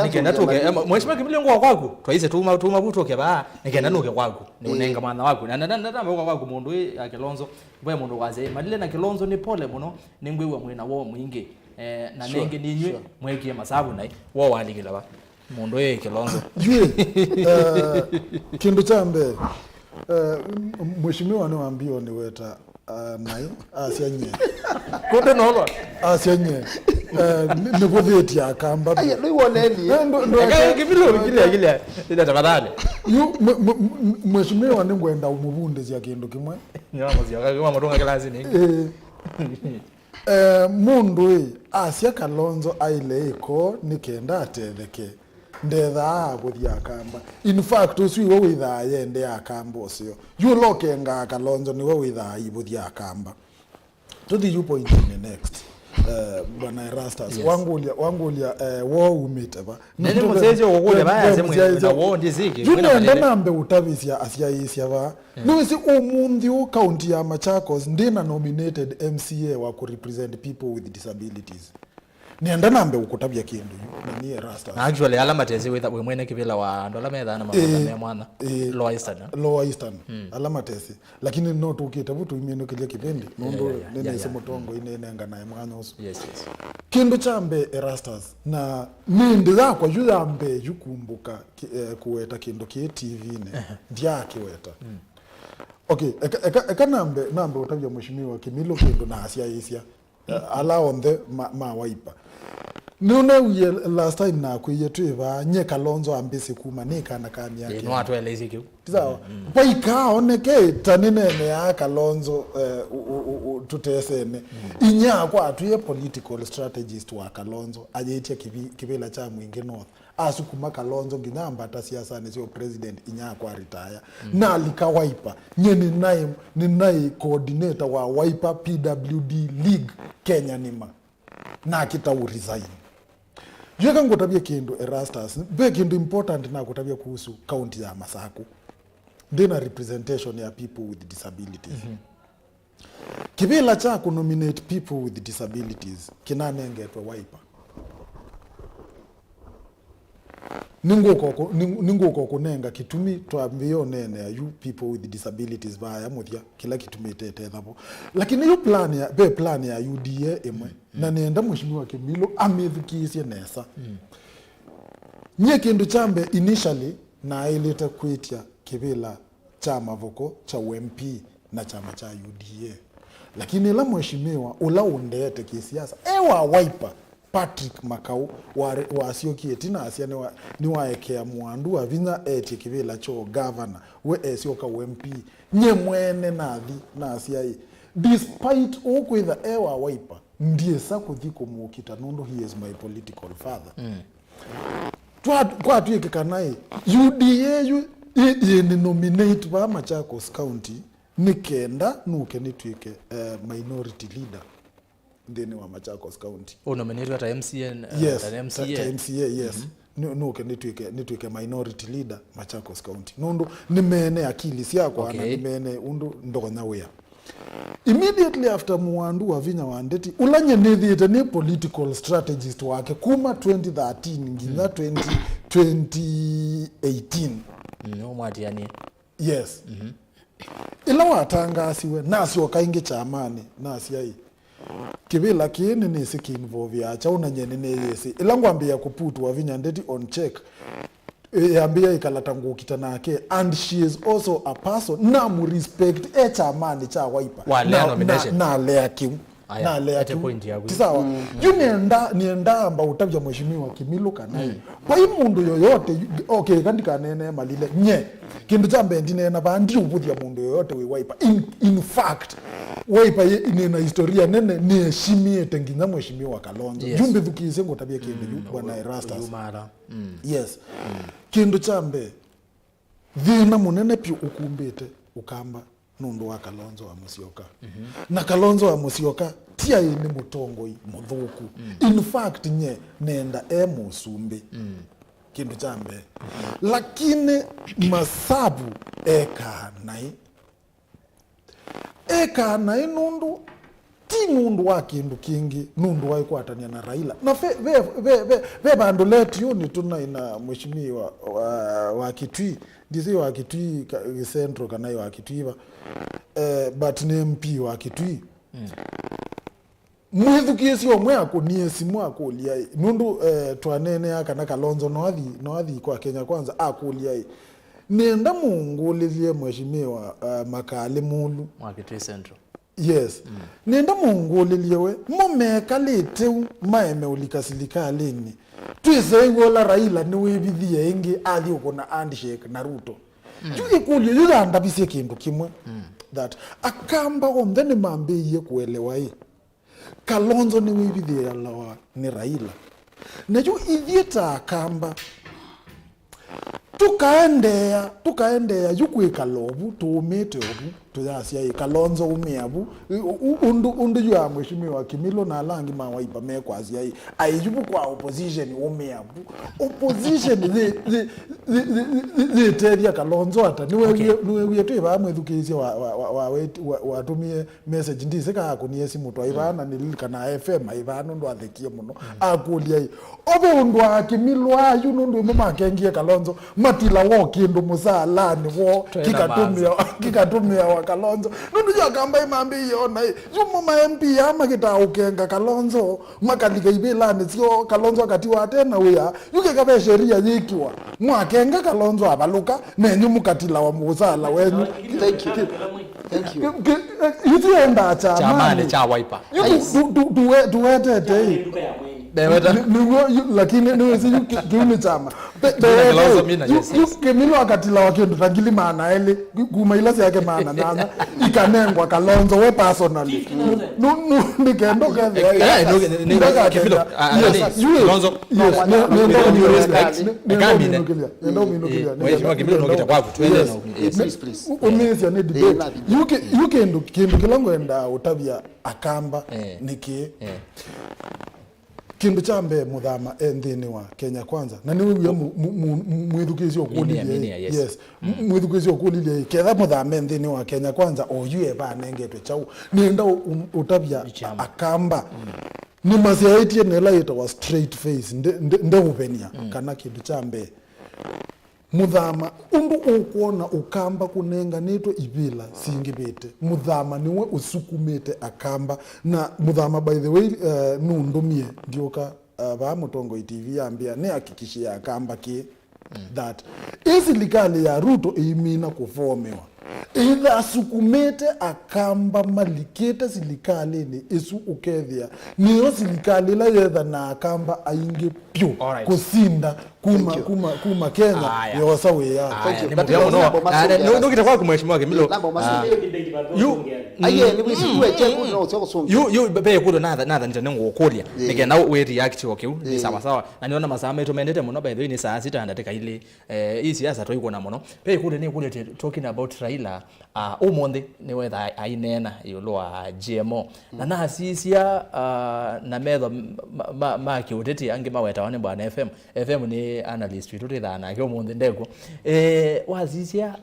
nikenda tuke mheshimiwa KIMILU ngo kwako twaise tuma butoke ba nikenda nuke kwako ni unenga mwana wako na ndamba kwako mundu ya Kilonzo mwe mundu waze MALILE na Kilonzo ni pole muno ningwewa mwena wo mwingi na nenge ninywe mwekie masabu nai wo waligila ba mundu ya Kilonzo kindu chambe mheshimiwa anaambia ni weta nai asianye kunde nolo asianye nikutheti akamba ndio woneni KIMILU kile ila tafadhali mheshimiwa ningwenda umubunde cia kindu kimwe nyama cia kama matonga klasi ni mundu asia Kalonzo aile iko nikenda atetheke ndetha guthia akamba in fact usi wo witha yende akamba ucio yulokenga Kalonzo ni wo witha ibuthia akamba to the you point in next bwana ERASTUS wangulia wo UYÄETEWA nende muzeje okukuja bayaze mwe na wo ndiziki nenda nambe utavisia asiaisia ba nusi umunthi county ya Machakos ndina nominated MCA wa ku represent people with disabilities nienda nambe ukutavia kindu na ni ERASTUS actually alama tezi we mwene kivila wa ndola metha na mambo mwana Lower Eastern alama tezi lakini no tukite butu imeno kile kipendi nondo nene semotongo inenga na mwana uso yes kindu chambe ERASTUS na nindi zakwa yuyambe yukumbuka kuweta kindu ki TV ne ndiaki weta okay eka nambe utavia mheshimiwa KIMILU kindu na asia ala on the ma Wiper nune uye last time na kuyetuiva nye Kalonzo ambisi kuma nikana kami yake no atweleze kiu sawa pa ikaoneke tanene ya Kalonzo tutesene inya kwa atuye political strategist wa Kalonzo ajetia kibela cha mwingi north asukuma Kalonzo nginyamba ta siasa ne sio president inya kwa retire na likawaipa nye ni nai coordinator wa Wiper PWD League Kenya nima na kita resign. Jweka ngotabia kindu ERASTUS, be kindu important na ngotabia kuhusu county ya Masako. Ndina representation ya people with disabilities. Kibila cha nominate people with disabilities kinanengetwe Wiper. Ningo ko kunenga kitumi twambio nene ya you people with disabilities baya muthia kila kitumi tete thabo lakini yo plan ya UDA emwe na nenda mheshimiwa KIMILU amethukisye nesa nye kindu chambe initially na ileta kwitia kibila cha mavoko cha UMP na chama cha UDA lakini la mheshimiwa ula undete kisiasa ewa Wiper Patrick Makau wa Yûkîte na asia ni waekea mwandu wa vinya eti kibila cho governor we esioka MP nye mwene nathi na asia despite okwitha ewa Wiper ndiye sakuthiko mukita nondo he is my political father kwa tuike kanai UDA ni nominate ba Machakos County nikenda nuke nitwike minority leader ndeni wa Machakos County. Nominated at MCA yes, at MCA yes. Nuke nitwike minority leader Machakos County. Nondo nimene akili siako ana nimene undu ndonya wea. Immediately after muandu wa vinya wandeti ulanye nithite ni political strategist wake kuma 2013 nginya 2018 no mwatiani yes ila watangasiwe nasi wakainge cha amani nasi ai kibila kieni ni siki involve ya chauna nyene ne yesi ila ngwambia kuputu wa vinya ndeti on check yambia ikalatangu kitanake and she is also a person na mu respect echa amani cha Wiper na lea kiu na lea kiu sawa nienda amba utabya mheshimiwa KIMILU kana kwa hii mundu yoyote okay kandika nene malile nye kindu chambe ndine na bandi ubuthia mundu yoyote we Wiper in fact Wiper ina historia nene ni heshimie tenginya mheshimiwa Kalonzo jumbe thukise ngotabia kindu bwana ERASTUS yes kindu chambe thina munene pi ukumbite ukamba nundu wa Kalonzo wa Musyoka na Kalonzo wa Musyoka tia ni mutongoi muthuku in fact nye nenda musumbi kindu chambe lakini masabu eka nai nundu ti nundu wa kindu kingi nundu wa ikwatania na Raila na ve bandu letu yoni tuna ina mheshimiwa wa Kitui ndizi wa Kitui central kana wa Kitui but ni MP wa Kitui mwithukiesi omwe akonie simu akolia nundu twanene akana Kalonzo noathi kwa Kenya kwanza akolia nenda mungulithie mheshimiwa Makale Mulu wa Kitui Central yes nenda mungulithiewe mumekalite maeme ulikasilikalini twisegola Raila ni wibithie ingi athi ukona handshake na Ruto Yukikulia yuranda bisie kindu kimwe that akamba ombe ni mambiye kuelewa Kalonzo ni wibithia lawa ni Raila nejo ithieta akamba tukaendea yukwika lobu tuumite obu tuyasia Kalonzo umeabu undu ya mheshimiwa KIMILU na langi mawaipa mekwasia aijubu kwa opposition umeabu opposition the teria Kalonzo ata niwe yetu ba mwethukizia watumie message ndise ka kuniesi mutwa ibana nilikana FM ibana ndo athekie muno akulia obe undu KIMILU ayu ndo mumakengie Kalonzo matila woki ndo musalani wo kikatumia wa Kalonzo nundu ya kamba imambi yona yumo ma MP ama kita ukenga Kalonzo makalika ibelani sio Kalonzo akatiwa tena uya yuke kabe sheria yikiwa mwakenga Kalonzo abaluka nenyu mukatila wa musala wenyu Thank you. Yuti enda cha mane cha Wiper duwete lakini niwezi kiuni chama KIMILU akatila wakindu tangili maana ele kumailasi yake maana nana ikanengwa Kalonzo we personally nikendo kadhi Kalonzo nendo minukilia mheshimiwa KIMILU nokita kwaku tuende please umezi ya debate you kindu kilongo enda utabia akamba niki kindu chambe muthama endini wa Kenya kwanza na ni uya mwithukizio kulilia yes mwithukizio kulilia ketha muthama endini wa Kenya kwanza oyue ba nengetwe chau nenda utabia akamba ni masiaitie nela itawa straight face ndehupenia kana kindu chambe muthama undu ukuona ukamba kunenga nitwe ibila singibete muthama niwe usukumete akamba na muthama by the way nundumie ndioka ba Mutongo TV yambia ne hakikishia akamba ki that isilikali ya Ruto imina kufomewa ila sukumete akamba malikete silikali ni isu ukethia niyo silikali la yetha na akamba ainge pyo kusinda kuma Kenya yosa we ya no kita kwa kumheshimiwa KIMILU you be kudo na njane ngokolia nikena we react okay ni sawa sawa na niona masama yetu mendete muno by the way ni saa 6 ndateka ile hii siasa toiko na muno be kudo ni kudo talking about Raila umonde ni wetha ainena yulwa GMO na asisia na metho ma kiuteti angi maweta wane bwana FM ni analyst witu thana ke umonde ndego wazisia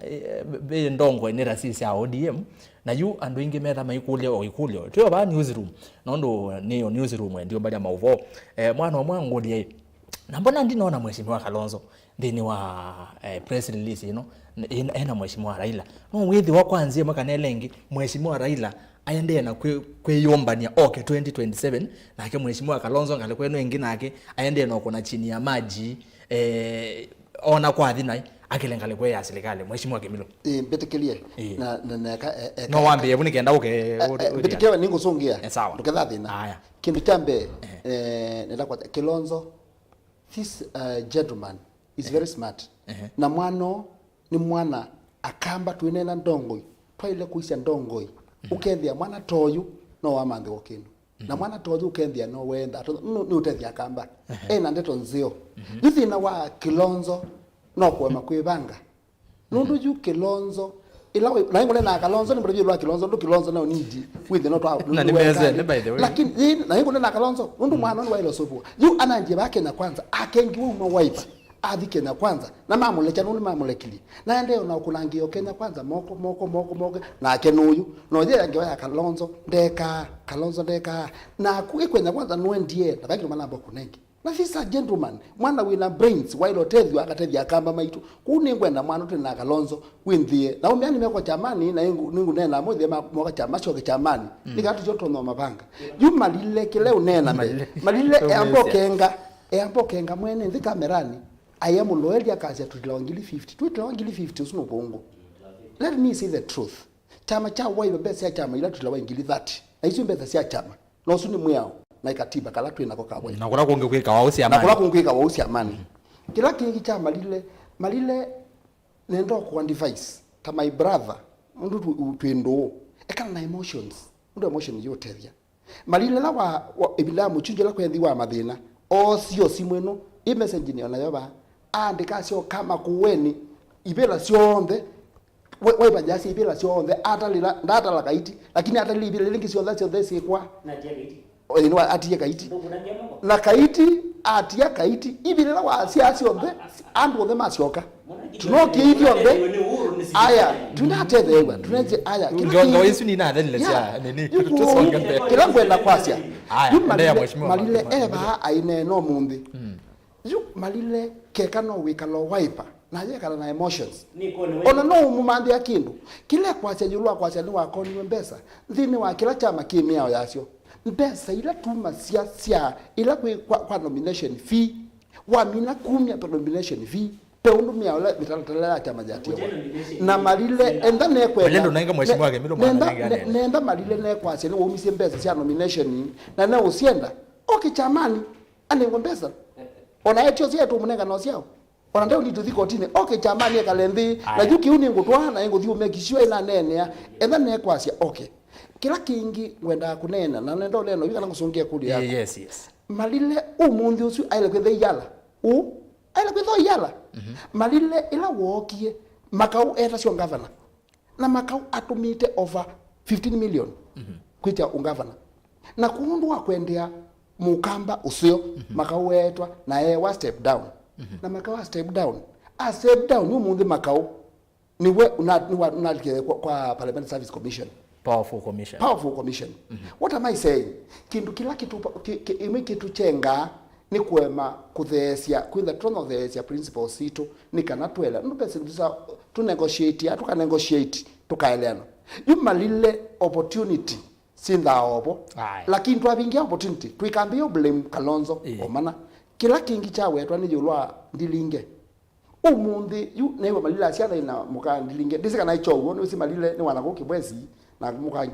be ndongo ni rasisia ODM na yu andu ingi metha maikulio tio ba newsroom nondo niyo newsroom ndio bali mauvo mwana mwangulie na mbona ndinaona mheshimiwa Kalonzo ndini wa press release ena mheshimiwa Raila no withi wa kwanzie makane lengi mheshimiwa Raila aende na kweyombania 2027 na ake mheshimiwa Kalonzo ngale kwenu wengine nake aende na kuna chini ya maji ona kwa thina akilengale kwe ya serikali mheshimiwa KIMILU betekelie na no wambe yebuni kenda uke betekewa ningo songia ndoketha thina haya kindu tambe nenda kwa Kilonzo this gentleman is very smart na mwano ni mwana akamba twinena ndongoi twaile kuisha ndongoi ukethia mwana toyu no wamanthe gokindu na mwana toyu ukethia no wenda ni utethia akamba na ndeto nzio thina wa Kilonzo no kwema kwibanga nundu yu Kilonzo ila na ngone na Kalonzo ni mreview wa Kilonzo ndo Kilonzo no need with the not na nimeze ne by the way lakini na ngone na Kalonzo nundu mwana ni wa ilo sofu yu ananje bake na kwanza akengi wa wipe athike na kwanza na mamulecha nuni mamulekili na ndeo na kunangio Kenya kwanza moko na akenuyu no thia yangewa Kalonzo ndeka na kuikwenya kwanza nwendie na bakiro manambo kunengi na fisa gentleman mwana wina brains while otethio akatethia akamba maitu kuningwenda mwana tena Kalonzo winthie na umiani meko chamani na ningu nena mothia moka chamasho ke chamani nikatu joto no mabanga yu Malile kile unena Malile ambo kenga mwene ndi kamerani ayamu loyalty akazi tutulawangili 50 usino bongo let me say the truth chama cha waiba bese ya chama ila tutulawangili 30 na hizo mbeza sia chama na usuni mwao na ikatiba kala twina ko kabwe na kula kuonge kweka wausi amani na kula kuonge wausi amani kila kingi cha Malile nendo kwa device kama my brother mundu twendo ekana na emotions mundu emotions yote thia Malile la wa ibila muchunje la kwendi wa mathina o sio simweno i message ni ona yoba andika sio kama kuweni ibela sionthe waiba jasi ibela sionthe atalila ndatala kaiti lakini atalila ibela lingi sionthe thesi kwa na tia kaiti oino atia kaiti na kaiti atia kaiti ibela wa sionthe andu othe masioka tunoki hivyo onde aya tunatethewa tunaje aya ngongo yesu ni na then let's nini tusonga mbele kila kwenda kwasia Malile eba aine no mundi yu Malile keka no wikalo wiper na yeka na emotions ona no mumandi akindu kile kwasia yulwa kwasia ni wakoni mbesa thini wa kila chama kimiao yasio mbesa ila tuma sia ila kwa nomination fee wa mina kumya pa nomination fee peundu miao mitalala chama jatio na Malile enda ne kwa Malile nanga mheshimiwa KIMILU mwana nenda Malile ne kwasia ni umisie mbesa sia nomination na usienda okay chamani ane ngombesa ona etio cia tu munenga no ciao ona ndio ni tuthi kotini okay chamani kalenthi na juki uni ngutwana nguthi umekishwa ina nene etha ne kwacia okay kila kingi wenda kunena na nendo leno yikana kusungia kuli yako yes Malile umundi usu aile kwethe yala aile kwethe yala Malile ila wokie makau eta sio governor na makau atumite over 15 million kwita ungavana na kundu wa kwendea mukamba usio makau etwa na wa step down na makau step down ni umundi makau niwe unalike kwa Parliament Service Commission powerful commission What am I saying? Kindu kila kitu chenga ni kwema kuthesia kwitha tunothesia principles itu ni kana twela ndupese tu negotiate atuka negotiate tukaeleana Malile opportunity sinda obo lakini twabingia opportunity twikambia blame Kalonzo omana kila kingi cha wetwa ni julwa ndilinge umundi yu newe Malile asiana ina muka ndilinge disika na icho uone usi Malile ni wanako kibwezi na muka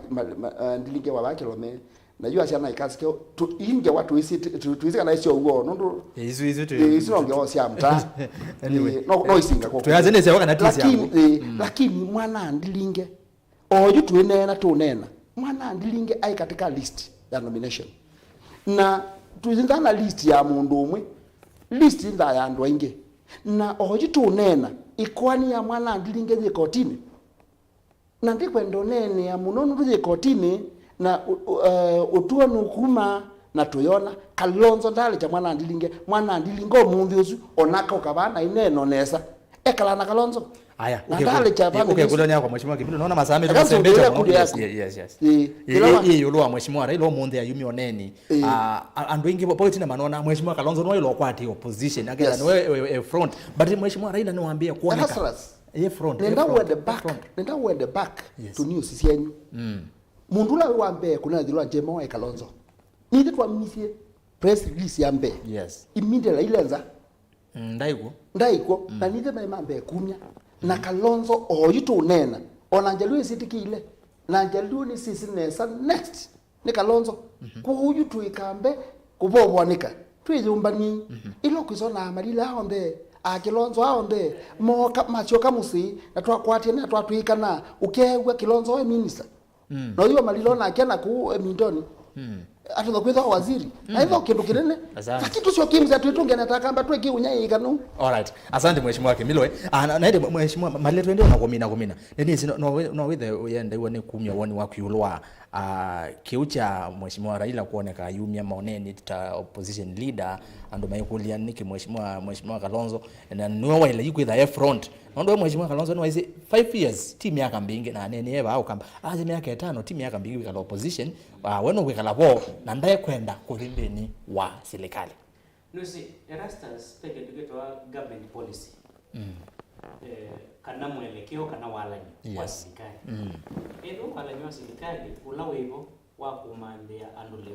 ndilinge wa kilome na yu asiana ikasike tu inge watu isi tuisika na icho uo nondo isu ngeo sia mta no isinga kwa tuyazene sia wakana tisia lakini mwana ndilinge oju tuenena tunena mwana ndilinge ai katika list ya nomination na tuzinzana list ya mundu umwe list nda ya andu ainge na oju tunena ikwani ya mwana ndilinge je kotini na ndikwendo nene ya munono je kotini na utuwa nukuma na tuyona Kalonzo ndale cha mwana ndilinge omundi usu onaka ukabana ineno nesa ekala na Kalonzo aya okay kulonya kwa mheshimiwa Kimilu naona masame tusembeja yes yulwa mheshimiwa Raila omundi ayumi oneni andu ingi point na manona mheshimiwa Kalonzo no ilo kwati opposition again we front but mheshimiwa Raila ni waambia kuoneka front nenda we the back to news sienyu mundula wambe kuna dilwa jemo e Kalonzo ni twa misie press release yambe immediately ilenza ndaiko na nide mambe kumya na Kalonzo oyitu nena onanjalu isitikile na njalu ni sisi nesa next ni Kalonzo kuhuju tuikambe kubobwanika twiyumbani ilo kuzona Malile aonde Kilonzo aonde mo macho kamusi na twakwatie na twatwikana ukegwa Kilonzo we minister no yo Malile na akena ku mindoni atuzo kwetha waziri na hivyo kindu kinene kitu sio kimza tuitunge natakamba tweki unyai kanu alright asante mheshimiwa Kimilu na ende mheshimiwa Malile twende na komina nini no with yende wone kumya woni wakuyulwa kiucha mheshimiwa Raila kuoneka yumia maoneni ta opposition leader ando mayikulia niki mheshimiwa Kalonzo na niwe wale yukwitha front ndo mheshimiwa Kalonzo no ise 5 years team yaka mbinge na nene eba au kamba azimia yake 5 team yaka mbinge kala opposition weno wikala bo na ndaye kwenda kulimbeni wa serikali nusi ERASTUS tegetugetwa government policy kana mwelekeo kana walanyi wa serikali edo walanyi wa serikali ulawevo wa kumandea andole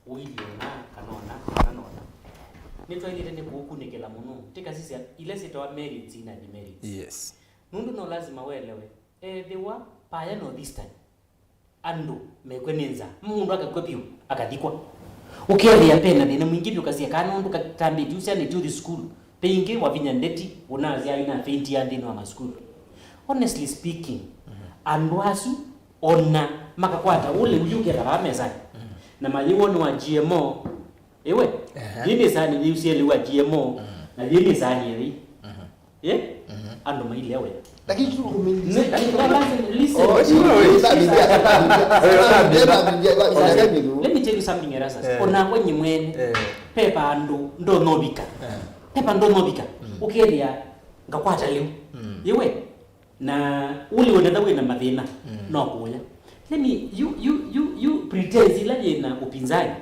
WILLIE na kanona nitwailite ne kukunikela muno tika sisi ile sitawa merits ina demerits nundu no lazima welewe they were paya no this time ando mekwenenza mundu akakopio akadikwa ukialia pena nene mwingi ukasia kana ndu katambi jusia ni to the school peinge wa vinyandeti unaazia ina feinti ya ndino wa school honestly speaking andwasu ona makakwata ule uyuke tarameza na maliwoni wa GMO ewe yini sani yusieli wa GMO na yini sani yeri ando Maile ewe lakini tu kumindi let me tell you something ERASTUS ona kwenye mwene pepa ndo nobika ukelia ngakwata leo yewe na uli wenda we na mathina no kuya let me you pretend ila yena upinzani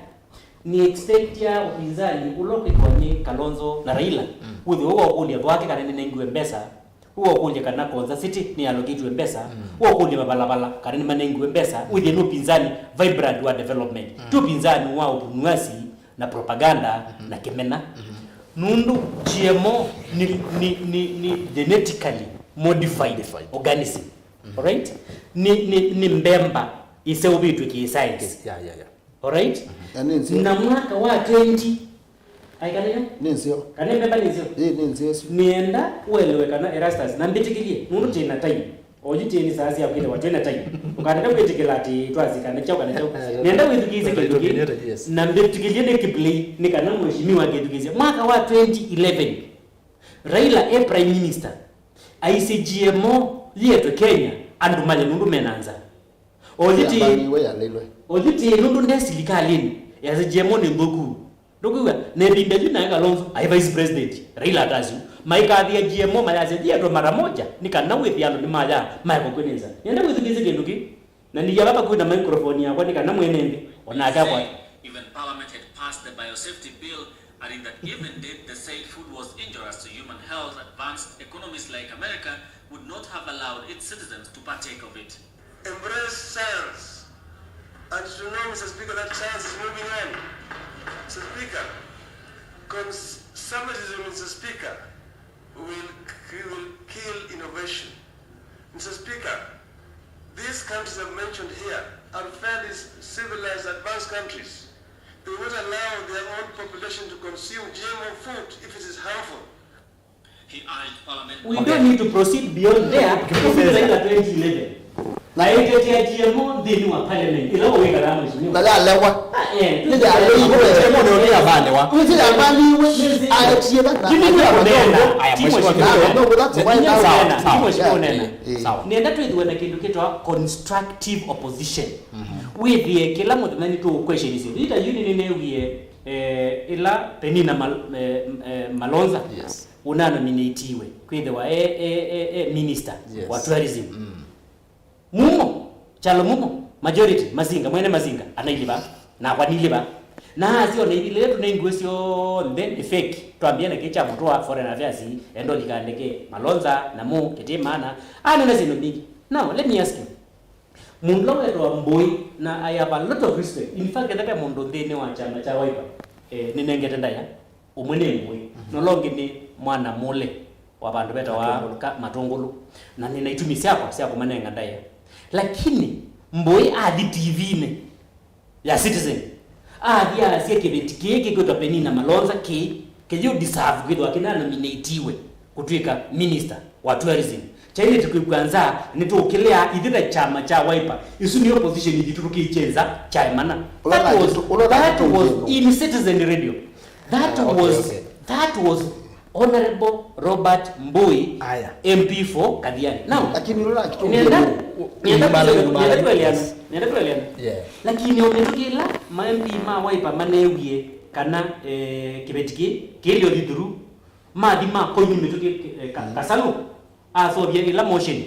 ni expect ya upinzani uloke kwenye Kalonzo na Raila uthi huo kulia wake kana nengiwe mbesa huo kulia kana Konza City ni allocate mbesa huo kulia balabala kana manengiwe mbesa uthi no upinzani vibrant wa development tu upinzani wa upunuasi na propaganda na kemena nundu GMO ni genetically modified organism alright ni mbemba iseubitu ki science alright na mwaka wa 20 ai kana Nensio. kana mbeba nensio Nensio. nienda uelewe kana ERASTUS na mbitikilie mundu tena time oji ni sasa ya kwenda watena time ukataka kwetikila ati twazikana chao kana chao nienda withukize kiduki na mbitikilie ne kiplay ni kana mheshimiwa kidukize mwaka wa 2011 Raila e prime minister ICGMO lieto Kenya andu male nundu menanza ojiti nundu ndesilikalini ICGMO ni ngoku nduguwa ne bimbeju na Kalonzo ai vice president Raila atazu maikathia GMO mayazedia ndo mara moja nikana withiano ni maya maiko kweneza nienda withikize kinduki na ni yaba kwina microphone yakwa nikana mwenembe onaka kwa even parliament had passed the biosafety bill adding that even if the said food was injurious to human health, advanced economies like America would not have allowed its citizens to partake of it. Embrace science and to know, Mr. Speaker, that science is moving on. Mr. Speaker, conservatism, Mr. Speaker, will kill innovation. Mr. Speaker, these countries I've mentioned here are fairly civilized, advanced countries. They would allow their own population to consume GMO food if it is harmful. He urged Parliament. We don't need to proceed beyond there because it's like 2011. Na ite ya GMO ndinu wa parliament ila weka la mheshimiwa. Na la lewa. Ni ya GMO ndio ni abane wa. Uzi ya bani we atie bana. Aya mheshimiwa. Sawa. Nienda tu idwe na kindu kitwa constructive opposition. We the kila mtu nani tu question hizi. Ita yuni nene wie ila penina Malonza. Yes. Una nominatiwe kwithiwa minister wa tourism mumo chalo mumo majority mazinga mwene mazinga anailiba na kwaniliba na azio na ibile letu na ingwesio then fake twambia na kicha mtu wa foreign affairs endo likandeke Malonza na mu ketemana ana na zino big. Now let me ask you, mundu wetu wa Mbui na I have a lot of respect, in fact that mundu ndene wa chama cha Wiper ninengetenda ya umwene Mbui no longi ni mwana mule wa bandu beta wa matungulu na ninaitumisia kwa sia kumanenga ndaya, lakini Mbui adi TV ne ya Citizen adi asia kibetiki kwa penina Malonza ke you deserve kwitwa kina nominatiwe kutwika minister wa tourism chaine tukikwanza nitokilea ithira chama cha Wiper isu ni opposition yiturukiichenza chaimana that was in Citizen Radio. That was Honorable Robert Mbui, MP for Kadiani. Now, lakini unaona kitu lakini umetukila ma MP ma Wiper manewie kana kibetiki kelio diduru ma dima ko nyumetuki kasalu asobye ila motion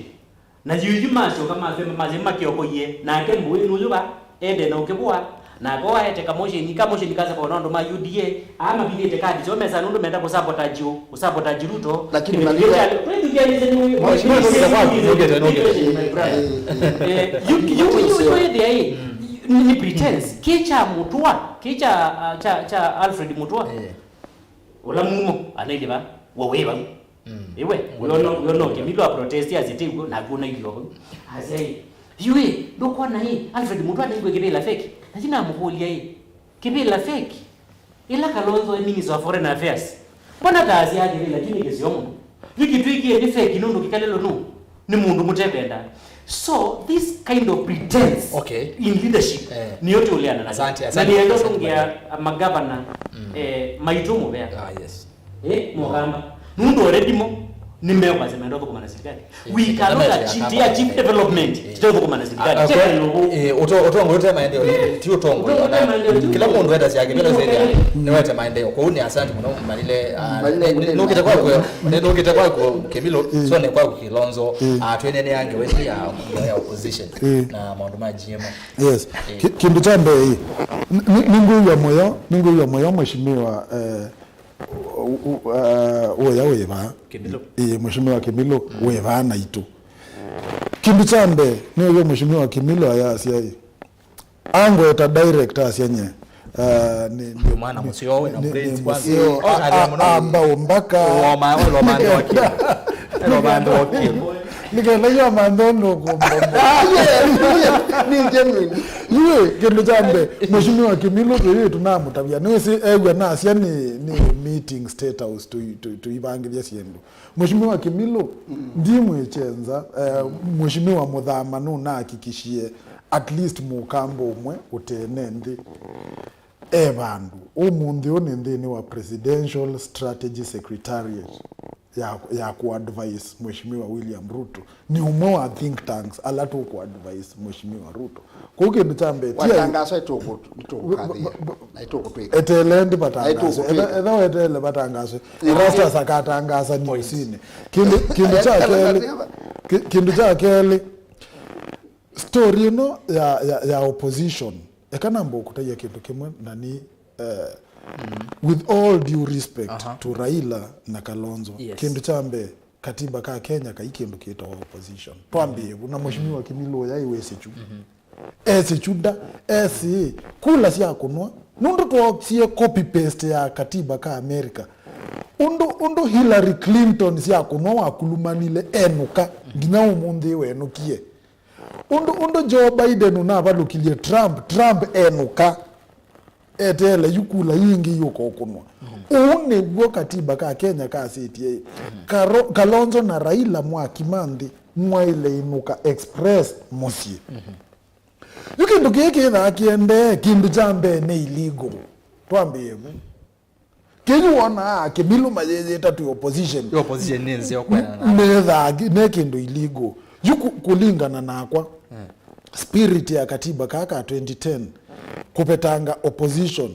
na yuyuma sho kama sema mazima kioko ye na ke Mbui nuluba ende na ukebua na go aete kamotion kaza kwa ndo ma UDA ama bilete kadi so mesa ndo menda kusabotage Ruto, lakini ni pretense kicha mutua cha Alfred Mutua ola mumo anailiba woweba iwe uyono KIMILU protest azitigo na kuna hiyo azai yue ndoko na hii Alfred Mutua ningwe kibela fake lakini amuholia hii kibela fake ila Kalonzo minister of foreign affairs mbona kazi yake ile lakini kesi yomo vikitwiki ni fake nundu kikalelo no ni mundu mutebenda. So this kind of pretense in leadership ni yote uliana na ni endo tungia magavana MAITû mubea yes Mogamba nundu already mo nimewa sema ndo kwa serikali we cannot achieve development tito kwa serikali utongo yote maendeleo tio tongo kila mundu weta siake bila zaidi ni weta maendeleo kwa uni asante mno Malile nukita kwako KIMILU so ne kwako Kilonzo atwene yange wewe ya opposition na maundu ma GMO yes kindu chambe hii ningu ya moyo mheshimiwa weva mheshimiwa KIMILU weva na itu kindu chambe niyo mheshimiwa KIMILU ayasia ango eta director asianye ni maana msio na brains kwanza amba mpaka lo mando wakio Nikela ya mandono kumbombo. Ni genuine. Yue kendo jambe mheshimiwa KIMILU tuyo tunamutabia niwese egwe na cia ni meeting state house to ibangilia siendo mheshimiwa KIMILU ndimwe chenza mheshimiwa muthama no na hakikishie at least mukambo umwe utenendi ebandu umundi onende wa presidential strategy secretariat ya ku-advise mheshimiwa William Ruto ni umwe wa think tanks alatu ku-advise mheshimiwa Ruto kwa kendo chambe watangazo itoko kathia na itoko twika etelendi batangazo edha etele batangazo ERASTUS akatangaza ni usine kindu cha kele story no ya opposition ekanambo kutaya kindu kimwe nani with all due respect to Raila na Kalonzo kindu chambe katiba ka Kenya ka ikindu kita opposition twambie na mheshimiwa KIMILU yaiwese chu ese chuda ese kula sia kunwa nundu tuoksie copy paste ya katiba ka America undo Hillary Clinton sia kunwa wakulumanile enuka ngina umundi wenukie undo Joe Biden unabalukilie Trump enuka etele yukula yingi yuko kunwa une gwo katiba ka Kenya ka CTA Kalonzo na Raila mwakimandi mwaile inuka express mosie yukindu kiki tha kiende kindu jambe ne illegal twambie kinyu wana KIMILU mayeta to opposition nenze okwena ne tha ne kindu illegal yuku kulingana nakwa spirit ya katiba kaka 2010 kupetanga opposition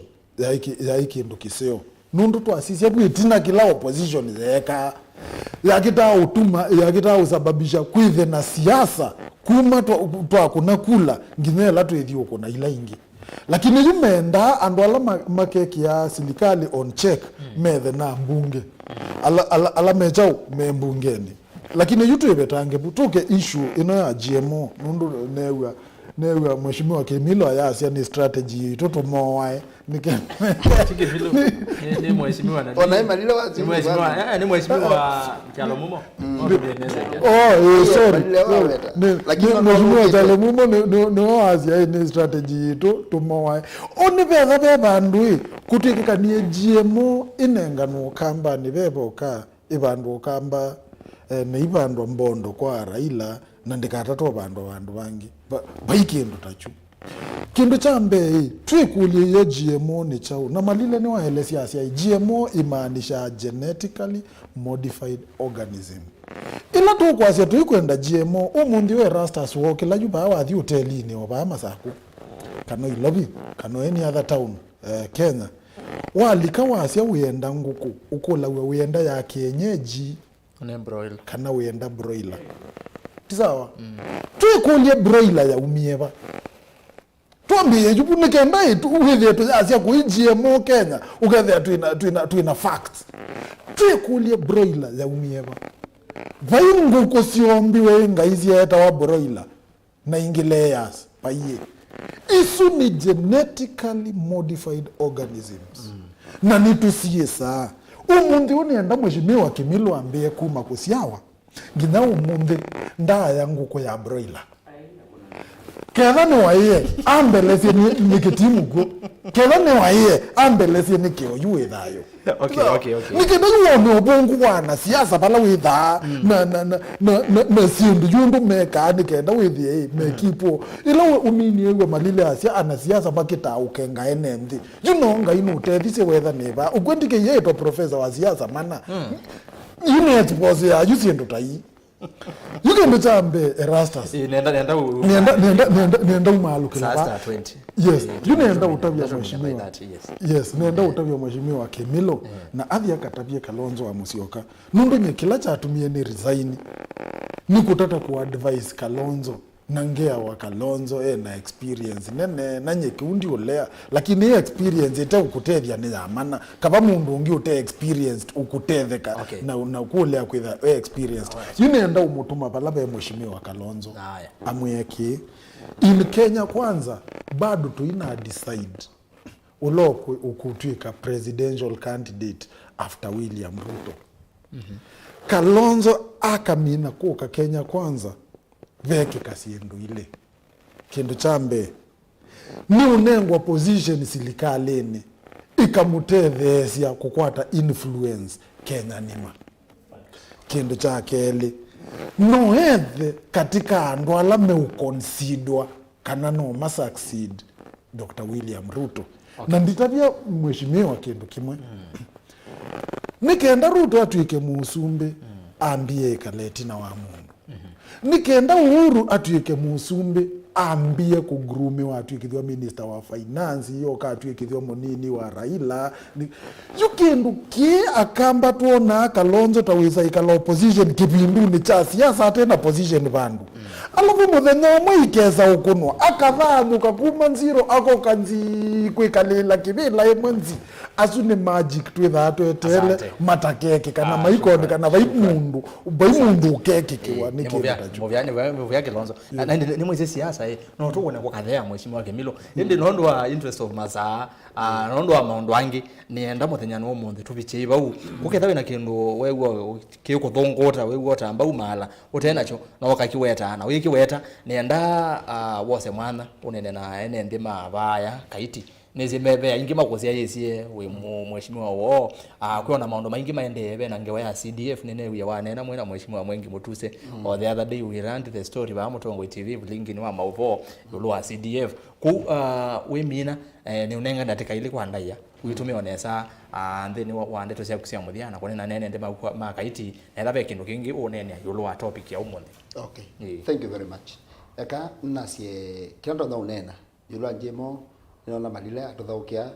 ya ikindu kiseo nundu twasisia bwitina kila opposition zeka yakita usababisha kwithe na siasa kuma twakuna kula nginela twethio kuna ila ingi lakini yumenda andu ala makeki ya serikali on check methe na mbunge ala mechao membungeni lakini yutu yebetange butuke issue ino ya GMO nundu newa mheshimiwa KIMILU ayasia ni strategy tutumoae ni mheshimiwa na ona MALILE wazi ni mheshimiwa KILONZO sorry lakini mheshimiwa KILONZO no asia ni strategy tutumoae oni betha bebandu kutikikanie GMO inengano kamba ni beboka ibandu kamba ne ibandwa mbondo kwa Raila na ndikatatu bandu bangi baikindu tachu kindu chambe twikulie ye GMO ni chao na MALILE ni waelesi asia GMO imaanisha genetically modified organism ila tu kwa asia tuikwenda GMO umundi we ERASTUS wo kila juba wathi hotelini oba masaku kano ilobi kano any other town Kenya walika wasia uenda nguku ukola uenda ya kienyeji kana uenda broiler tisawa twikulie broiler ya umieva twambie jubu nikenda itu uwethe tu asia ku GMO Kenya ukethe tuina facts twikulie broiler ya umieva vaingu kusiombi wenga hizi eta wa broiler na ingilayers paiye isu ni genetically modified organisms na nitusie saa umundi unienda mheshimiwa KIMILU ambie kuma kusiawa ngina umundi ndaa yangu ko ya broiler kedha ni waiye ambelesi ni kitimugo kedha ni waiye ambelesi ni kio yuithayo okay nikenda yuone obongu wana siasa pala witha na sindu yundu meka nikenda withie mekipo ila umini ewe MALILE asia ana siasa makita ukenga enendi yunonga inu tethise wetha neba ukwendike yeto professor wa siasa mana yune expose ya yusindu tai yukendo chambe ERASTUS nenda umalu kila yes yunenda utabia mheshimiwa yes nenda utabia mheshimiwa KIMILU na adhi akatabia Kalonzo wa Musyoka nundu nye kila cha atumie ni resign ni kutata ku-advise Kalonzo nangea wa Kalonzo na experience nene nanye kiundi ulea lakini experience ite ukutethia ni amana kaba mundu ungi ute experience ukutetheka na ukulea kwitha experience yunenda umutuma palabe mheshimiwa Kalonzo amweki in Kenya kwanza bado tuina decide ulopo ukutwika presidential candidate after William Ruto Kalonzo akamina kuka Kenya Kwanza veke kasiendu ile kindu chambe ni unengwa position silikaleni ikamutethesia kukwata influence Kenya nima. Kindu cha keli no ethe katika andu ala meuconsidwa kana no masucceed Dr. William Ruto. Na nditabia mheshimiwa kindu kimwe. Nikenda Ruto atuike Musumbe ambie ikaleti na wa mundu. Nikenda Uhuru atuike Musumbe ambie kugrumi wa atuikithwa minister wa finance yoka atuikithwa monini wa Raila. Yukindu ki akamba tuona Kalonzo taweza ikala opposition kipinduni cha siasa tena position vandu. Alafu muthenya umwe ikeza ukunwa akathanduka kuma nziro ako kanzi kwikalela kibila imwenzi asune magic twitha twetele matakeke kana maikoni kana vaimundu ukeke kiwa muvya Kilonzo ni mwezi siasa no tuone kwa kadhea mheshimiwa Kimilu ndi nondo wa interest of mazaa nondo wa maondo wangi nienda muthenya no munthe tubiche bau ukethawe na kindu wewe kiko thongota wewe tamba umala utenacho na wakakiweta na wikiweta nienda wose mwana unene na ene ndima baya kaiti nizimebe ingi makozia yesie we mheshimiwa wo kwa na maondo maingi maendebe na ngewa ya CDF nene we wanena mwena mheshimiwa mwengi mutuse or the other day we ran the story ba Mutongo TV linki ni wa mauvo yulu wa CDF ku we mina ni unenga ndatika ile kwa ndaya uitume onesa then wande to sia kusia muthiana kone nene ndema makaiti na ebe kindu kingi unene yulu wa topic ya umundi. Okay, thank you very much. Eka nasie kando na unena yulu anjemo nona MALILE atothokia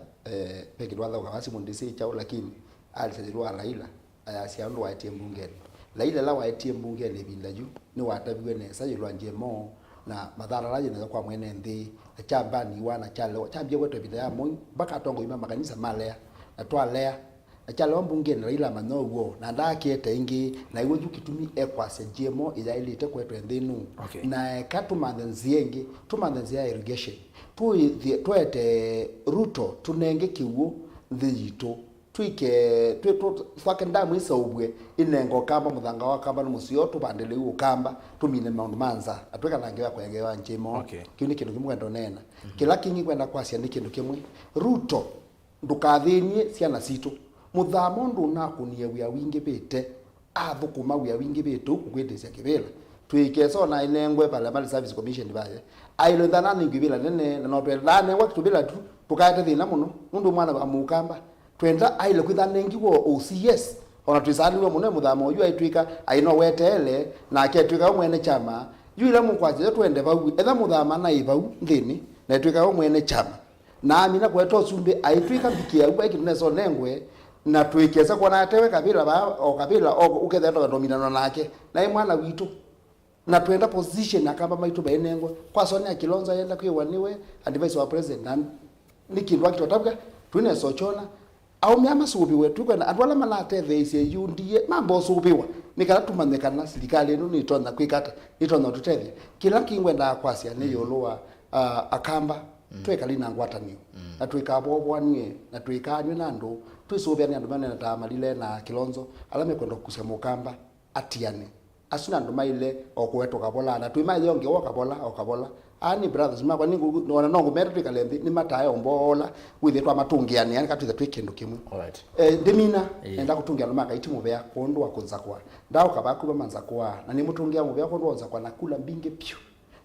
peke ndwathoka wasi mundisi chao lakini alisajirwa Raila ayasia ndo waetie mbungeni Raila la waetie mbungeni binda juu ni watabiwe nesa yirwa njemo na madhara raje na kwa mwene ndi achambani wana chalo chambie wetu bidaya moyo baka tongo ima makanisa malea na twalea achalo mbungeni Raila manogo na ndakete ingi na iwe jukitumi ekwase jemo ila ilite kwetu ndinu na katumandenzienge tumandenziya irrigation tuete Ruto tunenge kiwu thito twike twake ndamu isaubwe inengo kamba muthanga wa kamba no musio tubandele ukamba tumine maundu manza atweka nangewa kwengewa njimo kini kindu kimwe ndonena kila kingi kwenda kwasia ni kindu kimwe Ruto ndukathinie ciana citu muthamo ndu nakunie wia wingi bite athukuma wia wingi bitu kwendesya kibila twikeso na inengwe Parliament Service Commission baye ailo ndana ngibila nene no twendane wakati bila tu tukaete thina muno nundu mwana wa mukamba twenda ailo kwithane ngiwo OCS ona twisaliwe muno muthamo yu aitwika aino wetele na aketwika mwene chama yu ile mukwaje twende bau etha muthama na ibau nthini na twika mwene chama na amina kweto sumbe aitwika bikia uba ikineso nengwe na twikesa kwa atewe kabila ba o kabila o ukethetwa dominano nake na mwana witu na twenda position akamba maitu baenengwe kwa Sonia Kilonzo yenda kwiwaniwe advice wa president na nikindwa kitotabwa twine sochona au myama subi wetu kwenda adwala manate theise yundie mambo subiwa nikala tumanyekana serikali eno nitona kwikata nitona tutethia kila kingwenda kwasia ni yolowa akamba twekali na ngwatanio na twikabobwanie na twikanywe nando twisubia ni andu manena ta MALILE na Kilonzo alame kwenda kusia mukamba atiane asuna ndo maile okweto kabola na tuima yonge okabola ani brothers makwa ningu nona nongo meru twikalembi ni matayo mbola withitwa matungiani yani katwitha twikindu kimwe ndimina enda kutungia no makaiti mubea kondu wakunza kwa ndao kabakuba manza kwa na ni mutungia mubea kondu wakunza kwa nakula mbinge pyu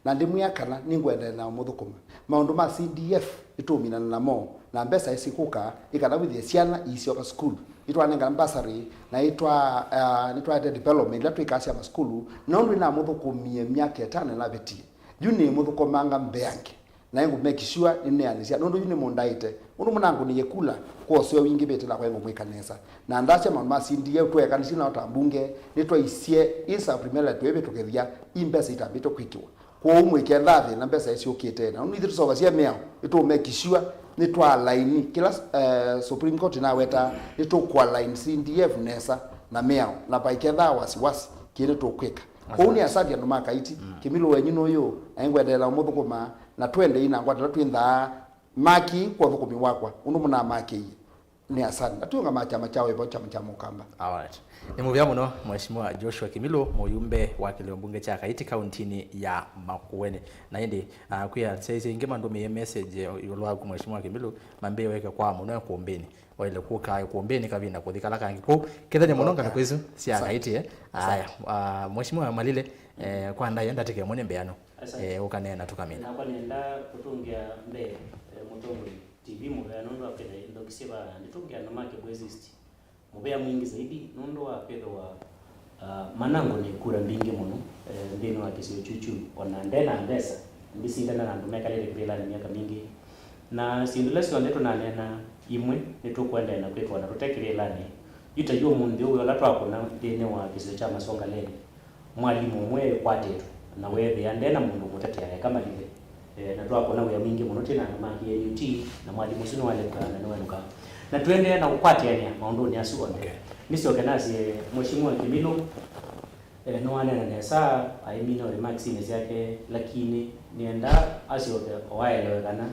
na ndimuyakana ningwende na muthukuma maundu ma CDF itumina na mo na mbesa isikuka ikana withie ciana icio ka school itwanenga basari na itwa development la twikasia ma school nondu ina muthukumie miaka 5 na betie juni muthukomanga mbeange na yengu make sure ine anisia nondu juni mondaite undu munangu ni yekula kwa sio wingi bete na kwa yengu mwikanesa na ndacha mama CDF tweka ni sina otambunge nitwa isie isa primera twebe tukethia imbesa itambito kwikiwa kwa umwe kendathi na mbesa icio kite na nithu tusoga cia meo itu make sure ni twa line kila Supreme Court na weta ni tu kwa line CDF nesa na meo na baiketha wasiwasi kile tu kweka kwa uni asadia no makaiti Kimilu wenyino yo aingwendela muthukuma na twende ina ngwatela twintha maki kwa thukumi wakwa undu muna maki ni asante atunga machama chao ibo chama cha Mukamba. Alright. Ni muvya muno Mheshimiwa Joshua KIMILU muyumbe wa kiliombunge cha KAITI kauntini ya Makueni. Na hindi kuya sasa ingema ndo me message yolwa ku Mheshimiwa KIMILU mambe weke kwa muno kuombeni. Wale kuka kuombeni kabina kuthikala kangi ko kethane muno kana kwezu cia KAITI aya Mheshimiwa MALILE kwa ndayenda teke mwene mbeano ukanena tukamina. Na kwa nenda kutungia mbe Mutongo TV mubea nondo apeda ndokisiba nditungia no make bwezist mubea mwingi zaidi nondo wa pedo wa manango ni kura mbingi muno ndino wa kisio chuchu ona ndena ndesa mbisi ndana na ndumeka lele bila ni miaka mingi na sindulesi wandeto na nena imwe nitukwenda na kweko na tutekile lani yutajua mundi uyo latwa kuna ndene wa kisio cha masonga lele mwalimu mwe kwatetu na wewe andena mundu mutetea kama lile na tuwa kona uya mingi muno tena na maki ya UT na mwalimu sino wale kwa na nuka na tuende na ukwati yani maondo ni asuwa nisio kenasi Mheshimiwa KIMILU no wana na saa aimino remarks ni yake lakini nienda asio waelewe kana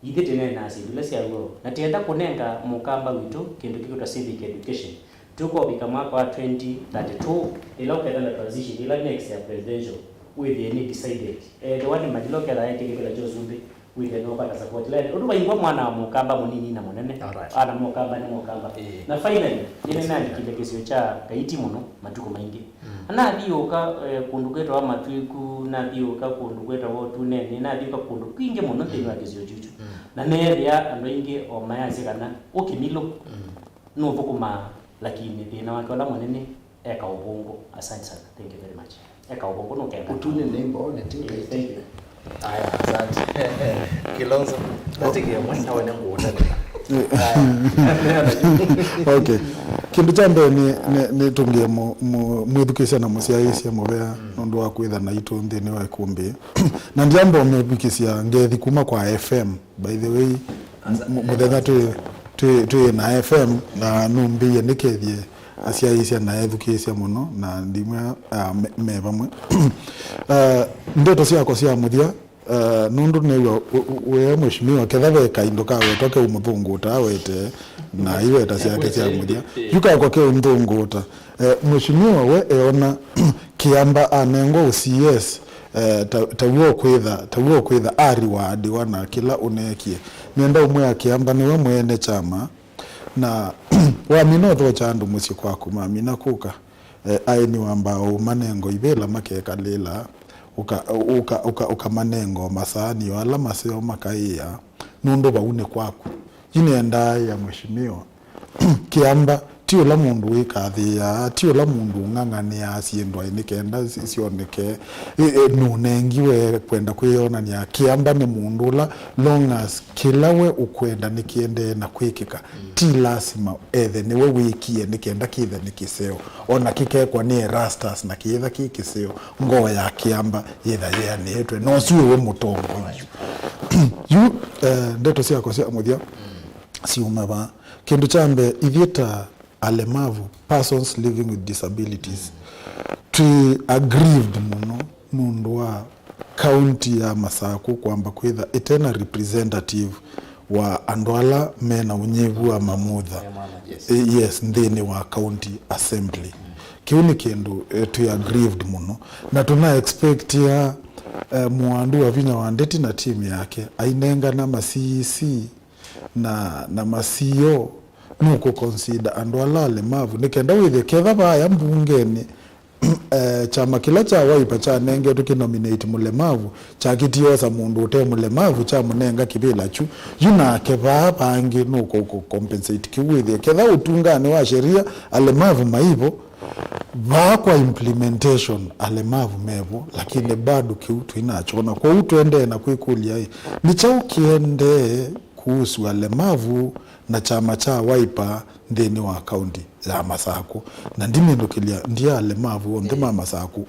yithite nena asi bila sia ruo na tienda kunenga mukamba witu kindu kiko ta civic education tuko bika mwaka wa 2032 iloke na transition ila next ya presidential with the need decided the one majiloke la yake kila jozumbi with the no bata support line uduba ingwa mwana wa mukamba munini na munene ana mukamba ni mukamba na finally ile nani kile kisio cha KAITI muno matuko maingi na bioka kunduketa wa matwiku na bioka kunduketa wa tunene na bioka kundukinge muno tena kisio chuchu na neria ando ingi o mayazi kana o KIMILU no bukuma lakini tena wake wala munene eka ubongo. Asante sana, thank you very much. Eka ubongo no kenga utune nembo ne tinga thank you. Aya asante Kilonzo natige mwana wana nguota okay kindu chambe ni tungie mwithukisia na musiaisia mubea nondu wa kwitha na itu nthini wa Îkûmbî na ndiambo mwithukisia ngethi kuma kwa FM by the way muthetha tu na FM na numbi nikethie asiaisia na ethukisia muno na ndimwe me bamwe ndeto ciakwa cia muthia nundu ne we Mheshimiwa kethabe kaindo kawe toke umuthunguta wete na iwe ta ciake cia muthia yuka kwa ke umuthunguta Mheshimiwa we eona kiamba anengo CS tawuo kwitha ari wadi wana kila unekie nenda umwe akiamba niwe mwene chama na wa minotho chandu musi kwaku mamina kuka AENI wamba manengo ibela makeka lila uka manengo masani wala maseo makaia nundo baune kwaku inenda ya Mheshimiwa kiamba tio la mundu wikathia tio la mundu ngangania asiendwa inikenda sioneke nunengiwe kwenda kuiona ni kiamba ni mundu la long as kilawe ukwenda nikiende na kwikika ti lazima ethe niwe wikie nikenda kithe nikiseo ona kikekwa ni ERASTUS na kitha kikiseo ngo ya kiamba yetha yani etwe no siwe mutongo yu ndeto ciako cia muthia ciumaba kindu chambe ithieta alemavu persons living with disabilities to aggrieved muno nundu wa county ya Masaku kwamba kwitha etena representative wa andwala mena unyevu wa mamutha yes ndini wa county assembly kiuni kindu to aggrieved muno na tuna expect ya muandu wa vinya wandeti na timu yake ainenga na ma-CEC na ma-CEO nuko consider andwala alemavu nikenda withe ketha baya mbungeni chama kila cha waipa cha nenge tukinominate mulemavu cha kitiosa mundu ute mulemavu cha munenga kibila chu yuna keba bangi nuko compensate kiwithe ketha utungane wa sheria alemavu maivo kwa implementation alemavu mevo lakini bado kiutu inachona kwa utuende na kuikulia hii nicha ukiende kuhusu alemavu na chama cha waipa ndeni wa county ya Masaku na ndime ndukilia ndia alemavu ndema Masaku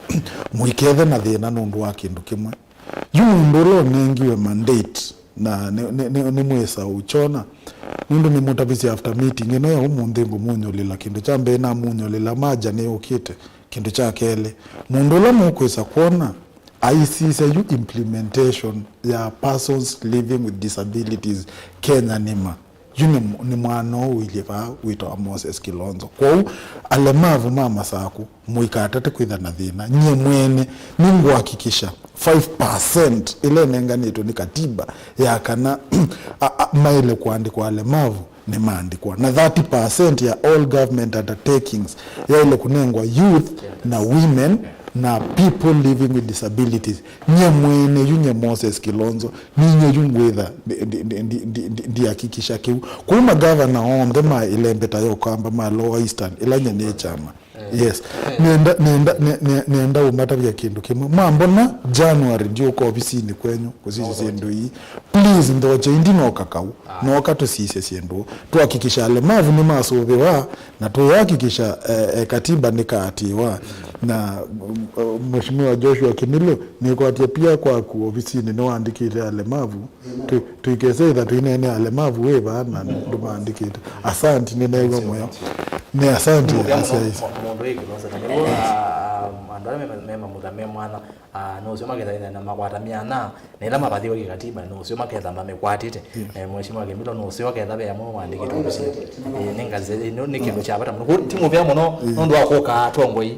muikethe na thina nundu wa kindu kimwe yundu lo nengiwe mandate na ni mwesa uchona nundu ni mutabisi after meeting ino ya umundengo munyolila kindu chambe na munyolila maja ni Yûkîte kindu cha kele mundu la mukwesa kuona ICC implementation ya persons living with disabilities Kenya nima yune ni mwana WILLIE va wito Moses Kilonzo kwa alemavu mama saku muikatate kwithana thina nye mwene ningu hakikisha 5% ile nenganito ni katiba ya kana maile kuandikwa alemavu ni maandikwa na 30% ya all government undertakings ya ile kunengwa youth na women na people living with disabilities nye mwene yunye Moses Kilonzo ninye yungwitha ndi hakikisha kiu kuma governor ombe ma ilembeta yo kwamba ma Lower Eastern ilanye ne chama yes nenda umata vya kindu kimwe mbona January ndio kwa ofisini kwenyu kuzizi zindu hii please ndoje indi no kakau no katusise siendo tuhakikisha alemavu ni masobewa na tuhakikisha katiba ni kaatiwa na Mheshimiwa Joshua KIMILU niko atia pia kwa ofisini no andikite alemavu tuikeze tuinene alemavu weba na ndomaandikite asante ninego moyo ni asante asiaisi andore mema mudame mwana no sio maketha na makwata miana nela mabathio katiba no sio maketha mamekwatite Mheshimiwa KIMILU no sio ketha be yamo wandike tukusi ningaze no nikindu cha bata muno timu vya muno ndo akoka tongoi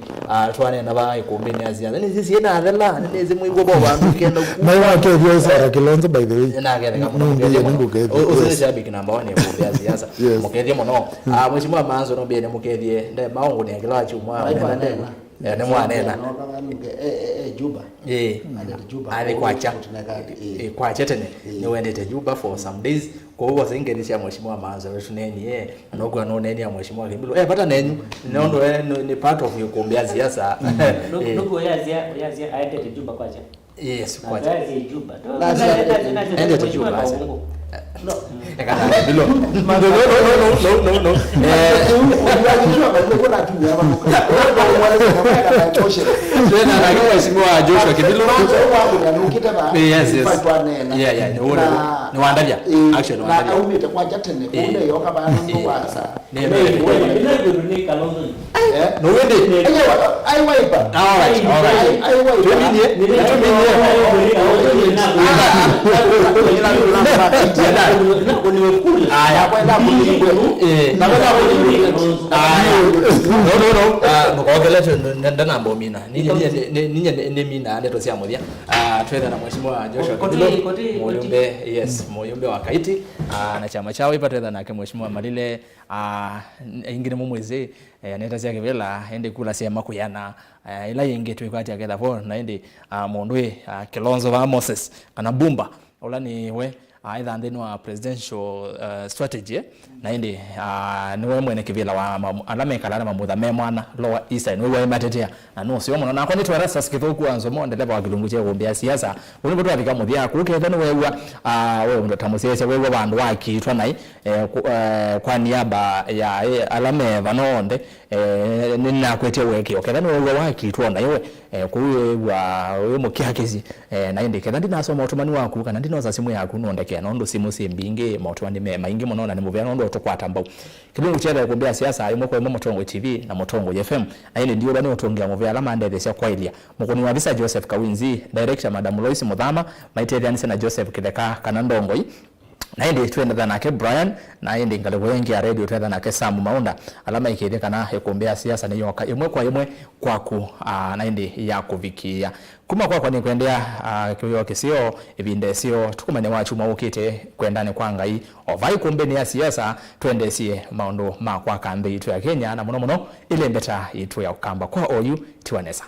twane na ba Îkûmbî ni azia ni sisi na adela ni zimu igo bo bandu kenda na yake vyo sara Kilonzo by the way na getha kama usije shabiki namba 1 Îkûmbî Siasa mukethie muno Mheshimiwa manzo no be ne mukethie nde maungu ni ngila chumwa ne mwanena Juba Juba alikwacha kwacha tene ni wendete Juba for some days kwa hiyo wasingelisha Mheshimiwa manzo tuneni nogwa no neni ya Mheshimiwa KIMILU pata nenyu nondo ni part of Îkûmbî Siasa ndugu yazia aende Juba kwacha yes kwacha Juba aende Juba no Mheshimiwa Joshua KIMILU yes ni waandalia actually waandalia umite kwa jatene kule yoka bantu wasa ni Kalonzo no wende ai waipa all right ai na Joshua MÜYUMBE yes MÜYUMBE wa KAITI na chama chao ipateza na Mheshimiwa MALILE ingine mumweze neta cia kivela ende kula sema kuyana ila yenge twikati aketha fo na ende mondwe Kilonzo va Moses kana bumba ola ni we either ndeno wa presidential strategy na ende niwe mwene kivela wa alame kalana mamutha me mwana Lower Eastern niwe matetea na no sio mwana nakoni tu ERASTUS kithoku NZOMO ndelepa wa kilungu che kumbia siasa uri botu athika muthia kuke thani wewa we ndo tamusese wewe bandu wakitwa nai kwa niaba ya alame vanonde nina kwete weke okethani wewe wakitwa nai we kuwa we mukihakizi na ende kethani nasoma otumani waku kana ndinoza simu yaku nondeke nondo simu simbinge motumani me maingi muno na nimuvya nondo tokwata mbau kilungu chela kumbia siasa ayo moko Motongo TV na Motongo FM na ile ndio bani otongia muvya alama ndethe cia kwailia mukuni wa visa Joseph Kawinzi director Madam Lois Muthama maitethani na Joseph Kitheka kana ndongoi na indi twenda nake Brian na indi ngale wengi ya radio twenda nake Sam Maunda alama ikitheka na Îkûmbî Siasa ni yoka imwe kwa imwe kwaku na indi ya kuvikia kuma kwa ni kwendea kiyo kisio ibinde sio tukumane wachu maukite kwendani kwa ngai ovai Îkûmbî Siasa twendesie maundu makwa kambe itu ya Kenya na muno muno ile mbeta itu ya ukamba kwa oyu tiwanesa